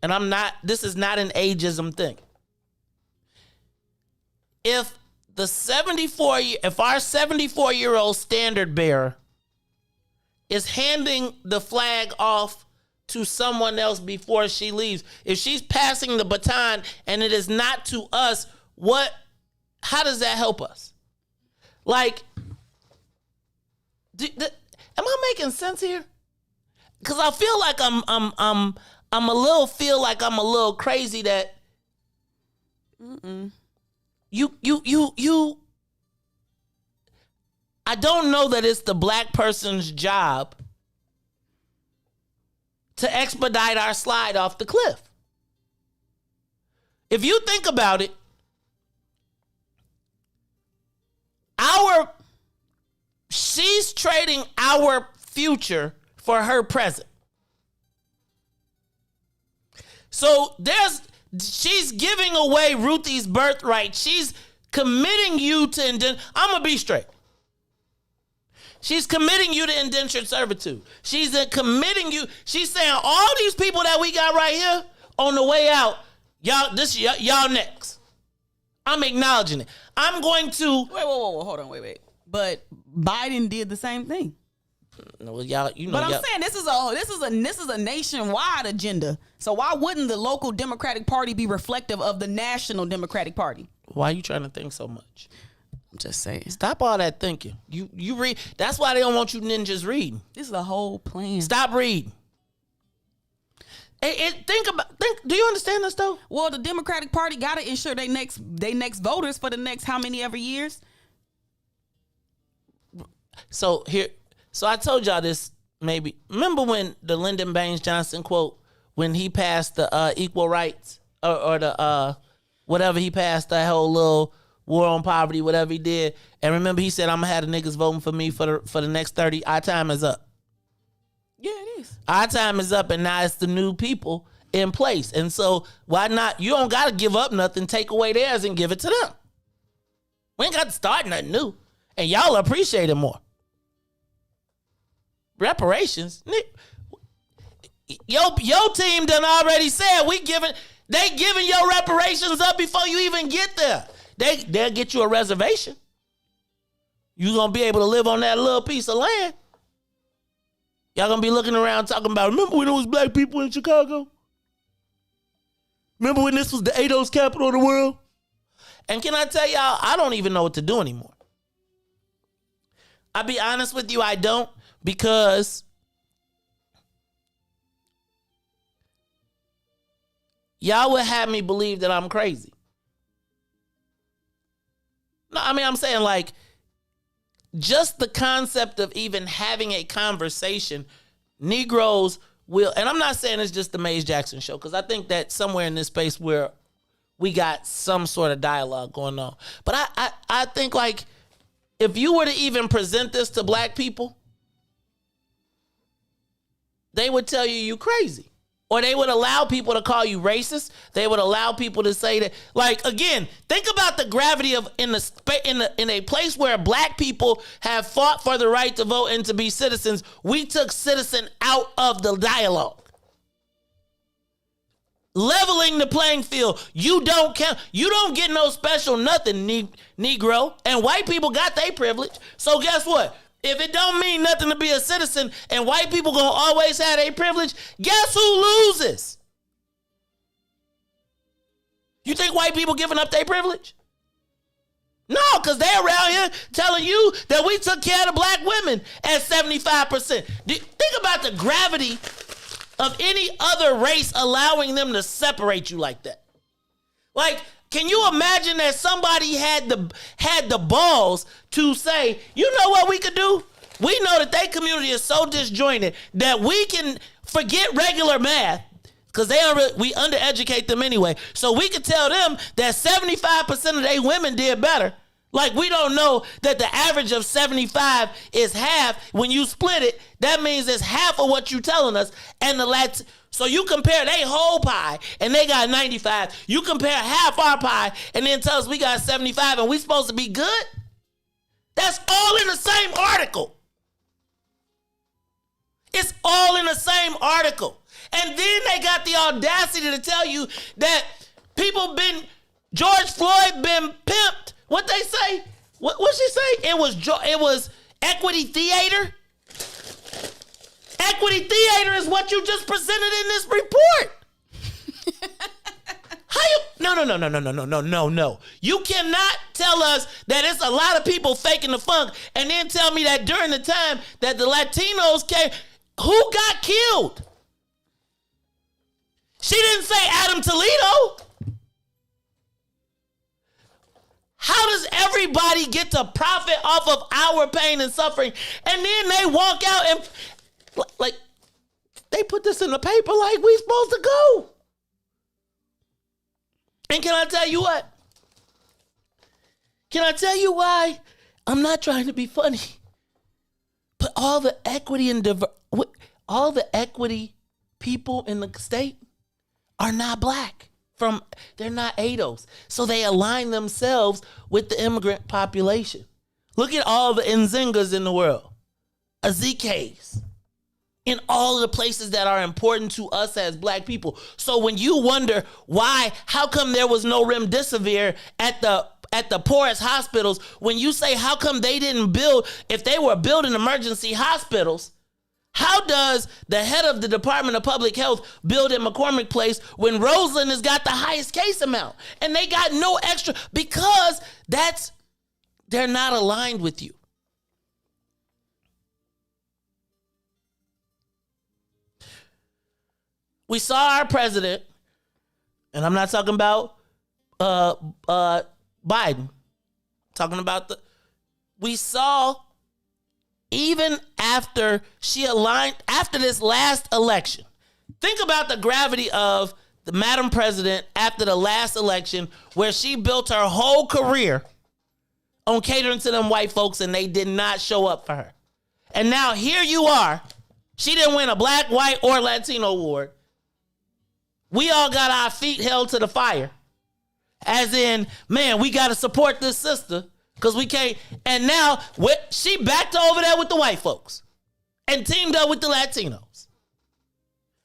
And this is not an ageism thing. If our 74-year-old standard bearer is handing the flag off to someone else before she leaves, if she's passing the baton and it is not to us, how does that help us? Like, am I making sense here? Because I feel like I'm a little crazy that you I don't know that it's the black person's job to expedite our slide off the cliff. If you think about it, she's trading our future for her present. So she's giving away Ruthie's birthright. She's committing you to I'm gonna be straight. She's committing you to indentured servitude. She's committing you. She's saying all these people that we got right here on the way out, y'all next. I'm acknowledging it. I'm going to wait, hold on, wait. But Biden did the same thing. No, y'all, But I'm saying this is a nationwide agenda. So why wouldn't the local Democratic Party be reflective of the national Democratic Party? Why are you trying to think so much? I'm just saying. Stop all that thinking. You read. That's why they don't want you ninjas reading. This is a whole plan. Stop reading. Do you understand this though? Well, the Democratic Party got to ensure they next voters for the next how many ever years. So I told y'all this maybe. Remember when the Lyndon Baines Johnson quote when he passed the equal rights or the whatever he passed, that whole little war on poverty, whatever he did. And remember he said, I'm gonna have the niggas voting for me for the next 30. Our time is up. Yeah, it is. Our time is up, and now it's the new people in place. And so why not? You don't got to give up nothing. Take away theirs and give it to them. We ain't got to start nothing new. And y'all appreciate it more. Reparations. Your team done already said they giving your reparations up before you even get there. They'll get you a reservation. You gonna be able to live on that little piece of land. Y'all gonna be looking around talking about, remember when it was black people in Chicago? Remember when this was the ADOS capital of the world? And can I tell y'all, I don't even know what to do anymore. I'll be honest with you, I don't, because y'all would have me believe that I'm crazy. No, I mean, I'm saying like, just the concept of even having a conversation, Negroes will, and I'm not saying it's just the Maze Jackson show, because I think that somewhere in this space where we got some sort of dialogue going on. But I think like, if you were to even present this to black people, they would tell you crazy. Or they would allow people to call you racist. They would allow people to say that, like, again, think about the gravity of in a place where black people have fought for the right to vote and to be citizens. We took citizen out of the dialogue. Leveling the playing field. You don't count. You don't get no special nothing, Negro. And white people got their privilege. So guess what? If it don't mean nothing to be a citizen and white people gonna always have their privilege, guess who loses? You think white people giving up their privilege? No, because they're around here telling you that we took care of the black women at 75%. Think about the gravity of any other race allowing them to separate you like that. Like, can you imagine that somebody had the balls to say, you know what we could do? We know that their community is so disjointed that we can forget regular math, because we undereducate them anyway. So we could tell them that 75% of their women did better. Like, we don't know that the average of 75 is half. When you split it, that means it's half of what you're telling us. And so you compare their whole pie and they got 95. You compare half our pie and then tell us we got 75 and we supposed to be good? That's all in the same article. It's all in the same article. And then they got the audacity to tell you that George Floyd been pimped. What they say? What she say? It was equity theater. Equity theater is what you just presented in this report. How you? No. You cannot tell us that it's a lot of people faking the funk and then tell me that during the time that the Latinos came, who got killed? She didn't say Adam Toledo. How does everybody get to profit off of our pain and suffering? And then they walk out and, like, they put this in the paper like we supposed to go. And can I tell you what? Can I tell you why? I'm not trying to be funny. But all the equity and all the equity people in the state are not black. They're not ADOS. So they align themselves with the immigrant population. Look at all the Nzingas in the world. Aziki's. In all of the places that are important to us as black people. So when you wonder how come there was no remdesivir at the poorest hospitals, when you say how come they didn't build, if they were building emergency hospitals, how does the head of the Department of Public Health build at McCormick Place when Roseland has got the highest case amount? And they got no extra because they're not aligned with you. We saw our president, and I'm not talking about Biden. I'm talking about we saw even after after this last election, think about the gravity of the Madam President after the last election, where she built her whole career on catering to them white folks and they did not show up for her. And now here you are She didn't win a black, white, or Latino award. We all got our feet held to the fire. As in, man, we got to support this sister because we can't. And now she backed over there with the white folks and teamed up with the Latinos.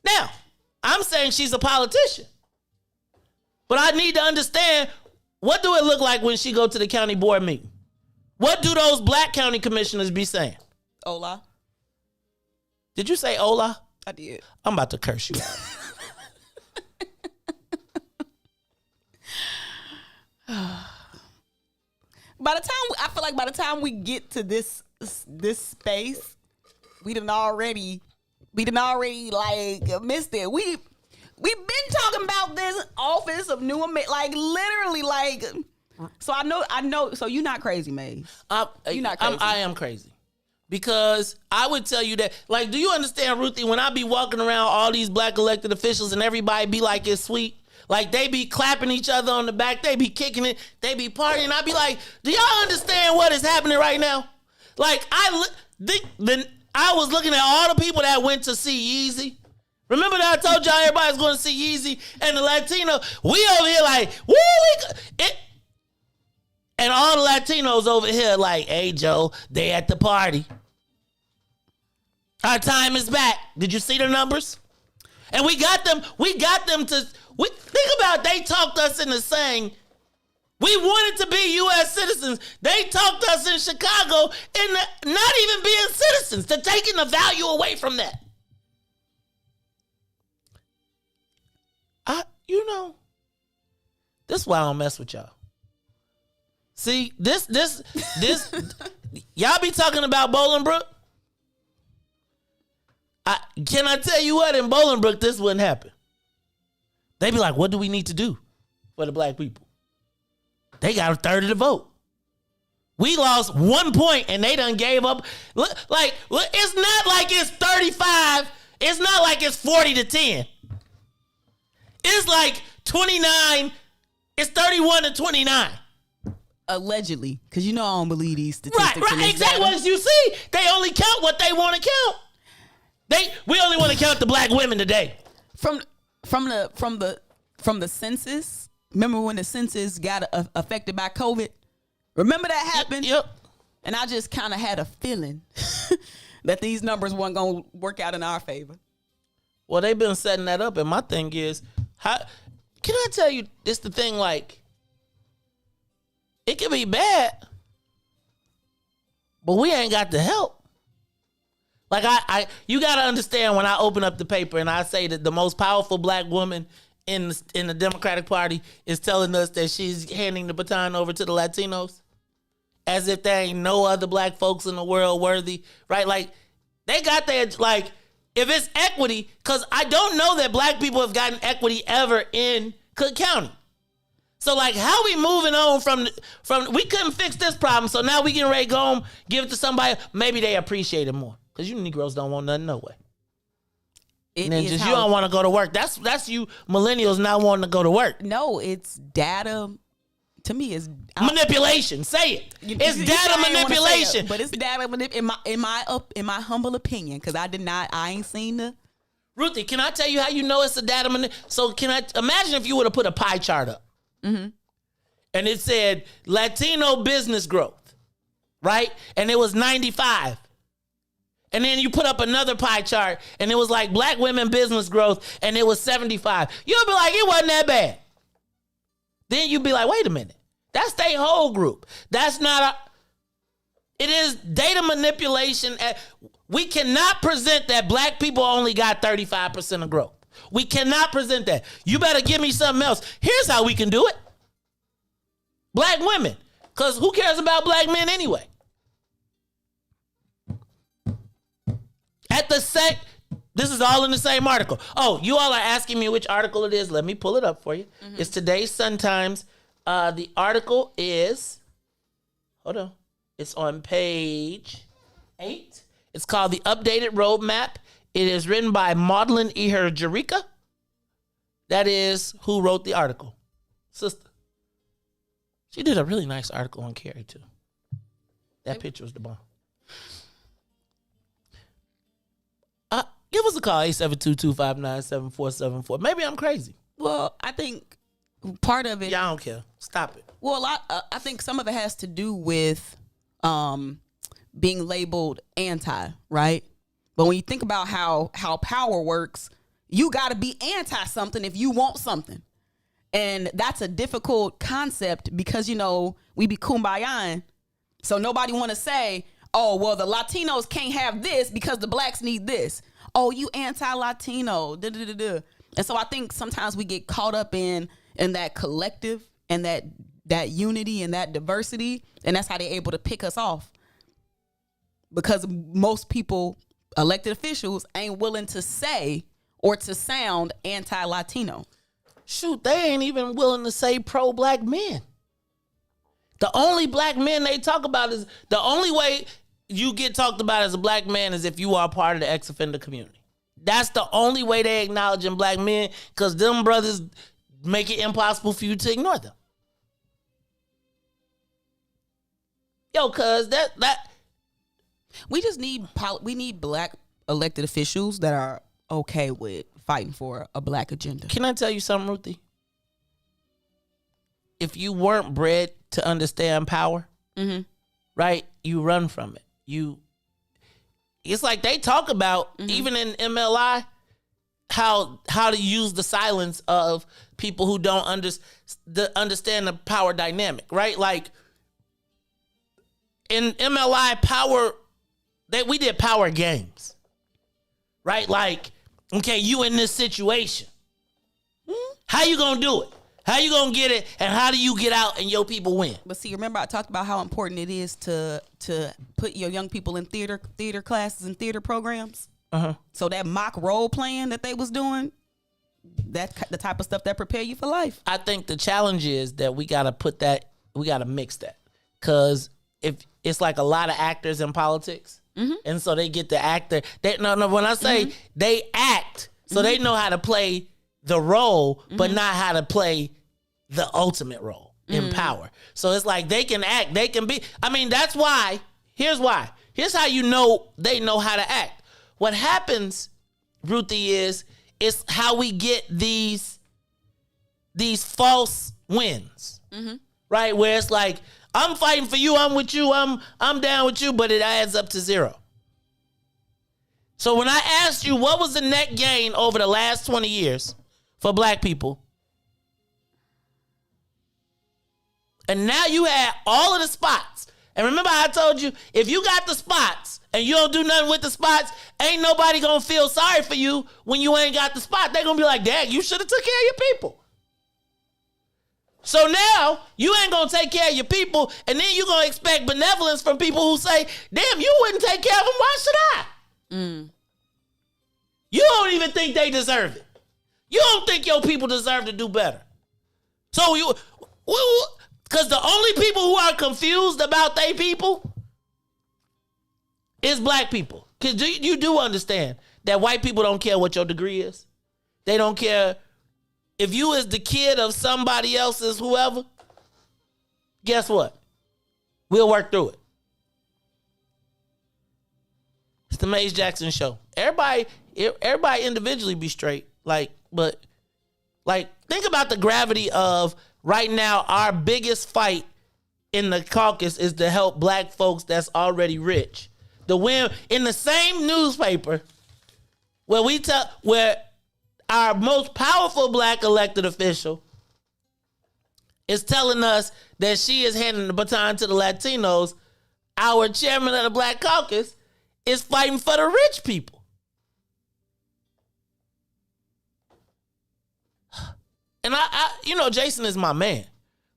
Now, I'm saying she's a politician. But I need to understand, what do it look like when she go to the county board meeting? What do those black county commissioners be saying? Hola. Did you say hola? I did. I'm about to curse you out. By the time we get to this space, we done already like missed it. We've been talking about this office of new like literally like. So I know. So you're not crazy, Maze. You're not crazy. I am crazy. Because I would tell you that, like, do you understand, Ruthie, when I be walking around all these black elected officials and everybody be like, it's sweet. Like, they be clapping each other on the back. They be kicking it. They be partying. I be like, do y'all understand what is happening right now? Like, I was looking at all the people that went to see Yeezy. Remember that I told y'all everybody's going to see Yeezy and the Latino? We over here like, woo, and all the Latinos over here like, hey, Joe, they at the party. Our time is back. Did you see the numbers? And we got them to, think about it, they talked us into saying, we wanted to be U.S. citizens. They talked us in Chicago into not even being citizens, to taking the value away from that. This is why I don't mess with y'all. See, this, y'all be talking about Bolingbrook. Can I tell you what? In Bolingbrook, this wouldn't happen. They be like, what do we need to do for the black people? They got a third of the vote. We lost 1 point and they done gave up. Look, it's not like it's 35. It's not like it's 40-10. It's like 29. It's 31-29. Allegedly, because you know I don't believe these statistics. Right, exactly. What you see, they only count what they want to count. We only want to count the black women today. From the census. Remember when the census got affected by COVID? Remember that happened? Yep. And I just kind of had a feeling that these numbers weren't going to work out in our favor. Well, they've been setting that up, and my thing is, how can I tell you this? The thing, like, it can be bad, but we ain't got the help. Like, you got to understand, when I open up the paper and I say that the most powerful black woman in the Democratic Party is telling us that she's handing the baton over to the Latinos, as if there ain't no other black folks in the world worthy, right? Like, they got their, like, if it's equity, because I don't know that black people have gotten equity ever in Cook County. So, like, how we moving on from we couldn't fix this problem, so now we getting ready to go home, give it to somebody, maybe they appreciate it more. Because you Negroes don't want nothing no way. And then just, you don't want to go to work. That's you millennials not wanting to go to work. No, it's data. To me, it's manipulation. Say it. It's data manipulation. But it's data in my humble opinion, because I ain't seen the. Ruthie, can I tell you how you know it's a data manipulation? So can I imagine if you would have put a pie chart up, and it said Latino business growth, right? And it was 95. And then you put up another pie chart, and it was like black women business growth, and it was 75. You'll be like, it wasn't that bad. Then you'd be like, wait a minute. That's their whole group. That's not it is data manipulation. We cannot present that black people only got 35% of growth. We cannot present that. You better give me something else. Here's how we can do it. Black women. Because who cares about black men anyway? This is all in the same article. Oh, you all are asking me which article it is. Let me pull it up for you. It's today's Sun-Times. The article is, hold on. It's on page 8. It's called The Updated Roadmap. It is written by Maudlin Iher-Jerica. That is who wrote the article. Sister. She did a really nice article on Carrie, too. That picture was the bomb. Give us a call, 872-259-7474. Maybe I'm crazy. Well, I think part of it. Yeah, I don't care. Stop it. Well, I think some of it has to do with being labeled anti, right? But when you think about how power works, you got to be anti something if you want something. And that's a difficult concept because, you know, we be kumbayaing. So nobody want to say, oh, well, the Latinos can't have this because the blacks need this. Oh, you anti-Latino. And so I think sometimes we get caught up in that collective and that unity and that diversity. And that's how they're able to pick us off. Because most people, elected officials, ain't willing to say or to sound anti-Latino. Shoot, they ain't even willing to say pro-black men. The only black men they talk about is, the only way you get talked about as a black man is if you are part of the ex-offender community. That's the only way they acknowledging black men, because them brothers make it impossible for you to ignore them. Yo, cuz that we just need black elected officials that are okay with fighting for a black agenda. Can I tell you something, Ruthie? If you weren't bred to understand power, right, you run from it. It's like they talk about, even in MLI, how to use the silence of people who don't understand the power dynamic, right? Like in MLI power, we did power games, right? Like, okay, you in this situation. How you gonna do it? How you gonna get it? And how do you get out and your people win? But see, remember I talked about how important it is to put your young people in theater classes and theater programs. So that mock role playing that they was doing, that's the type of stuff that prepare you for life. I think the challenge is that we gotta mix that. Cause if it's like a lot of actors in politics, and so they get the actor. When I say they act, so they know how to play the role, but not how to play the ultimate role in power. So it's like they can act, they can be. I mean, that's why. Here's why. Here's how you know they know how to act. What happens, Ruthie, is how we get these false wins, right? Where it's like, I'm fighting for you, I'm with you, I'm down with you, but it adds up to zero. So when I asked you what was the net gain over the last 20 years for black people, and now you had all of the spots. And remember I told you, if you got the spots and you don't do nothing with the spots, ain't nobody gonna feel sorry for you when you ain't got the spot. They gonna be like, dang, you should have took care of your people. So now you ain't gonna take care of your people, and then you gonna expect benevolence from people who say, damn, you wouldn't take care of them, why should I? You don't even think they deserve it. You don't think your people deserve to do better. So because the only people who are confused about they people is black people. Because you do understand that white people don't care what your degree is. They don't care if you is the kid of somebody else's whoever. Guess what? We'll work through it. It's the Maze Jackson Show. Everybody individually be straight. But think about the gravity of right now. Our biggest fight in the caucus is to help black folks that's already rich. The win in the same newspaper where our most powerful black elected official is telling us that she is handing the baton to the Latinos. Our chairman of the Black Caucus is fighting for the rich people. And I Jason is my man.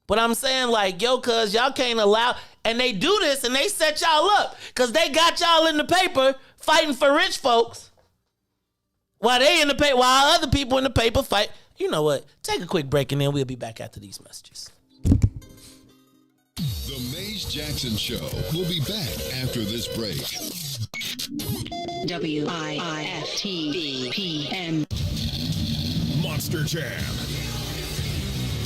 But I'm saying, like, yo, cuz y'all can't allow, and they do this and they set y'all up because they got y'all in the paper fighting for rich folks while other people in the paper fight. You know what? Take a quick break and then we'll be back after these messages. The Maze Jackson Show will be back after this break. WIIFTVPN Monster Jam.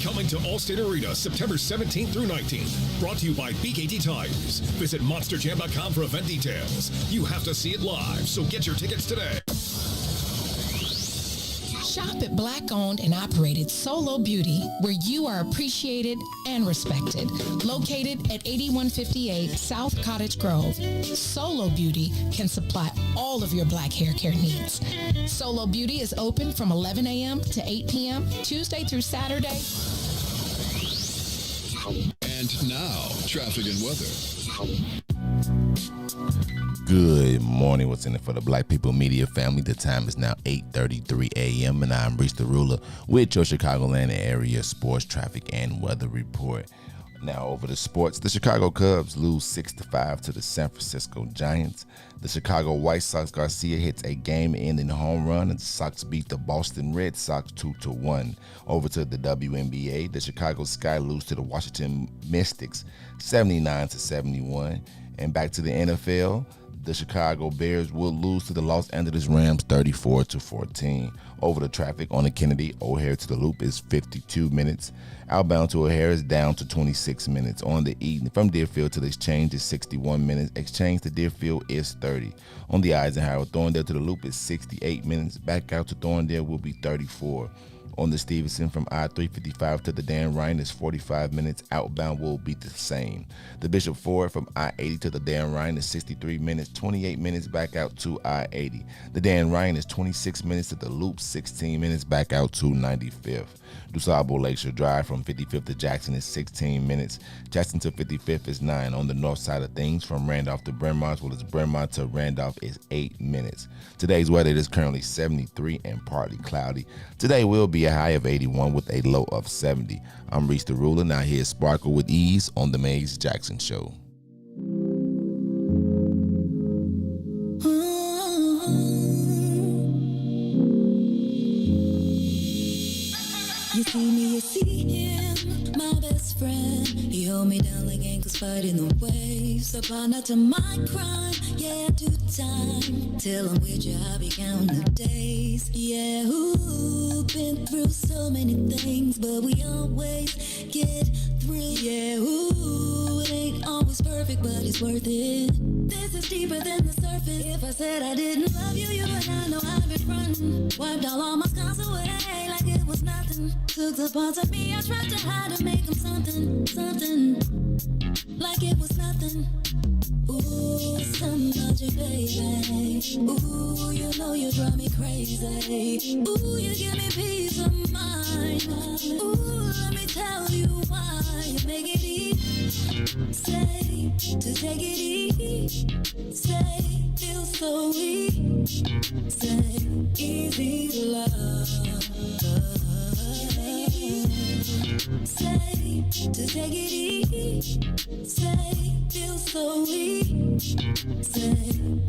Coming to Allstate Arena September 17th through 19th. Brought to you by BKT Tires. Visit monsterjam.com for event details. You have to see it live, so get your tickets today. Shop at Black-owned and operated Solo Beauty, where you are appreciated and respected. Located at 8158 South Cottage Grove, Solo Beauty can supply all of your black hair care needs. Solo Beauty is open from 11 a.m. to 8 p.m., Tuesday through Saturday. And now, traffic and weather. Good morning. What's in it for the Black People Media family? The time is now 8:33 a.m. and I'm Riis the Ruler with your Chicagoland area sports, traffic, and weather report. Now over to sports. The Chicago Cubs lose 6-5 to the San Francisco Giants. The Chicago White Sox Garcia hits a game-ending home run, and the Sox beat the Boston Red Sox 2-1. Over to the WNBA. The Chicago Sky lose to the Washington Mystics 79-71. And back to the NFL. The Chicago Bears will lose to the Los Angeles Rams 34-14. Over the traffic on the Kennedy, O'Hare to the Loop is 52 minutes. Outbound to O'Hare is down to 26 minutes. On the Eden from Deerfield to the Exchange is 61 minutes. Exchange to Deerfield is 30. On the Eisenhower, Thorndale to the Loop is 68 minutes. Back out to Thorndale will be 34. On the Stevenson from I-355 to the Dan Ryan is 45 minutes. Outbound will be the same. The Bishop Ford from I-80 to the Dan Ryan is 63 minutes, 28 minutes back out to I-80. The Dan Ryan is 26 minutes to the Loop, 16 minutes back out to 95th. DuSable Lakeshore Drive from 55th to Jackson is 16 minutes. Jackson to 55th is 9. On the north side of things from Randolph to Bryn Mawr, as well as Bryn Mawr to Randolph is 8 minutes. Today's weather is currently 73 and partly cloudy. Today will be a high of 81 with a low of 70. I'm Riis the Ruler. Now here's Sparkle with Ease on The Maze Jackson Show. You see me, you see him, my best friend. He hold me down like ankles fighting the waves. Apply to my crime, yeah, I do time. Till I'm with you, I be counting the days. Yeah, ooh, been through so many things, but we always get through. Yeah, ooh, it ain't always perfect, but it's worth it. This is deeper than the surface. If I said I didn't love you, you would not know I've been frontin'. Wiped all my scars away like it was nothing. Took the parts of me I tried to hide to make them something, something. Like it was nothing. Ooh, something about you, baby. Ooh, you know you drive me crazy. Ooh, you give me peace of mind. Ooh, let me tell you why. You make it easy. Say, to take it easy. Say, feel so weak. Say, easy to love. Say, to take it easy. Say, feel so weak. Say,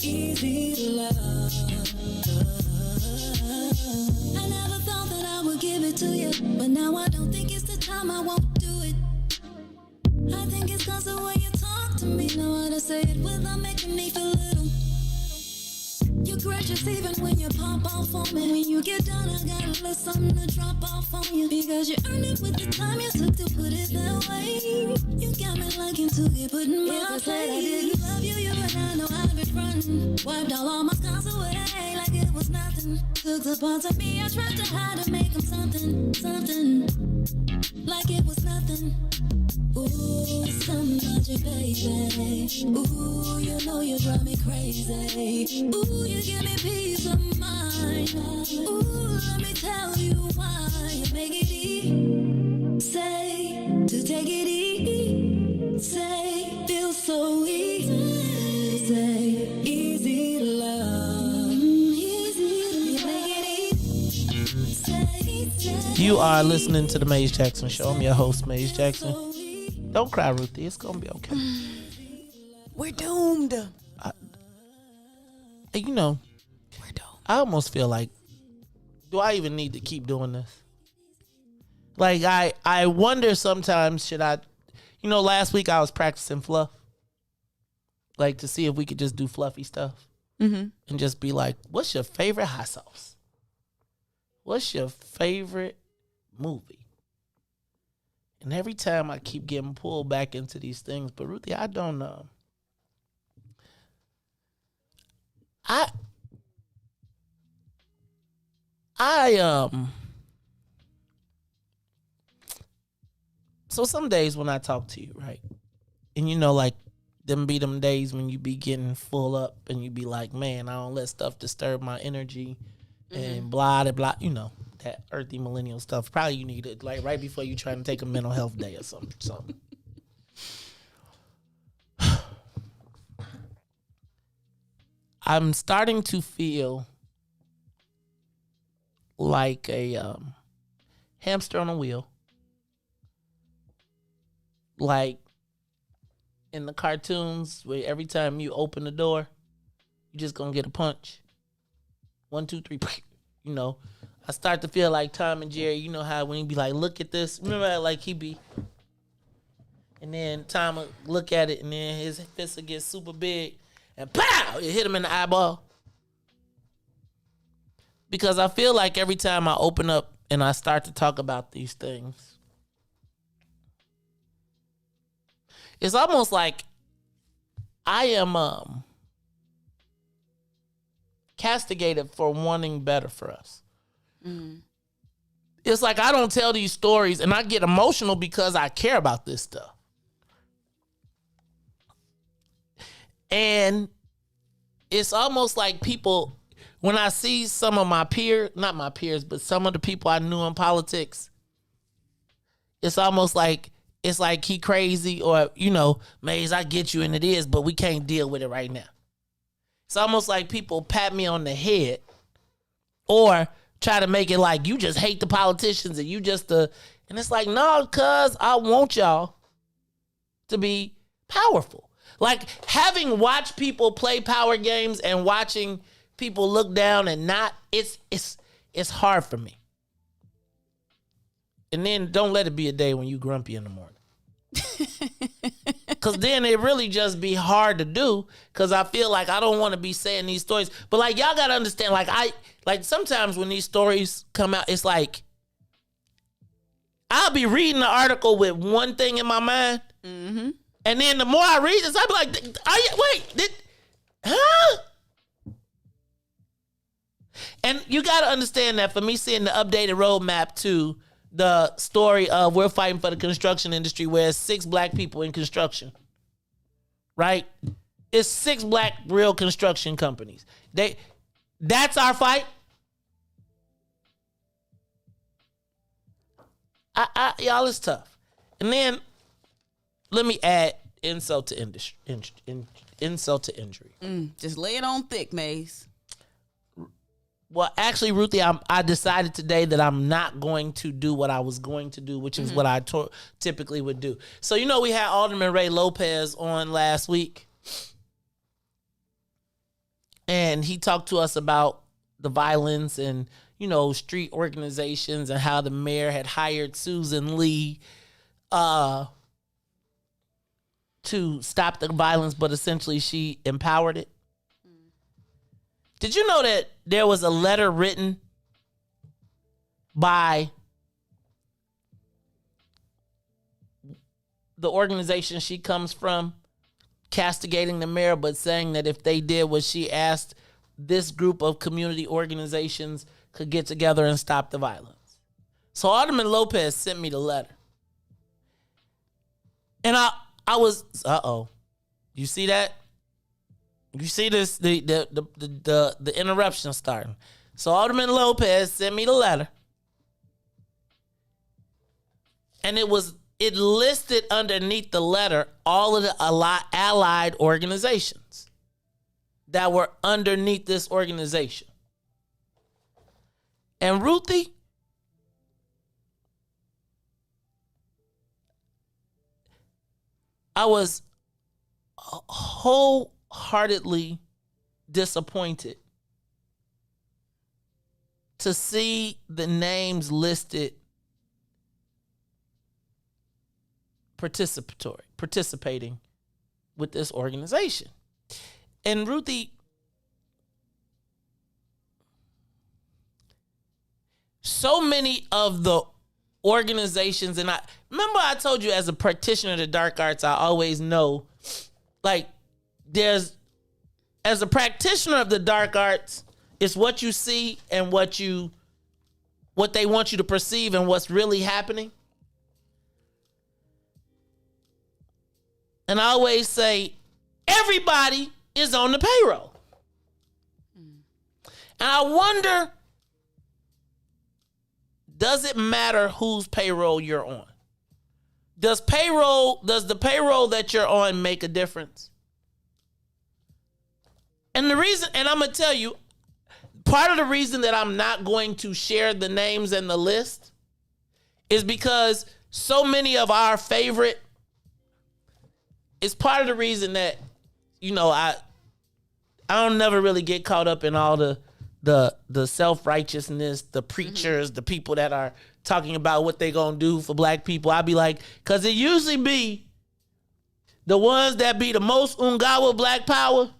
easy to love. I never thought that I would give it to you, but now I don't think it's the time. I won't do it. I think it's cause the way you talk to me. Know how to say it without making me feel little. You're gracious even when you pop off on me. When you get done, I got a little something to drop off on you. Because you earned it with the time you took to put it that way. You got me liking to get put in my place. If I said I didn't love you, you would not know I've been frontin'. Wiped all my scars away like it was nothing. Took the parts of me I tried to hide to make them something, something. Like it was nothing. Ooh, something about you, baby. Ooh, you know you drive me crazy. Ooh, you give me peace of mind. Ooh, let me tell you why. You make it easy. Say, to take it easy. Say, feel so easy. Say, easy to love. Easy to make it easy. Say, You are listening to The Maze Jackson Show. I'm your host, Maze Jackson. Don't cry, Ruthie. It's going to be okay. We're doomed. You know, I almost feel like, do I even need to keep doing this? Like, I wonder sometimes, should I, last week I was practicing fluff. Like, to see if we could just do fluffy stuff. Mm-hmm. And just be like, what's your favorite hot sauce? What's your favorite movie? And every time I keep getting pulled back into these things. But Ruthie, I don't know. I So some days when I talk to you, right? And you know, like them be them days when you be getting full up and you be like, man, I don't let stuff disturb my energy and blah, blah, blah. You know, that earthy millennial stuff. Probably you need it like right before you try to take a mental health day or something. I'm starting to feel like a hamster on a wheel. Like in the cartoons where every time you open the door, you're just going to get a punch. 1, 2, 3. You know, I start to feel like Tom and Jerry. You know how when he be like, look at this. Remember how, like he be. And then Tom would look at it and then his fist would get super big. And pow! It hit him in the eyeball. Because I feel like every time I open up and I start to talk about these things, it's almost like I am castigated for wanting better for us. It's like I don't tell these stories and I get emotional because I care about this stuff. And it's almost like people, when I see some of my peers, not my peers, but some of the people I knew in politics, it's almost like, it's like he crazy or, you know, Maze, I get you and it is, but we can't deal with it right now. It's almost like people pat me on the head or try to make it like you just hate the politicians and you just and it's like, no, cuz I want y'all to be powerful. Like having watched people play power games and watching people look down and not, it's hard for me. And then don't let it be a day when you grumpy in the morning. Cause then it really just be hard to do. Cause I feel like I don't want to be saying these stories. But like y'all gotta understand, like sometimes when these stories come out, it's like I'll be reading the article with one thing in my mind. And then the more I read this, I'll be like, huh? And you got to understand that for me seeing the updated roadmap to the story of we're fighting for the construction industry where it's 6 black people in construction, right? It's 6 black real construction companies. That's our fight. Y'all, it's tough. And then let me add insult to injury. Just lay it on thick, Maze. Well, actually, Ruthie, I decided today that I'm not going to do what I was going to do, which is what I typically would do. So, you know, we had Alderman Ray Lopez on last week. And he talked to us about the violence and, you know, street organizations and how the mayor had hired Susan Lee to stop the violence, but essentially she empowered it. Did you know that there was a letter written by the organization she comes from castigating the mayor, but saying that if they did what she asked, this group of community organizations could get together and stop the violence? So Alderman Lopez sent me the letter. And I was, you see that? You see this, the interruption starting. So Alderman Lopez sent me the letter. And it listed underneath the letter all of the allied organizations that were underneath this organization. And Ruthie, I was wholeheartedly disappointed to see the names listed participating with this organization. And Ruthie, so many of the organizations, and I remember I told you as a practitioner of the dark arts, I always know, like, as a practitioner of the dark arts, it's what you see and what you what they want you to perceive and what's really happening. And I always say, everybody is on the payroll. And I wonder, does it matter whose payroll you're on? Does the payroll that you're on make a difference? And the reason, and I'm going to tell you, part of the reason that I'm not going to share the names and the list is because so many of our favorite, it's part of the reason that, you know, I don't never really get caught up in all the self-righteousness, the preachers, the people that are talking about what they gonna do for black people. I be like, cause it usually be the ones that be the most ungawa black power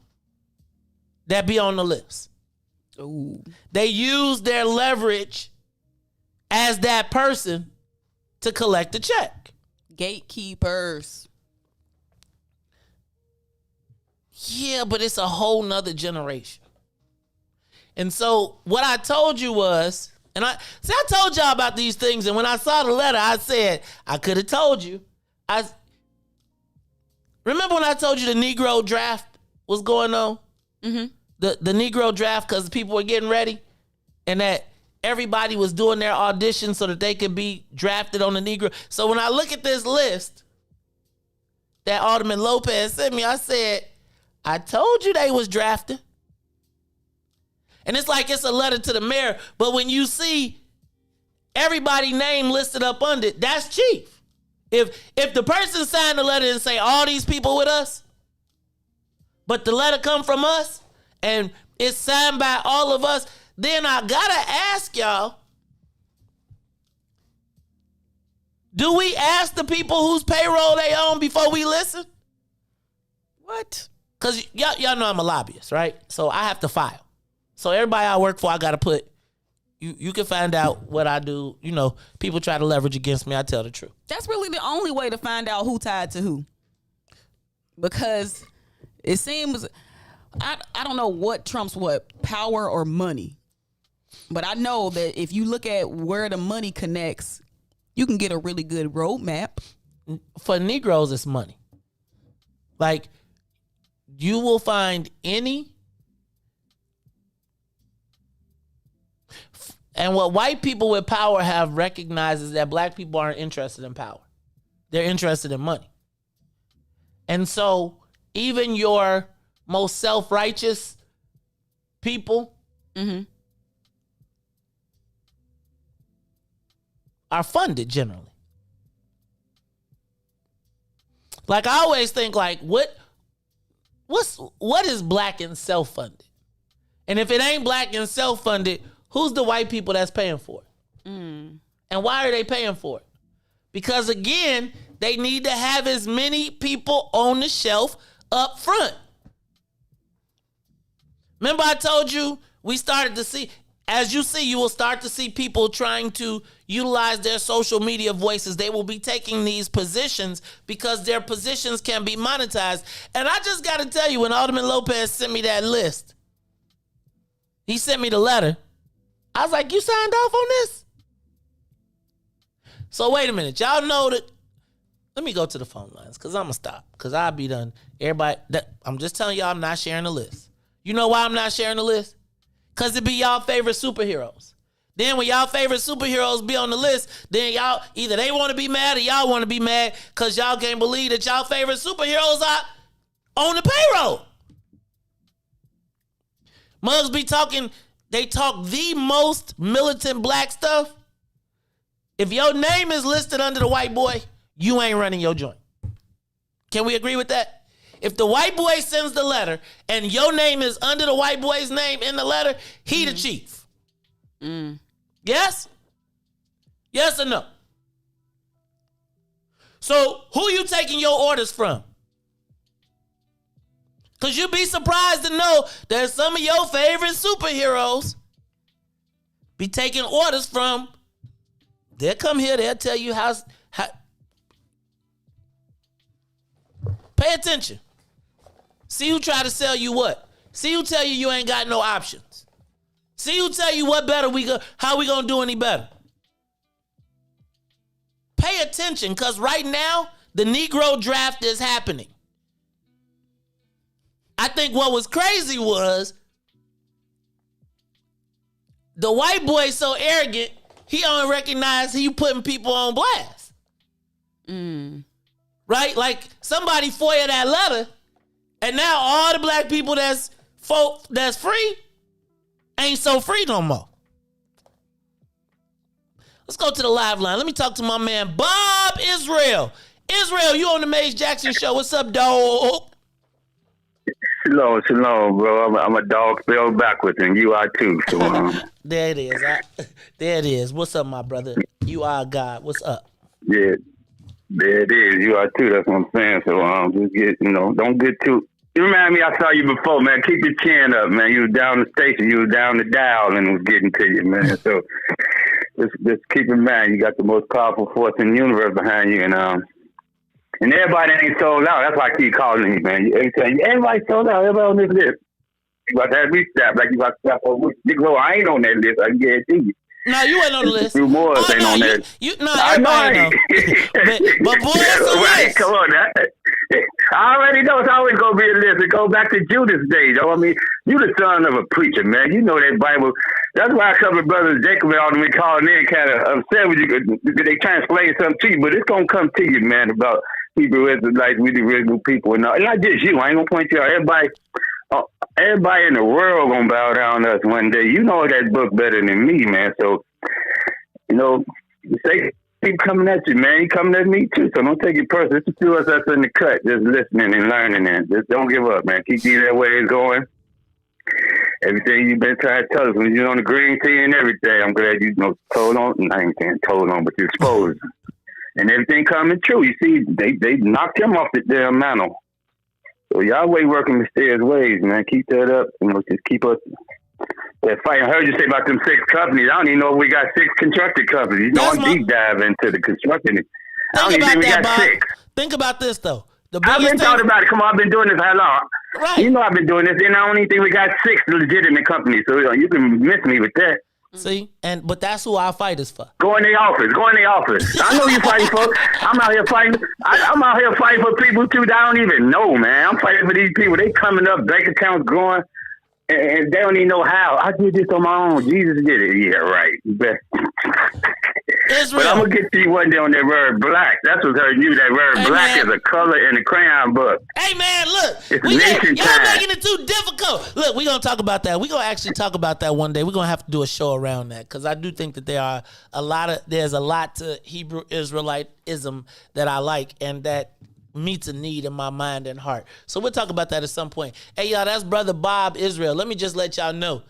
that be on the list. Ooh. They use their leverage as that person to collect a check. Gatekeepers. Yeah, but it's a whole nother generation. And so what I told you was, and I told y'all about these things, and when I saw the letter, I said, I could have told you. Remember when I told you the Negro draft was going on? Mm-hmm. The Negro draft, because people were getting ready, and that everybody was doing their audition so that they could be drafted on the Negro. So when I look at this list that Alderman Lopez sent me, I said, I told you they was drafting. And it's like it's a letter to the mayor, but when you see everybody's name listed up under it, that's chief. If the person signed the letter and say all these people with us, but the letter come from us and it's signed by all of us, then I gotta ask y'all, do we ask the people whose payroll they own before we listen? What? Because y'all know I'm a lobbyist, right? So I have to file. So everybody I work for, I got to put, you can find out what I do. You know, people try to leverage against me. I tell the truth. That's really the only way to find out who tied to who. Because it seems, I don't know what trumps what, power or money. But I know that if you look at where the money connects, you can get a really good roadmap. For Negroes, it's money. Like, you will find any. And what white people with power have recognized is that black people aren't interested in power. They're interested in money. And so even your most self-righteous people are funded generally. Like, I always think, like, what is black and self-funded? And if it ain't black and self-funded, who's the white people that's paying for it? And why are they paying for it? Because, again, they need to have as many people on the shelf up front. Remember I told you we started to see, as you see, you will start to see people trying to utilize their social media voices. They will be taking these positions because their positions can be monetized. And I just got to tell you, when Alderman Lopez sent me that list, he sent me the letter. I was like, you signed off on this? So wait a minute. Y'all know that. Let me go to the phone lines because I'm going to stop because I'll be done. Everybody, I'm just telling y'all I'm not sharing the list. You know why I'm not sharing the list? Because it be y'all favorite superheroes. Then when y'all favorite superheroes be on the list, then y'all, either they want to be mad or y'all want to be mad because y'all can't believe that y'all favorite superheroes are on the payroll. Mugs be talking, they talk the most militant black stuff. If your name is listed under the white boy, you ain't running your joint. Can we agree with that? If the white boy sends the letter and your name is under the white boy's name in the letter, he the chief. Yes? Yes or no? So who you taking your orders from? Because you'd be surprised to know that some of your favorite superheroes be taking orders from, they'll come here, they'll tell you how pay attention. See who try to sell you what. See who tell you you ain't got no options. See who tell you what better how we gonna do any better. Pay attention, because right now, the Negro draft is happening. I think what was crazy was the white boy so arrogant, he don't recognize he putting people on blast. Right? Like somebody FOIA that letter, and now all the black people that's free ain't so free no more. Let's go to the live line. Let me talk to my man Bob Israel. Israel, you on the Mace Jackson Show. What's up, dog? Shalom, bro. I'm a dog spelled backwards, and you are too. So, there it is. There it is. What's up, my brother? You are God. What's up? Yeah, there it is. You are too. That's what I'm saying. So, just get, don't get too. You remind me, I saw you before, man. Keep your chin up, man. You was down the station, you was down the dial, and it was getting to you, man. So, just keep in mind, you got the most powerful force in the universe behind you, and everybody ain't sold out. That's why I keep calling you, man. Everybody sold out. Everybody on this list. You about to have me stop like you about to stop on Negro. I ain't on that list. I can guarantee you. No, you ain't on the list. Two more ain't on that. Everybody know. but boy, that's a list. Come on, now. I already know it's always going to be a list. It goes back to Judas' days. I mean, you the son of a preacher, man. You know that Bible. That's why a couple of brothers, Jacob and all them, calling in kind of upset with you. They trying to explain something to you, but it's going to come to you, man, about Hebrew Israelites, we the original people. And not just you. I ain't going to point you out. Everybody in the world going to bow down to us one day. You know that book better than me, man. So, they keep coming at you, man. He coming at me, too. So don't take it personal. It's a few of us in the cut, just listening and learning. And just don't give up, man. Keep these that way it's going. Everything you've been trying to tell us when you're on the green tea and everything, I'm glad you told on. I ain't saying told on, but you exposed. And everything coming true. You see, they knocked him off the damn mantle. So Yahweh working mysterious ways, man. Keep that up. Just keep us that fight. I heard you say about them 6 companies. I don't even know if we got 6 constructed companies. I'm deep dive into the construction. I don't even think we got 6. Think about this, though. I've been talking about it. Come on, I've been doing this how long? Right. You know I've been doing this, and I don't even think we got 6 legitimate companies. So you can miss me with that. See, but that's who our fight is for. Go in the office. I know you're fighting for. I'm out here fighting. I'm out here fighting for people too that I don't even know, man. I'm fighting for these people. They coming up, bank accounts growing, and they don't even know how. I did this on my own. Jesus did it. Yeah, right. But I'm gonna get to you one day on that word black. That's what's hurting you. That word black is a color in the crayon book. Hey man, look, it's y'all making it too difficult. Look, we're gonna talk about that. We're gonna actually talk about that one day. We're gonna have to do a show around that because I do think that there's a lot to Hebrew Israelitism that I like and that meets a need in my mind and heart. So we'll talk about that at some point. Hey y'all, that's brother Bob Israel. Let me just let y'all know,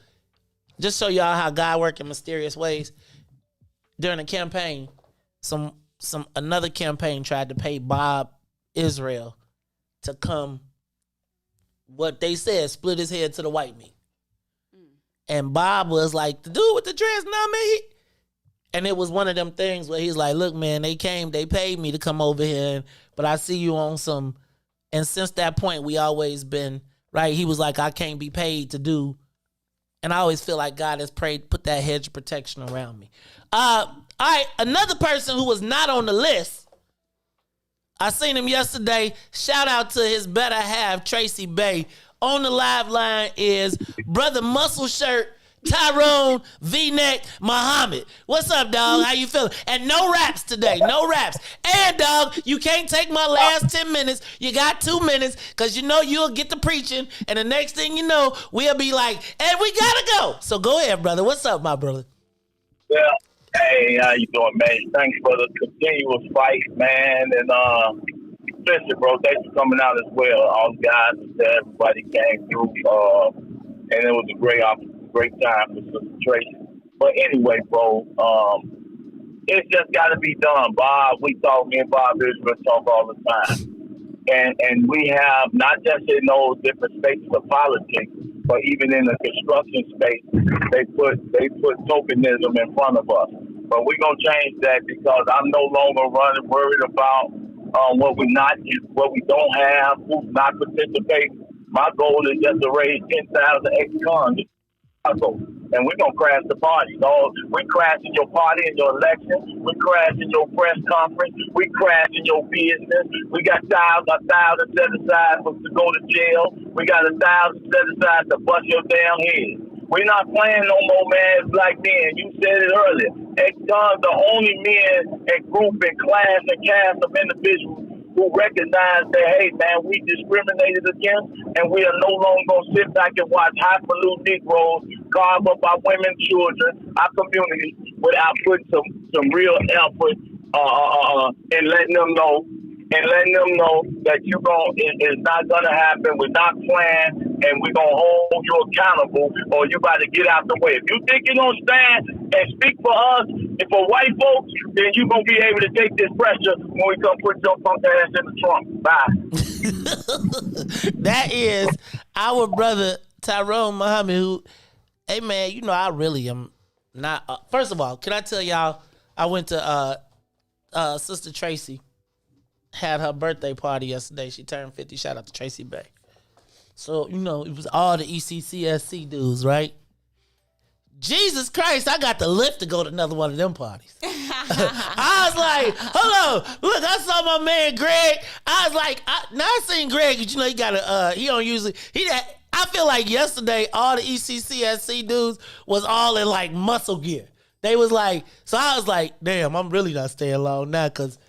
just show y'all how God works in mysterious ways. During a campaign, another campaign tried to pay Bob Israel to come, what they said, split his head to the white meat. And Bob was like, the dude with the dress, nah, man. And it was one of them things where he's like, look, man, they paid me to come over here, but I see you on some. And since that point, we always been, right? He was like, I can't be paid to do. And I always feel like God has put that hedge of protection around me. All right, another person who was not on the list, I seen him yesterday. Shout out to his better half, Tracy Bay. On the live line is Brother Muscle Shirt, Tyrone V-Neck Muhammad. What's up, dog? How you feeling? And no raps today, no raps. And, dog, you can't take my last 10 minutes. You got 2 minutes because you know you'll get to preaching. And the next thing you know, we'll be like, hey, we got to go. So go ahead, brother. What's up, my brother? Yeah. Hey, how you doing, man? Thanks for the continuous fight, man. And listen, bro, thanks for coming out as well. All the guys and everybody came through, and it was a great time for Sister Tracy. But anyway, bro, it's just got to be done. Bob, me and Bob Israel talk all the time, and we have not just in those different spaces of politics, but even in the construction space, they put tokenism in front of us. But we're gonna change that because I'm no longer worried about what we don't have, who's not participating. My goal is just to raise 10,000 ex-cons. and we're gonna crash the party. So we crashing your party and your election. We crashing your press conference. We crashing your business. We got $1,000 set aside to go to jail. We got $1,000 set aside to bust your damn head. We're not playing no more, man. It's like then. You said it earlier. Ex-cons the only men and group and class and cast of individuals who recognize that, hey, man, we discriminated against, and we are no longer going to sit back and watch highfalutin Negroes carve up our women, children, our community, without putting some real effort and letting them know that it's not gonna happen. We're not playing, and we're gonna hold you accountable, or you got to get out the way. If you think you're gonna stand and speak for us and for white folks, then you're gonna be able to take this pressure when we come put your punk ass in the trunk. Bye. That is our brother Tyrone Muhammad, who, hey man, you know I really am not. First of all, can I tell y'all? I went to Sister Tracy. Had her birthday party yesterday. She turned 50. Shout out to Tracy Bay. So, you know, it was all the ECCSC dudes, right? Jesus Christ, I got the lift to go to another one of them parties. I was like, hold on. Look, I saw my man Greg. I was like, I seen Greg, you know, he got he don't usually, I feel like yesterday, all the ECCSC dudes was all in like muscle gear. They was like, so I was like, damn, I'm really not staying long now because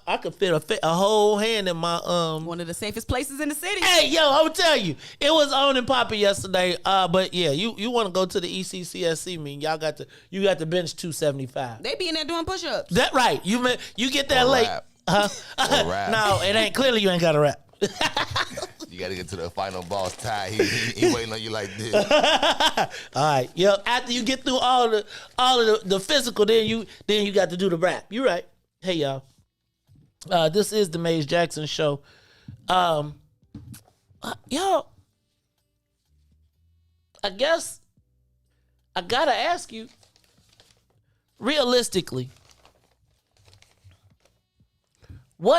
I could fit a whole hand in my one of the safest places in the city. Hey, yo, I'm tell you, it was on and popping yesterday. But yeah, you want to go to the ECCSC meeting? You got to bench 275. They be in there doing push-ups. That right? You get there late? Rap. No, it ain't. Clearly, you ain't got to rap. You got to get to the final boss. Ty, he waiting on you like this. All right, yep. After you get through all of the physical, then you got to do the rap. You right? Hey, y'all. This is the Maze Jackson Show. Y'all, I guess I gotta ask you, realistically, who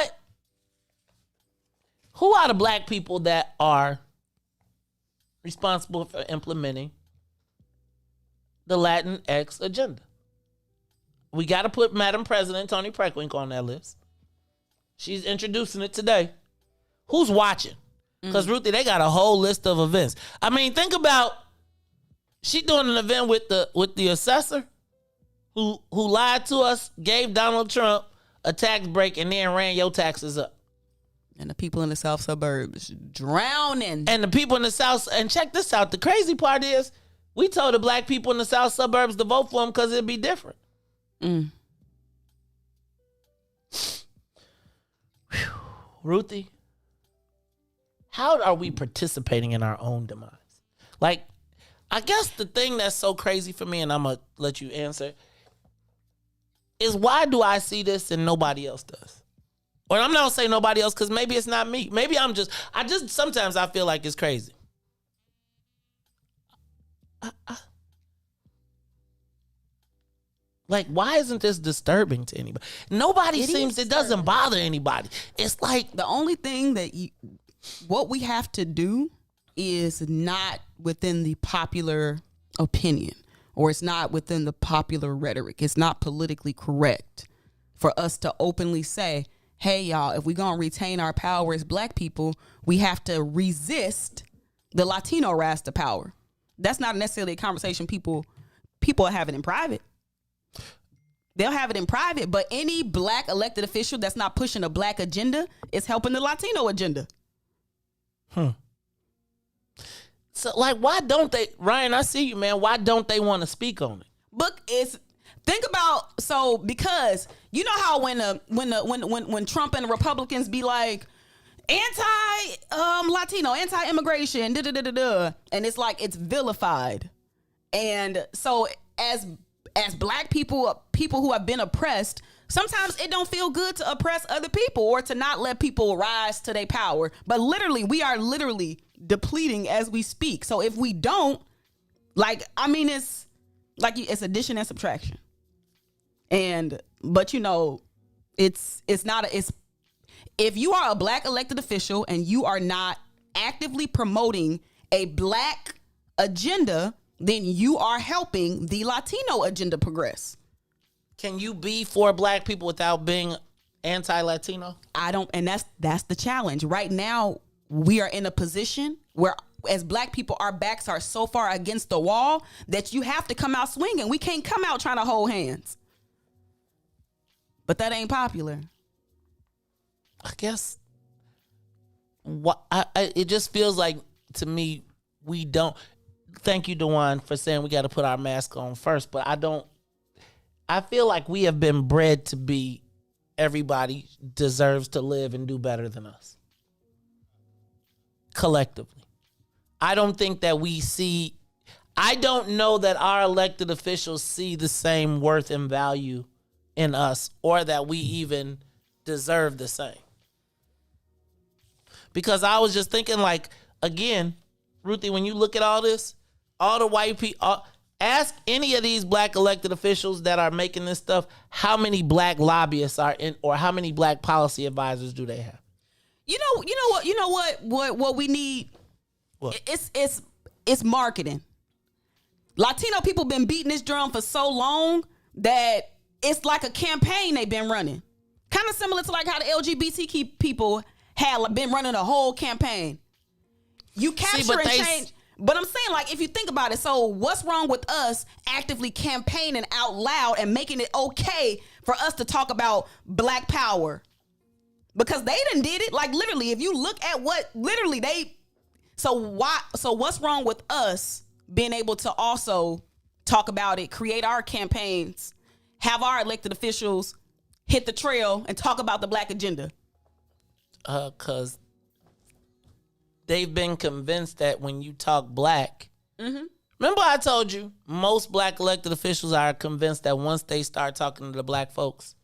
are the black people that are responsible for implementing the Latinx agenda? We got to put Madam President Toni Preckwinkle on that list. She's introducing it today. Who's watching? Because Ruthie, they got a whole list of events. I mean, think about she doing an event with the assessor who lied to us, gave Donald Trump a tax break, and then ran your taxes up. And the people in the South suburbs drowning. And the people in the South, and check this out. The crazy part is we told the black people in the South suburbs to vote for him because it'd be different. Ruthie, how are we participating in our own demise? Like, I guess the thing that's so crazy for me, and I'm going to let you answer, is why do I see this and nobody else does? Or I'm not going to say nobody else because maybe it's not me. Maybe sometimes I feel like it's crazy. Like, why isn't this disturbing to anybody? It doesn't bother anybody. It's like the only thing that what we have to do is not within the popular opinion, or it's not within the popular rhetoric. It's not politically correct for us to openly say, hey, y'all, if we're going to retain our power as black people, we have to resist the Latino rise to power. That's not necessarily a conversation people are having in private. They'll have it in private, but any black elected official that's not pushing a black agenda is helping the Latino agenda. So, like, why don't they, Ryan, I see you, man. Why don't they want to speak on it? Because you know how when Trump and the Republicans be like anti-Latino, anti-immigration, and it's like it's vilified. And so as black people who have been oppressed, sometimes it don't feel good to oppress other people or to not let people rise to their power. But we are literally depleting as we speak. So if we don't, it's addition and subtraction. But if you are a black elected official and you are not actively promoting a black agenda, then you are helping the Latino agenda progress. Can you be for black people without being anti-Latino? I don't, and that's the challenge. Right now, we are in a position where as black people, our backs are so far against the wall that you have to come out swinging. We can't come out trying to hold hands. But that ain't popular. I guess it just feels like, to me, we don't. Thank you, Dewan, for saying we got to put our mask on first. But I feel like we have been bred to be everybody deserves to live and do better than us. Collectively. I don't think that I don't know that our elected officials see the same worth and value in us, or that we even deserve the same. Because I was just thinking, like, again, Ruthie, when you look at all this, all the white people, ask any of these black elected officials that are making this stuff, how many black lobbyists are in, or how many black policy advisors do they have? You know what we need? What? It's marketing. Latino people been beating this drum for so long that it's like a campaign they've been running. Kind of similar to like how the LGBTQ people had been running a whole campaign. You capture and change. But I'm saying, like, if you think about it, so what's wrong with us actively campaigning out loud and making it okay for us to talk about black power? Because they done did it. Like, literally, if you look at what literally so what's wrong with us being able to also talk about it, create our campaigns, have our elected officials hit the trail and talk about the black agenda? Because they've been convinced that when you talk black, remember I told you, most black elected officials are convinced that once they start talking to the black folks,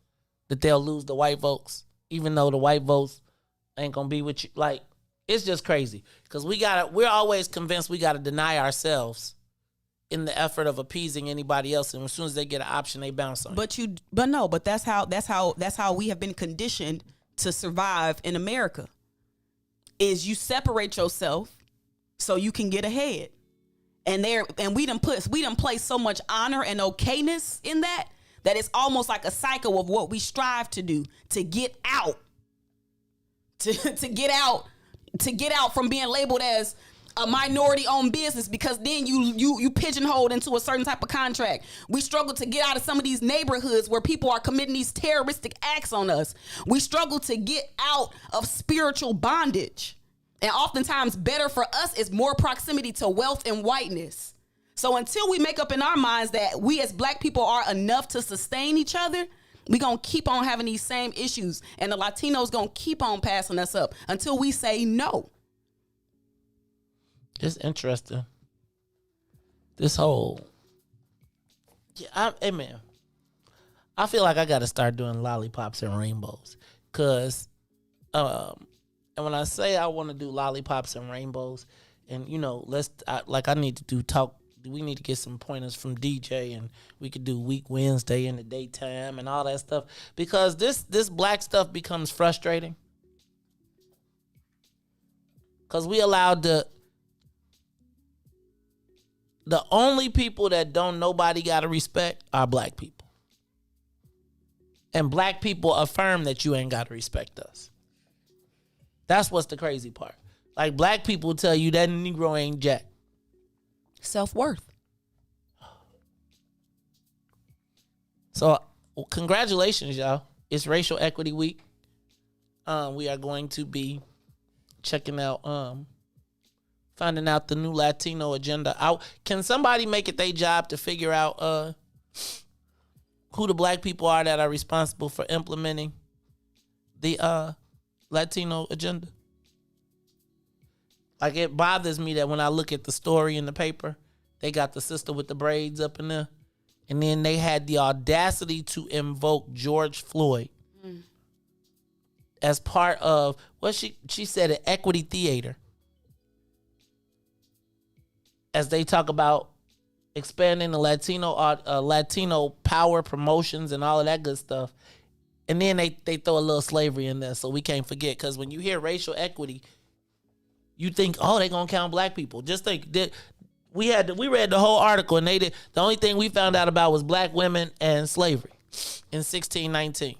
that they'll lose the white folks, even though the white votes ain't gonna be with you. Like, it's just crazy. Because we're always convinced we gotta deny ourselves in the effort of appeasing anybody else, and as soon as they get an option, they bounce on it. But that's how we have been conditioned to survive in America. Is you separate yourself so you can get ahead. And we done place so much honor and okayness in that it's almost like a cycle of what we strive to do to get out. To get out from being labeled as a minority-owned business, because then you pigeonholed into a certain type of contract. We struggle to get out of some of these neighborhoods where people are committing these terroristic acts on us. We struggle to get out of spiritual bondage. And oftentimes better for us is more proximity to wealth and whiteness. So until we make up in our minds that we as black people are enough to sustain each other, we're going to keep on having these same issues. And the Latinos going to keep on passing us up until we say no. It's interesting. This whole, hey man, I feel like I got to start doing lollipops and rainbows, cause, and when I say I want to do lollipops and rainbows, and I need to do talk. We need to get some pointers from DJ, and we could do Week Wednesday in the daytime and all that stuff, because this black stuff becomes frustrating, cause we allowed the only people that don't nobody gotta respect are black people. And black people affirm that you ain't gotta respect us. That's what's the crazy part. Like, black people tell you that Negro ain't jack. Self-worth. So, congratulations, y'all. It's Racial Equity Week. We are going to be checking out finding out the new Latino agenda. Can somebody make it their job to figure out who the black people are that are responsible for implementing the Latino agenda? Like, it bothers me that when I look at the story in the paper, they got the sister with the braids up in there, and then they had the audacity to invoke George Floyd as part of what she said, an equity theater. As they talk about expanding the Latino power promotions and all of that good stuff. And then they throw a little slavery in there, so we can't forget. Because when you hear racial equity, you think, oh, they're going to count black people. Just think, We read the whole article, and the only thing we found out about was black women and slavery in 1619.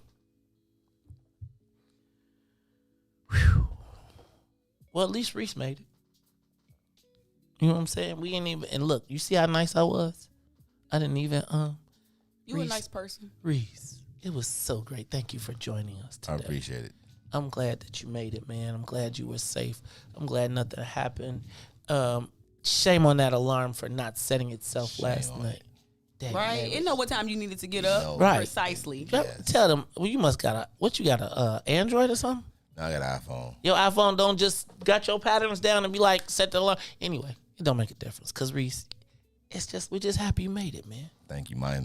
Whew. Well, at least Riis made it. You know what I'm saying? We ain't even, and look, you see how nice I was? I didn't even, You a nice person. Riis, it was so great. Thank you for joining us today. I appreciate it. I'm glad that you made it, man. I'm glad you were safe. I'm glad nothing happened. Shame on that alarm for not setting itself last night. Dang, Right? man. You know what time you needed to get up. Right. Precisely. Tell them, well, you must got a Android or something? No, I got an iPhone. Your iPhone don't just got your patterns down and be like, set the alarm. Anyway, it don't make a difference. Because Riis, we're just happy you made it, man. Thank you. My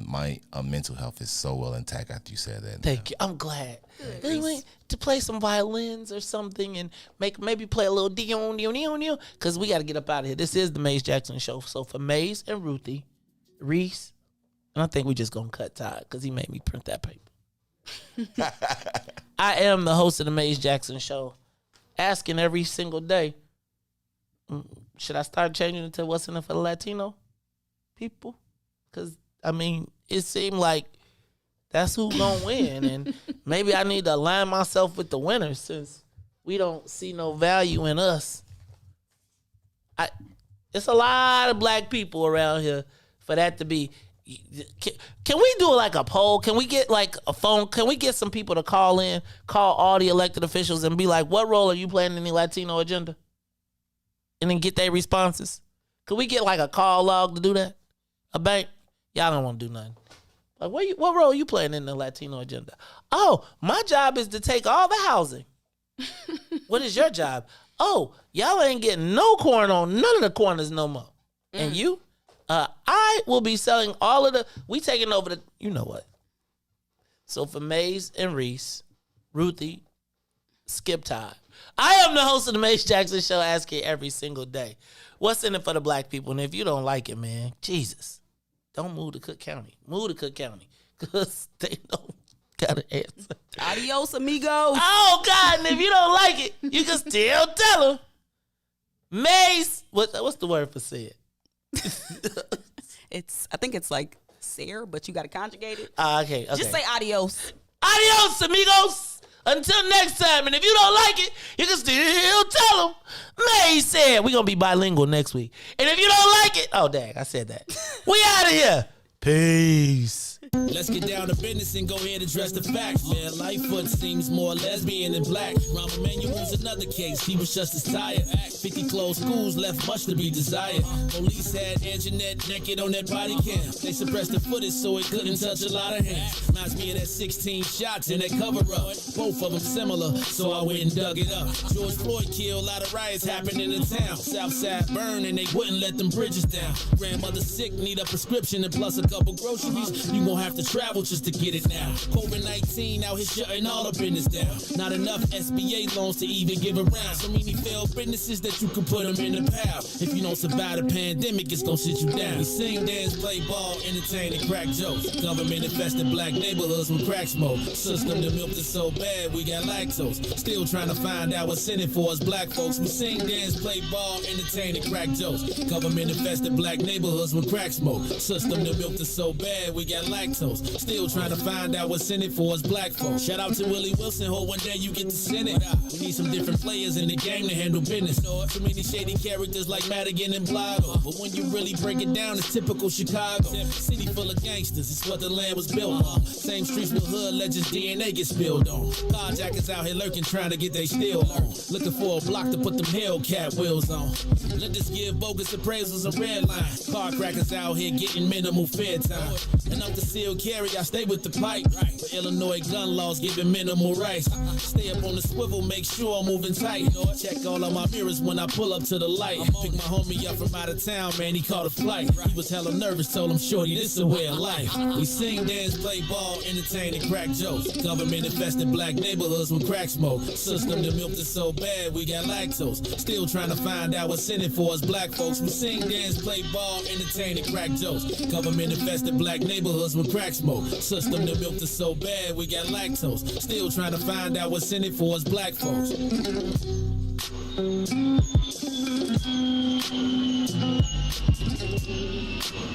mental health is so well intact after you said that. Thank you. I'm glad. Anyway, to play some violins or something and maybe play a little dion because we got to get up out of here. This is the Maze Jackson Show. So for Maze and Ruthie, Riis, and I think we just gonna cut Todd because he made me print that paper. I am the host of the Maze Jackson Show, asking every single day, should I start changing it to what's in it for the Latino people? Because, I mean, it seemed like that's who gonna win. And maybe I need to align myself with the winners since we don't see no value in us. It's a lot of black people around here for that to be. Can we do like a poll? Can we get like a phone? Can we get some people to call all the elected officials and be like, what role are you playing in the Latino agenda? And then get their responses. Could we get like a call log to do that? A bank? Y'all don't want to do nothing. Like, what role are you playing in the Latino agenda? Oh, my job is to take all the housing. What is your job? Oh, y'all ain't getting no corn on none of the corners no more. And you? I will be selling all of we taking over you know what. So for Maze and Riis, Ruthie, skip Todd. I am the host of the Maze Jackson Show, asking every single day, what's in it for the black people? And if you don't like it, man, Jesus, don't move to Cook County. Move to Cook County because they don't got an answer. Adios, amigos. Oh, God, and if you don't like it, you can still tell them. Maze, what's the word for say it? I think it's like ser, but you got to conjugate it. Okay. Just say adios. Adios, amigos. Until next time. And if you don't like it, you can still tell them. Maze said we're going to be bilingual next week. And if you don't like it, oh, dang, I said that. We out of here. Peace. Let's get down to business and go ahead and address the facts, man. Lightfoot seems more lesbian than black. Rahm Emanuel's another case. He was just as tired. 50 closed schools left much to be desired. Police had Anjanette naked on that body cam. They suppressed the footage so it couldn't touch a lot of hands. Reminds me of that 16 shots in that cover up. Both of them similar, so I went and dug it up. George Floyd killed, a lot of riots happened in the town. Southside burned and they wouldn't let them bridges down. Grandmother sick, need a prescription and plus a couple groceries. You gon' have to travel just to get it now. COVID-19 out here shutting all the business down. Not enough SBA loans to even give around. So many failed businesses that you can put them in the pile. If you don't survive the pandemic, it's gonna sit you down. We sing, dance, play ball, entertain, and crack jokes. Government infested black neighborhoods with crack smoke. System that milked us so bad, we got lactose. Still trying to find out what's in it for us black folks. We sing, dance, play ball, entertain, and crack jokes. Government infested black neighborhoods with crack smoke. System that milked us so bad, we got lactose. Still trying to find out what's in it for us black folks. Shout out to Willie Wilson, hope one day you get to send it. We need some different players in the game to handle business. Too many shady characters like Madigan and Blotto. But when you really break it down, it's typical Chicago. City full of gangsters, it's what the land was built on. Same streets with hood legends, DNA gets spilled on. Carjackers out here lurking, trying to get they steal on. Looking for a block to put them Hellcat wheels on. Let us give bogus appraisals a red line. Car crackers out here getting minimal fair time. And up the seal carry, I stay with the pipe. For Illinois gun laws giving minimal rights. Stay up on the swivel, make sure I'm moving tight. Check all of my mirrors when I pull up to the light. Pick my homie up from out of town, man, he caught a flight. He was hella nervous, told him, shorty, this is a way of life. We sing, dance, play ball, entertain, and crack jokes. Government infested black neighborhoods with crack smoke. System that milked us so bad, we got lactose. Still trying to find out what's in it for us black folks. We sing, dance, play ball, entertain, and crack jokes. Government infested black neighborhoods with crack smoke. System that milked us so bad, we got lactose. Still trying to find out what's in it for us black folks. Thank you.